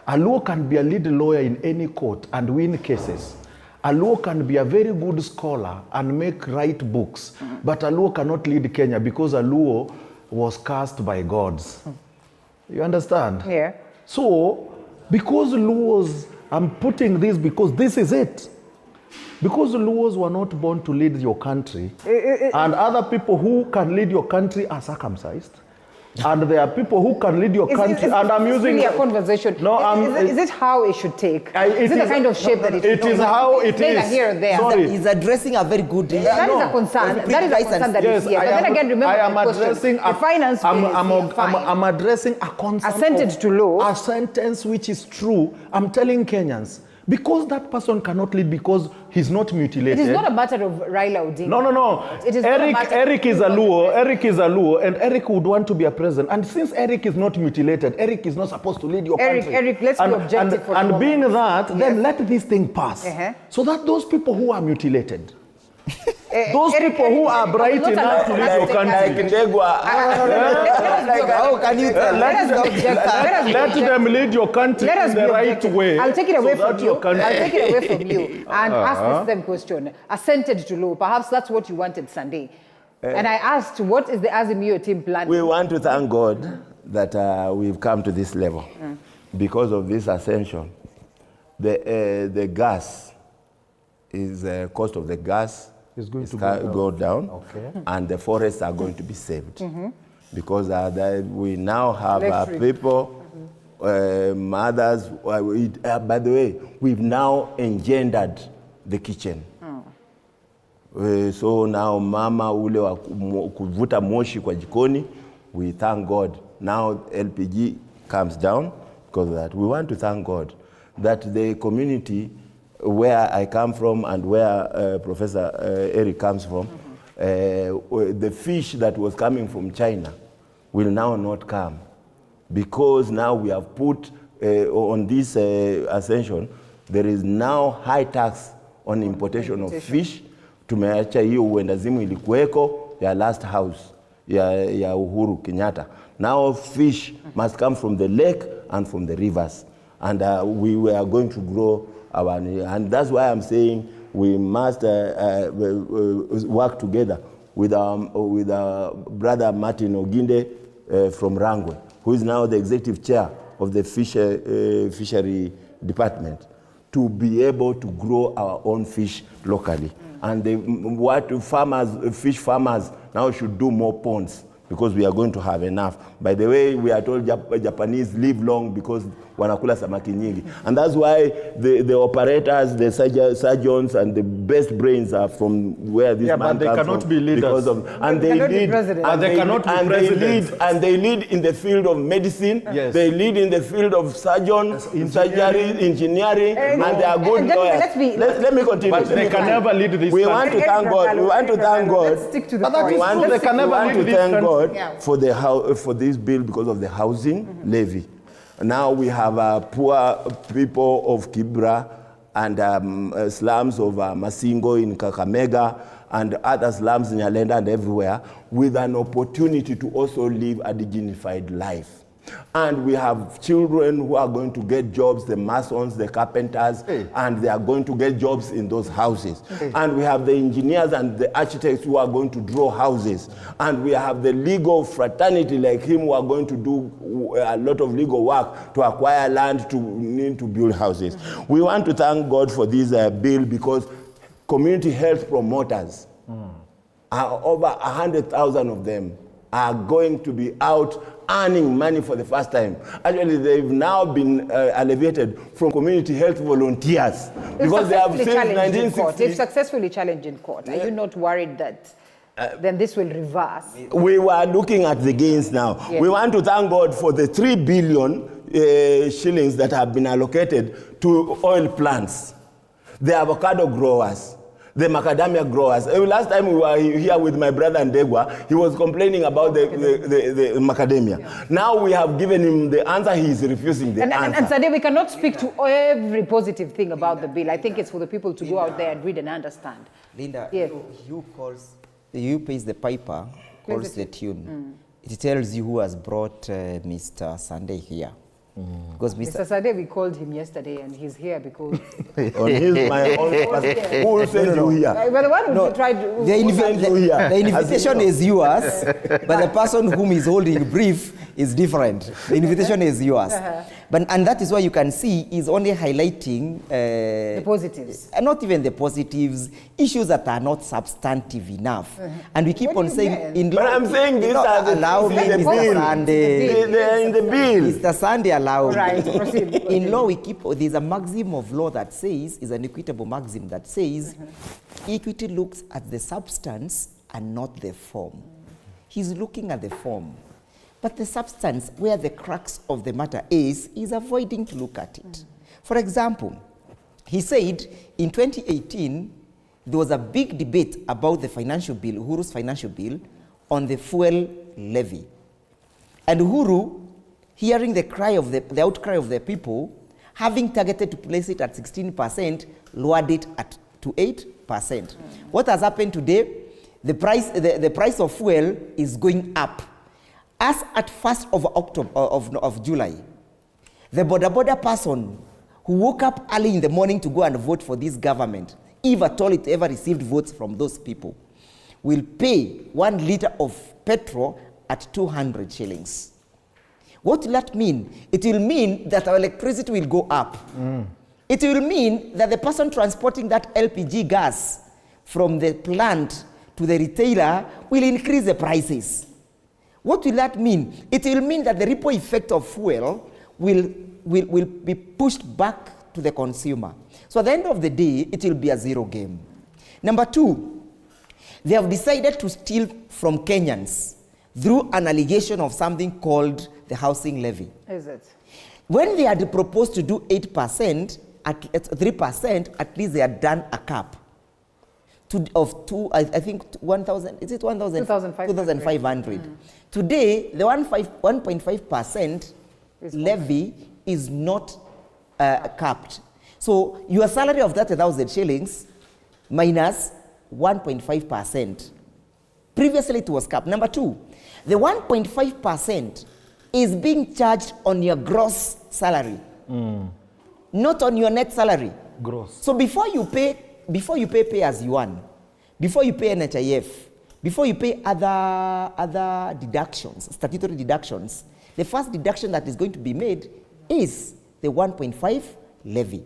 A Luo can be a lead lawyer in any court and win cases. A Luo can be a very good scholar and write books, but a Luo cannot lead Kenya because a Luo was cast by gods. You understand? Yeah. So, because Luos, I'm putting this because this is it. Because the Luos were not born to lead your country, and other people who can lead your country are circumcised, And there are people who can lead your country, and I'm using really a conversation. No, is it how it should take? Is it the kind of shape that it should? It is how it is. Here or there. Sorry. He's addressing a very good issue. That is a concern. That is a concern that is here. But then again, remember the question. The finance I'm addressing a concern. A sentence to law. A sentence which is true. I'm telling Kenyans. Because that person cannot lead because he's not mutilated. It is not a matter of Raila Odinga. No. It is Eric is a Luo, and Eric would want to be a president. And since Eric is not mutilated, Eric is not supposed to lead your country. Eric, let's be objective for a moment. And being that, then let this thing pass. So that those people who are mutilated, those people who are bright enough to lead your country. How can you tell? Let them lead your country in the right way. I'll take it away from you. I'll take it away from you and ask the same question. Assented to law. Perhaps that's what you wanted Sunday. And I asked, what is the Azimio team planning? We want to thank God that we've come to this level because of this ascension. The gas is cost of the gas is going to go down, and the forests are going to be saved because we now have people, mothers. By the way, we've now engendered the kitchen. So now mama ule wa kuvuta moshi kwa jikoni, we thank God. Now LPG comes down because of that. We want to thank God that the community where I come from and where Professor Eric comes from, the fish that was coming from China will now not come because now we have put on this ascension, there is now high tax on importation of fish. Tumeacha hiyo uendazimu ilikuweko ya last house ya Uhuru Kenyatta. Now fish must come from the lake and from the rivers, and we are going to grow and that's why I'm saying we must work together with our brother Martin Oginde from Rangwe, who is now the executive chair of the fishery department, to be able to grow our own fish locally. And fish farmers now should do more ponds because we are going to have enough. By the way, we are told Japanese live long because wanakula samaki nyingi. And that's why the operators, the surgeons, and the best brains are from where this man comes from. But they cannot be leaders. And they lead in the field of medicine. Yes. They lead in the field of surgeons, surgery, engineering, and they are good lawyers. Let me continue. But they can never lead this We want to thank God. We want to thank God. Let's stick to the We want to thank God Yeah. for this bill because of the housing levy. Now we have poor people of Kibra and slums of Masingo in Kakamega and other slums in Nyalenda and everywhere with an opportunity to also live a dignified life. And we have children who are going to get jobs, the masons, the carpenters, and they are going to get jobs in those houses. And we have the engineers and the architects who are going to draw houses. And we have the legal fraternity like him who are going to do a lot of legal work to acquire land to build houses. We want to thank God for this bill because community health promoters, over 100,000 of them, are going to be out earning money for the first time. Actually, they've now been elevated from community health volunteers because they have since 1960. They've successfully challenged in court. Are you not worried that then this will reverse? We were looking at the gains now. Yes. We want to thank God for the 3 billion shillings that have been allocated to oil plants, the avocado growers, the macadamia growers. Last time we were here with my brother Ndegwa, he was complaining about the macadamia. Yeah. Now we have given him the answer, he is refusing the answer. And Sade, we cannot speak to every positive thing about the bill. I think it's for the people to go out there and read and understand. Linda, you pays the piper, calls the tune. It tells you who has brought Mr. Sunday here. Because Mr. Sade, we called him yesterday and he's here because my own who sent you here? Well, why don't you try to the invitation is yours, but the person whom is holding brief is different. The invitation is yours. And that is why you can see is only highlighting the positives. Not even the positives, issues that are not substantive enough. And we keep on saying, in but I'm saying these are the allow me, in the bill. They're in the bill. Mr. Sunday, allow me. Right, proceed. In law, there's a maxim of law that says, is an equitable maxim that says, equity looks at the substance and not the form. He's looking at the form. But the substance, where the crux of the matter is avoiding to look at it. For example, he said in 2018, there was a big debate about the financial bill, Uhuru's financial bill, on the fuel levy. And Uhuru, hearing the outcry of the people, having targeted to place it at 16%, lowered it to 8%. What has happened today? The price of fuel is going up. As at 1st of July, the border person who woke up early in the morning to go and vote for this government, if at all it ever received votes from those people, will pay 1 liter of petrol at 200 shillings. What will that mean? It will mean that our electricity will go up. It will mean that the person transporting that LPG gas from the plant to the retailer will increase the prices. What will that mean? It will mean that the ripple effect of fuel will be pushed back to the consumer. So at the end of the day, it will be a zero game. Number two, they have decided to steal from Kenyans through an allegation of something called the housing levy. Is it? When they had proposed to do 8%, at 3%, at least they had done a cap. I think 1,000, is it 1,000? 2,500. Today, the 1.5% levy is not capped. So your salary of that 1,000 shillings minus 1.5%. Previously, it was capped. Number two, the 1.5% is being charged on your gross salary, not on your net salary. Gross. So before you pay pay as you earn, before you pay NHIF, before you pay other deductions, statutory deductions, the first deduction that is going to be made is the 1.5 levy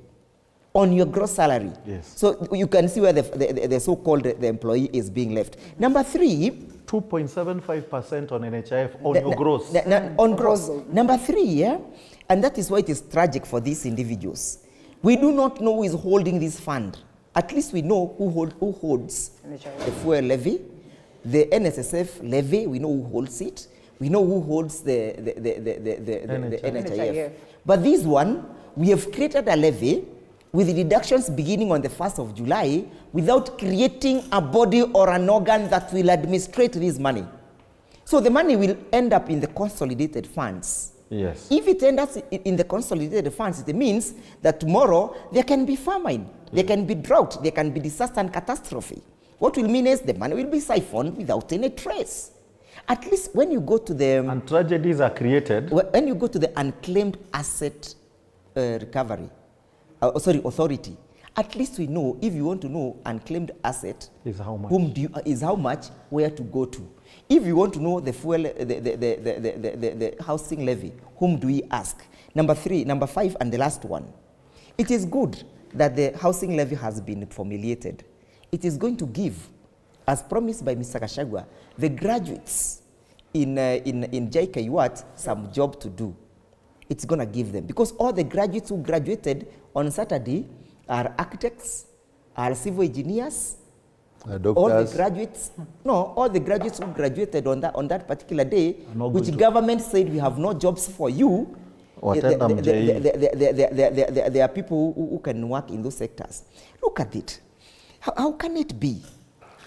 on your gross salary. Yes. So you can see where the so-called the employee is being left. Number three, 2.75% on NHIF on your gross. On gross. Number three, and that is why it is tragic for these individuals. We do not know who is holding this fund. At least we know who holds the fuel levy, the NSSF levy. We know who holds it. We know who holds the NHIF. But this one, we have created a levy with deductions beginning on the 1st of July without creating a body or an organ that will administrate this money. So the money will end up in the consolidated funds. Yes. If it ends up in the consolidated funds, it means that tomorrow there can be famine, there can be drought, there can be disaster and catastrophe. What will mean is the money will be siphoned without any trace. At least when you go to the... And tragedies are created. When you go to the unclaimed asset recovery, authority, at least we know, if you want to know unclaimed asset, is how much? Is how much, where to go to. If you want to know the fuel, the housing levy, whom do we ask? Number 5, and the last one. It is good that the housing levy has been formulated. It is going to give, as promised by Mr. Kashagwa, the graduates in JKUAT some job to do. It's going to give them. Because all the graduates who graduated on Saturday are architects, are civil engineers, all the graduates who graduated on that particular day, which government said we have no jobs for you, there are people who can work in those sectors. Look at it. How can it be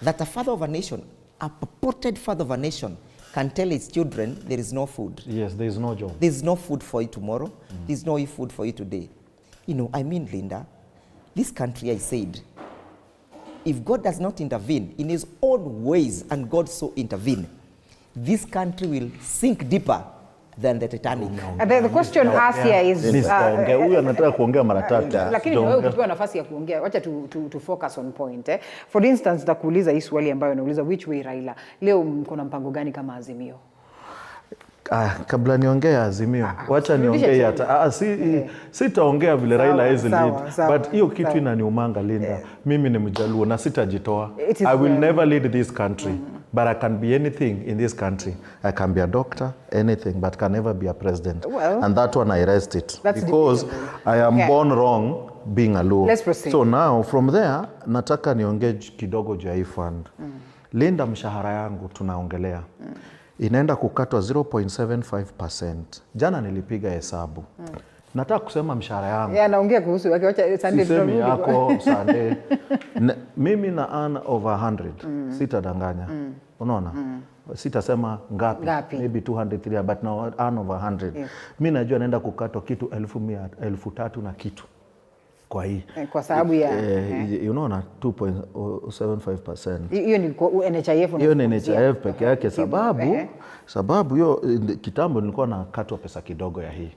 that a father of a nation, a purported father of a nation, can tell his children there is no food? Yes, there is no job. There is no food for you tomorrow. There is no food for you today. Linda, this country, I said, if God does not intervene in his own ways, and God so intervene, this country will sink deeper than the Titanic. The question asked here is... Huyu anataka kuongea mara tatu. Lakini wewe ukipewa nafasi ya kuongea, wacha to focus on point. For instance, nitakuuliza hii swali ambayo nauliza, which way Raila? Leo mko na mpango gani kama Azimio? Kabla niongee Azimio, wacha niongee hata sitaongea vile Raila hezi lead, but hiyo kitu inaniumanga Linda. Mimi ni Mjaluo na sitajitoa. I will never lead this country, but I can be anything in this country. I can be a doctor, anything, but can never be a president. And that one I rest it, because I am born wrong being a Luo. Let's proceed. So now from there nataka niongee kidogo juu ya hii fund. Linda, mshahara yangu tunaongelea inaenda kukatwa 0.75%. Jana nilipiga hesabu. Nataka kusema mshahara yangu. Naongea kuhusu wacha Sunday sisemi yako Sunday. Mimi na earn over 100. Sitadanganya. Unaona? Sitasema ngapi. Maybe 200, but now earn over 100. Mimi najua naenda kukatwa kitu 1,300 na kitu. Kwa hii. Kwa sababu ya unaona 2.75%. Hiyo ni NHIF. Hiyo ni NHIF peke yake, sababu hiyo kitambo nilikuwa nakatwa pesa kidogo ya hii.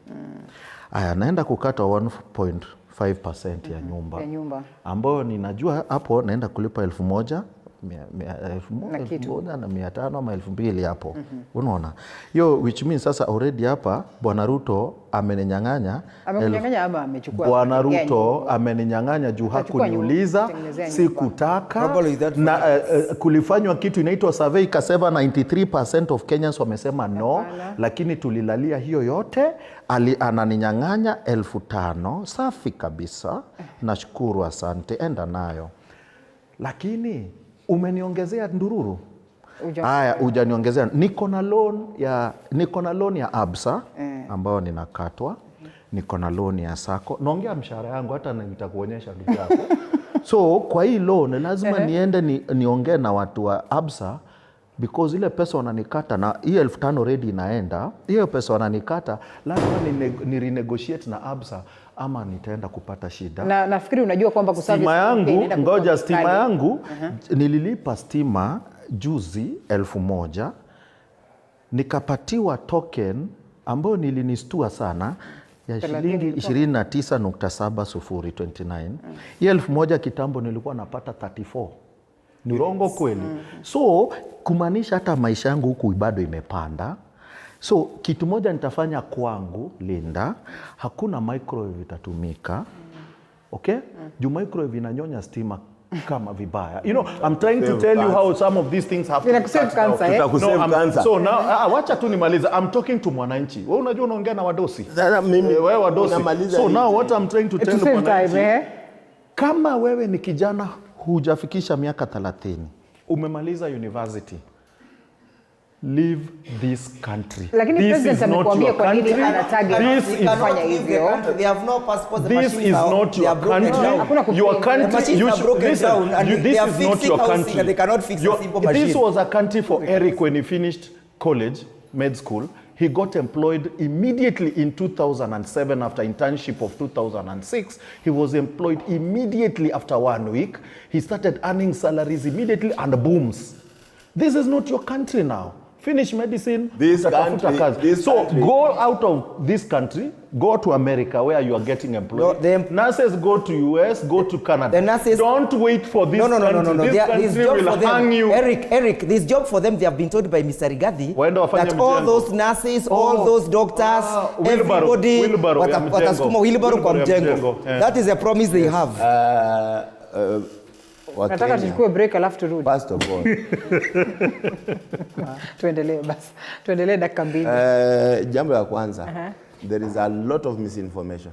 Aya, naenda kukatwa 1.5% ya nyumba. Ambayo ninajua hapo naenda kulipa 1,100 na 500 ama 2,000 hapo. Unaona? Yo, which means sasa already hapa Bwana Ruto ameninyang'anya. Amekunyang'anya ama amechukua? Bwana Ruto ameninyang'anya juu hakuniuliza, sikutaka. Na kulifanywa kitu inaitwa survey kasema 93% of Kenyans wamesema no, lakini tulilalia hiyo yote. Ananinyang'anya 5,000, safi kabisa. Nashukuru, asante, enda nayo. Lakini umeniongezea ndururu. Haya, hujaniongezea. Niko na loan ya Absa ambao ninakatwa. Niko na loan ya Sako. Naongea mshahara yangu hata nitakuonyesha ndugu yako. So kwa hii loan lazima niende niongee na watu wa Absa, because ile pesa wananikata na hii 5,000 already inaenda. Hiyo pesa wananikata lazima ni renegotiate na Absa ama nitaenda kupata shida. Na nafikiri unajua kwamba stima yangu nililipa stima juzi 1,000, nikapatiwa token ambayo nilinistua sana ya shilingi 29.7029. Hii 1,000 kitambo nilikuwa napata 34. Ni urongo kweli? So kumaanisha hata maisha yangu huku bado imepanda. So kitu moja nitafanya kwangu Linda, hakuna microwave itatumika. Okay? Juu microwave inanyonya stima kama vibaya. You know, I'm trying to tell you how some of these things have to save cancer. So now wacha tu nimalize. I'm talking to mwananchi. Wewe unajua unaongea na wadosi. Wewe wadosi. So now what I'm trying to tell you mwananchi, kama wewe ni kijana hujafikisha miaka 30, umemaliza university, leave this country. Lakini president amekwambia kwa nini ana target kufanya hivyo? They have no passports. This is not your country. Your country, this is not your country. They cannot fix a simple machine. This was a country for Eric when he finished college, med school. He got employed immediately in 2007 after internship of 2006. He was employed immediately after 1 week. He started earning salaries immediately and booms. This is not your country now. Finish medicine. Go out of this country, go to America where you are getting employed. Nurses go to US, go to Canada. The nurses, don't wait for this country. This country will hang you. Eric, this job for them, they have been told by Mr. Rigathi that all those nurses, all those doctors, everybody, watasukuma wheelbarrow kwa mjengo. That is a promise they have. Nataka tuchukue break alafu turudi. First of all. Tuendelee dakika 2. Jambo la kwanza. There is a lot of misinformation.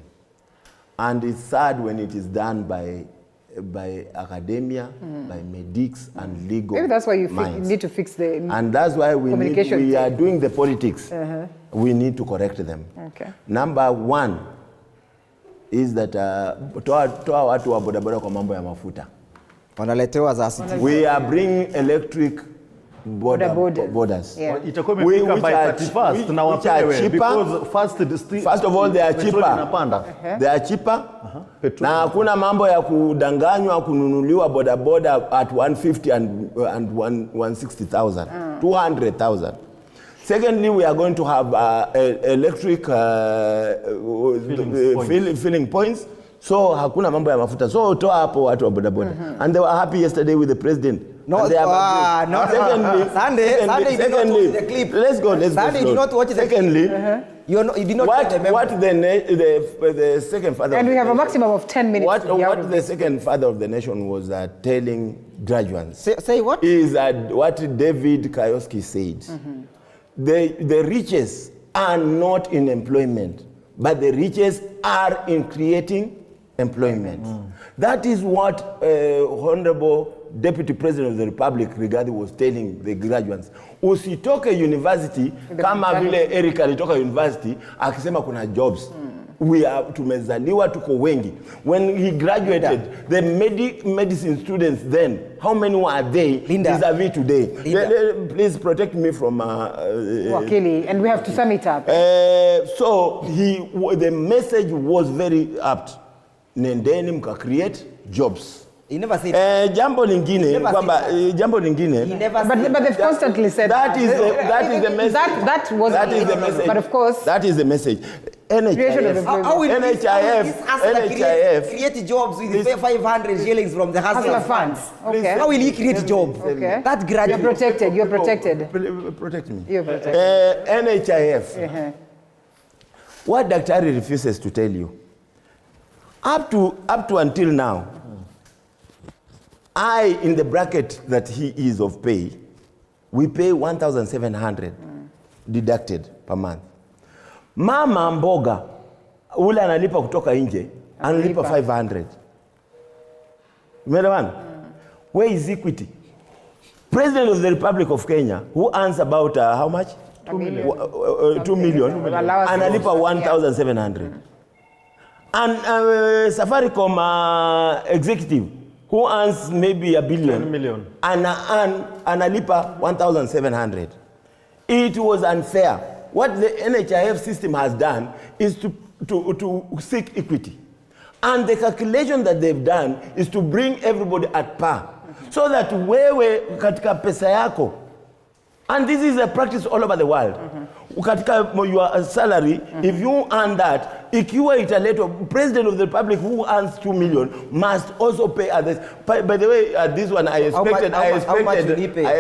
And it's sad when it is done by academia, by medics and legal. Maybe that's why you need to fix the and that's why we are doing the politics. We need to correct them. Okay. Number 1 is that toa watu wa bodaboda kwa mambo ya mafuta. Wanaletewa za city. We are bringing electric borders. Itakuwa imefika by 31st na wapewe, because first of all they are cheaper. They are cheaper. Na hakuna mambo ya kudanganywa kununuliwa bodaboda at 150 and 160,000, 200,000. Secondly, we are going to have electric filling points. So hakuna mambo ya mafuta. So toa hapo watu wa bodaboda. And they were happy yesterday with the president No, And they have no. Secondly, Sunday, you did not watch the clip. Let's go. Sunday, you did not watch the clip. Secondly, you did not watch the second father. And we have a maximum of 10 minutes. What the second father of the nation was telling graduates. Say what? Is what David Kioski said. The richest are not in employment, but the richest are in creating employment. That is what Honorable Deputy President of the Republic Rigathi was telling the graduates. Usitoke university kama vile Eric alitoka university akisema kuna jobs. We are tumezaliwa tuko wengi. When he graduated, the medicine students then, how many were they vis-a-vis today? Please protect me from Wakili, and we have to sum it up. So the message was very apt. Nendeni mka create jobs. He never said jambo lingine kwamba jambo lingine but they've constantly said that is the message. That was the message. But of course that is the message. NHIF, how will NHIF create jobs with 500 shillings from the hustler funds? Okay. How will he create jobs? Okay. That graduate. You're protected. Protect me. You're protected. NHIF. What Daktari refuses to tell you. Up to until now, in the bracket that he is of pay, we pay 1,700 deducted per month. Mama mboga, ule analipa kutoka nje, analipa 500. Umeelewana? Where is equity? President of the Republic of Kenya, who earns about how much? 2 million. 2 million. Analipa 1,700. And Safaricom executive, who earns maybe $1 billion, 10 million. Analipa 1,700. It was unfair. What the NHIF system has done is to seek equity. And the calculation that they've done is to bring everybody at par. So that wewe katika pesa yako, and this is a practice all over the world. Katika your salary, if you earn that, ikiwa italetwa, President of the Republic who earns 2 million must also pay others. By the way, this one I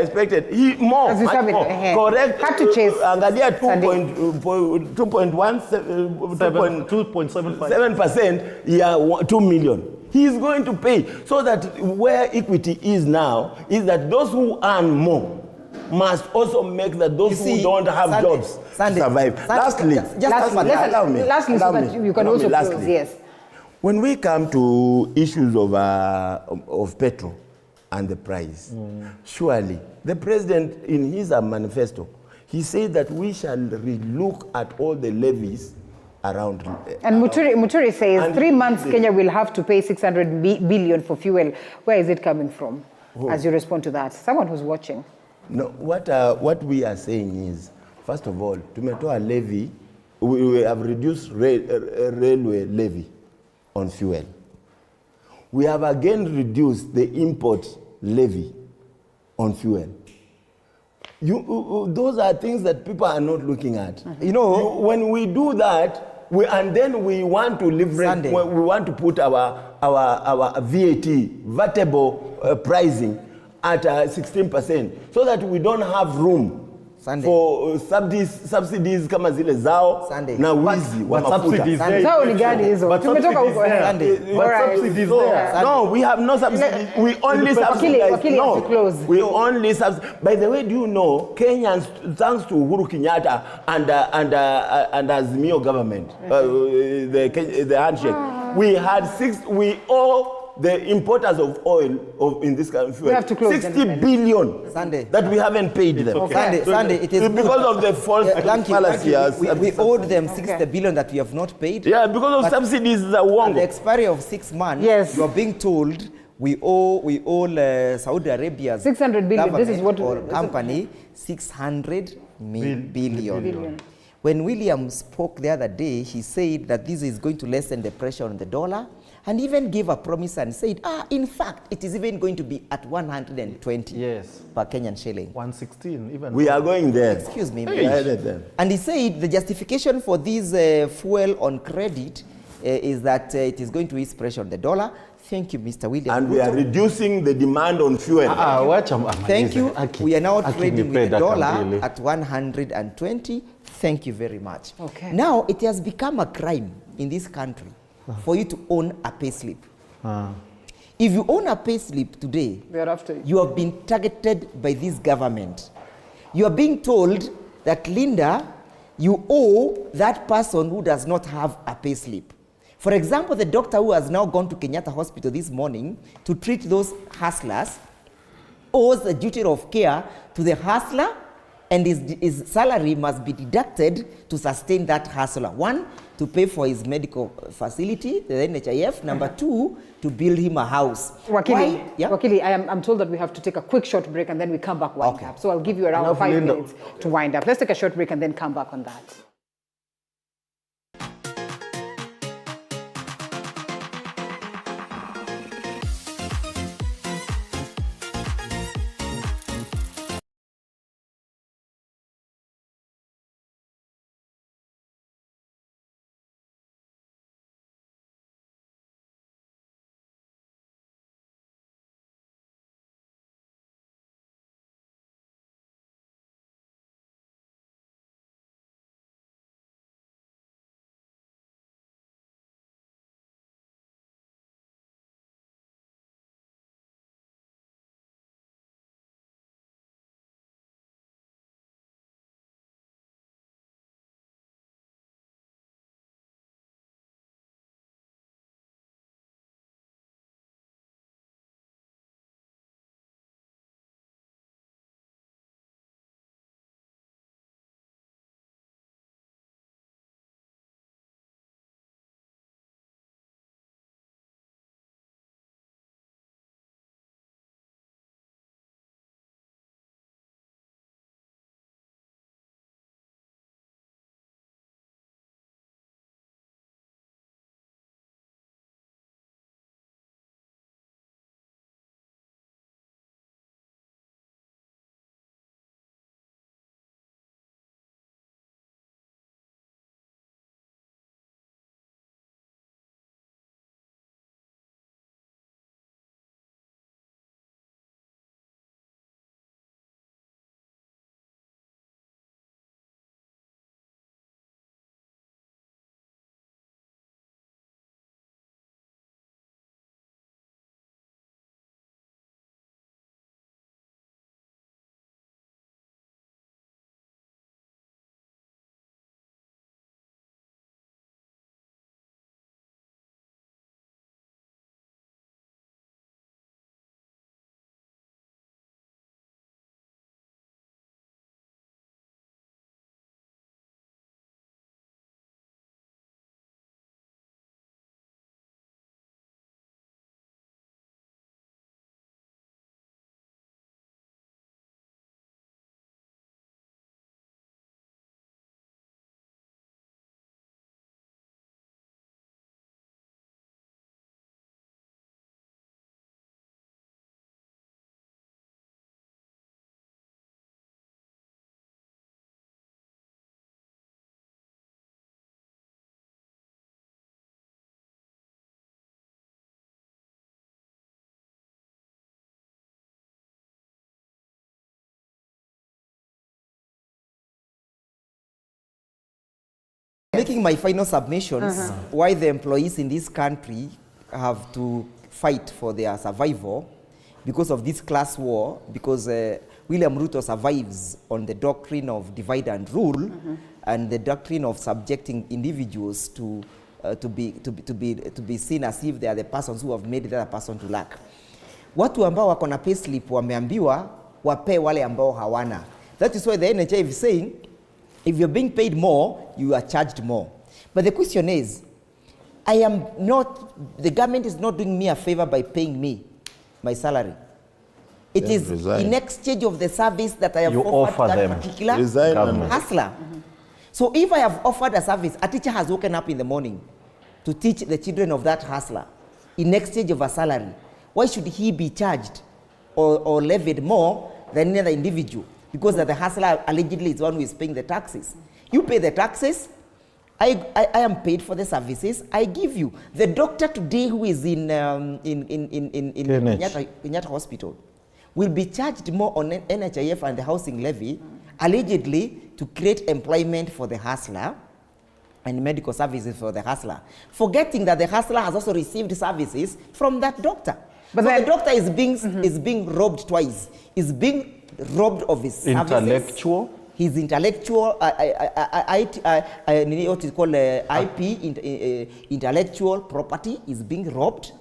expected he more, much more. Correct. Had to chase. Angalia 2.7%, yeah, 2 million. He is going to pay. So that where equity is now is that those who earn more must also make that those who don't have jobs survive. Lastly, so that you can also close, yes. When we come to issues of petrol and the price, surely the president in his manifesto, he said that we shall relook at all the levies around. And Muturi says 3 months Kenya will have to pay 600 billion for fuel. Where is it coming from? As you respond to that, someone who's watching. No, what we are saying is, first of all, tumetoa levy, we have reduced railway levy on fuel. We have again reduced the import levy on fuel. Those are things that people are not looking at. You know, when we do that, and then we want to leverage, we want to put our VAT, VATable pricing at 16%, so that we don't have room for subsidies kama zile zao na wizi wa mafuta. Zao ni gani hizo? Tumetoka huko. No, we have no subsidies. We only subsidize. We only subsidize. By the way, do you know, Kenyans, thanks to Uhuru Kenyatta and Azimio government, the handshake, we owe the importers of oil in this country, we have to close 60 billion that we haven't paid them. Okay. Sunday, it is because of the false fallacy. We owed them 60 billion that we have not paid. Yeah, because of subsidies that won't. At the expiry of 6 months, you are being told we owe Saudi Arabia's 600 billion. This is what company 600 billion. When William spoke the other day, he said that this is going to lessen the pressure on the dollar, and even gave a promise and said, in fact, it is even going to be at 120 per Kenyan shilling. 116 even. We are going there. Excuse me. And he said the justification for this fuel on credit is that it is going to ease pressure on the dollar. Thank you, Mr. William. And we are reducing the demand on fuel. Thank you. We are now trading with the dollar at 120. Thank you very much. Okay. Now, it has become a crime in this country for you to own a payslip. If you own a payslip today, you have been targeted by this government. You are being told that, Linda, you owe that person who does not have a payslip. For example, the doctor who has now gone to Kenyatta Hospital this morning to treat those hustlers owes a duty of care to the hustler, and his salary must be deducted to sustain that hustler. One, to pay for his medical facility, the NHIF. Number two, to build him a house. Wakili, Wakili, I'm told that we have to take a quick short break and then we come back wind up. So I'll give you around 5 minutes to wind up. Let's take a short break and then come back on that. Making my final submissions, why the employees in this country have to fight for their survival because of this class war, because William Ruto survives on the doctrine of divide and rule and the doctrine of subjecting individuals to be seen as if they are the persons who have made the other person to lack. Watu ambao wako na payslip wameambiwa wape wale ambao hawana. That is why the NHIF is saying, if you're being paid more, you are charged more. But the question is, the government is not doing me a favor by paying me my salary. It is in exchange of the service that I have offered that particular hustler. So if I have offered a service, a teacher has woken up in the morning to teach the children of that hustler in exchange of a salary, why should he be charged or levied more than another individual? Because the hustler allegedly is one who is paying the taxes. You pay the taxes, I am paid for the services I give you. The doctor today who is in Kenyatta Hospital will be charged more on NHIF and the housing levy, allegedly to create employment for the hustler and medical services for the hustler, forgetting that the hustler has also received services from that doctor. But so the doctor is being robbed twice. Is being robbed of his services. His intellectual, what is called IP, intellectual property is being robbed.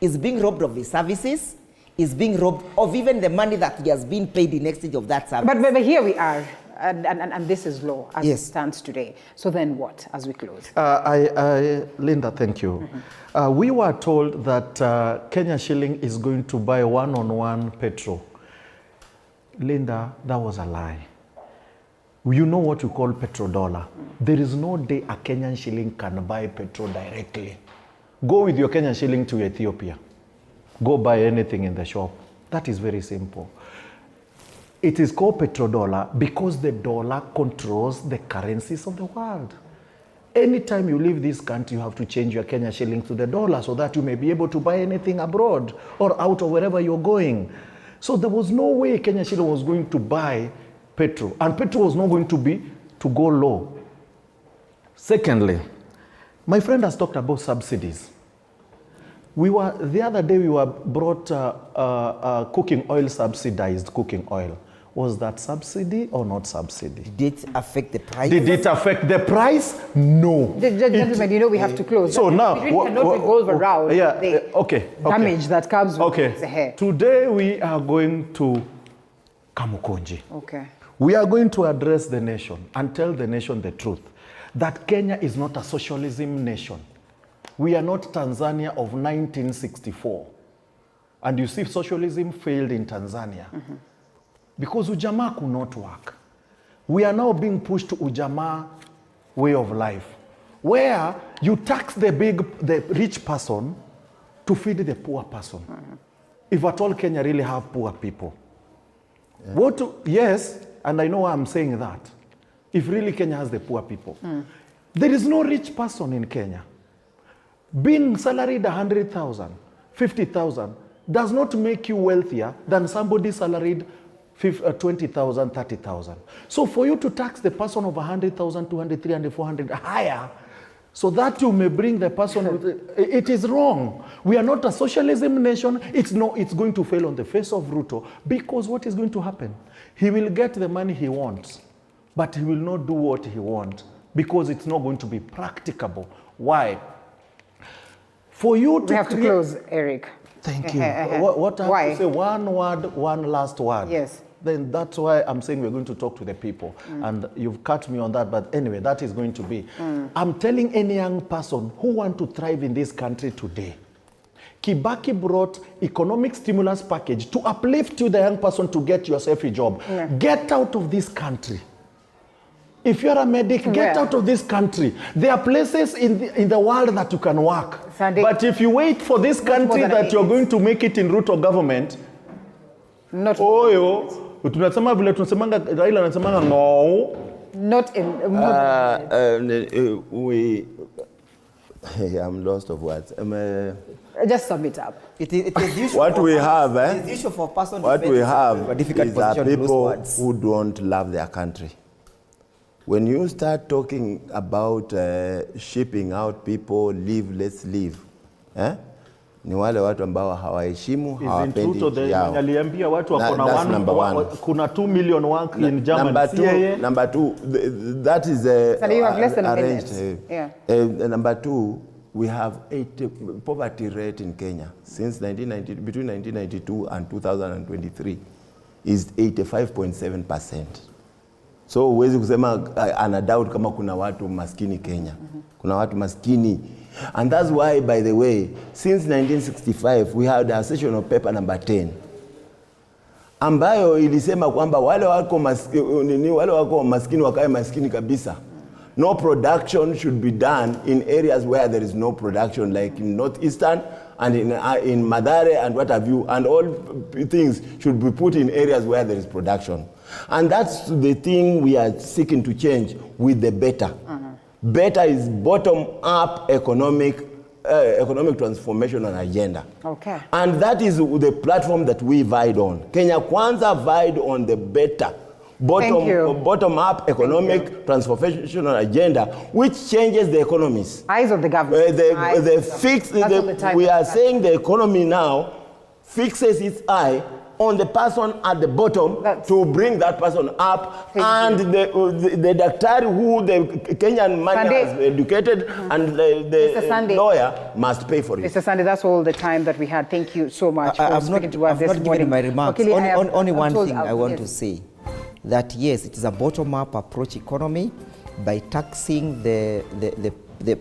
Is being robbed of his services. Is being robbed of even the money that he has been paid in exchange of that service. But here we are, and this is law as it stands today. So then what, as we close? Linda, thank you. We were told that Kenya shilling is going to buy one-on-one petrol. Linda, that was a lie. You know what you call petrodollar. There is no day a Kenyan shilling can buy petrol directly. Go with your Kenyan shilling to Ethiopia. Go buy anything in the shop. That is very simple. It is called petrodollar because the dollar controls the currencies of the world. Anytime you leave this country, you have to change your Kenya shilling to the dollar so that you may be able to buy anything abroad or out of wherever you're going. So there was no way Kenya shilling was going to buy petrol, and petrol was not going to go low. Secondly, my friend has talked about subsidies. The other day we were brought cooking oil, subsidized cooking oil. Was that subsidy or not subsidy? Did it affect the price? Did it affect the price? No. Gentlemen, you know we have to close. So now, we cannot revolve around the damage that comes with the hair. Today we are going to Kamukonji. Okay. We are going to address the nation and tell the nation the truth, that Kenya is not a socialism nation. We are not Tanzania of 1964. And you see, socialism failed in Tanzania because Ujamaa could not work. We are now being pushed to Ujamaa way of life, where you tax the rich person to feed the poor person. If at all Kenya really have poor people. Yeah. Yes, and I know why I'm saying that. If really Kenya has the poor people. There is no rich person in Kenya. Being salaried 100,000, 50,000 does not make you wealthier than somebody salaried 20,000, 30,000. So for you to tax the person of 100,000, 200, 300, 400 higher, so that you may bring the person with it is wrong. We are not a socialism nation. It's going to fail on the face of Ruto, because what is going to happen? He will get the money he wants, but he will not do what he wants because it's not going to be practicable. Why? For you to have to close, Eric. Thank you. What I have to say, one word, one last word. Yes. Then that's why I'm saying we're going to talk to the people. And you've cut me on that, but anyway, that is going to be. I'm telling any young person who want to thrive in this country today, Kibaki brought economic stimulus package to uplift you, the young person, to get yourself a job. Get out of this country. If you're a medic, get out of this country. There are places in the world that you can work. But if you wait for this country that you're going to make it in Ruto government, not tunasema vile tunasemanga Raila anasemanga no. Not in I'm lost of words. Just sum it up. What we have, what we have is people who don't love their country. When you start talking about shipping out people, let's leave, ni wale watu ambao hawaheshimu, hawapendi yao. Aliambia watu wako kuna 2 million work in Germany. Number two, that is so you have less than arranged. Number two, we have poverty rate in Kenya since between 1992 and 2023 is 85.7%. So huwezi kusema ana doubt kama kuna watu maskini Kenya. Kuna watu maskini. And that's why, by the way, since 1965 we had a session of paper number 10 ambayo ilisema kwamba wale wako maskini wakae maskini kabisa. No production should be done in areas where there is no production, like in northeastern and in Madare and what have you, and all things should be put in areas where there is production. And that's the thing we are seeking to change with the better. better is bottom-up economic transformation and agenda. Okay. And that is the platform that we vied on. Kenya Kwanza vied on the better bottom-up economic transformational agenda, which changes the economies. Eyes of the government. We are saying the economy now fixes its eye on the person at the bottom to bring that person up, and the doctor who the Kenyan man has educated and the lawyer must pay for it. Mr. Sunday, that's all the time that we had. Thank you so much for speaking to us this morning. Given my remarks. Okay, only one thing I want to say, that yes, it is a bottom-up approach economy by taxing the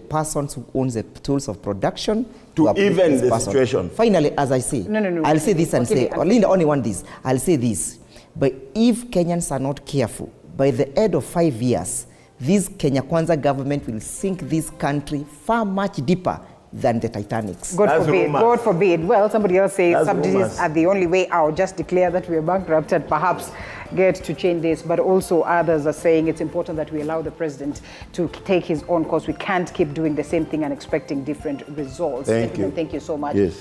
persons who owns the tools of production to even the situation. Finally, as I say, I'll say this and say, Linda, only want this. I'll say this. But if Kenyans are not careful, by the end of 5 years, this Kenya Kwanza government will sink this country far much deeper than the Titanics. God forbid. God forbid. Well, somebody else says subsidies are the only way out. Just declare that we are bankrupt and perhaps get to change this. But also others are saying it's important that we allow the president to take his own course. We can't keep doing the same thing and expecting different results. Thank you. Thank you so much. Yes.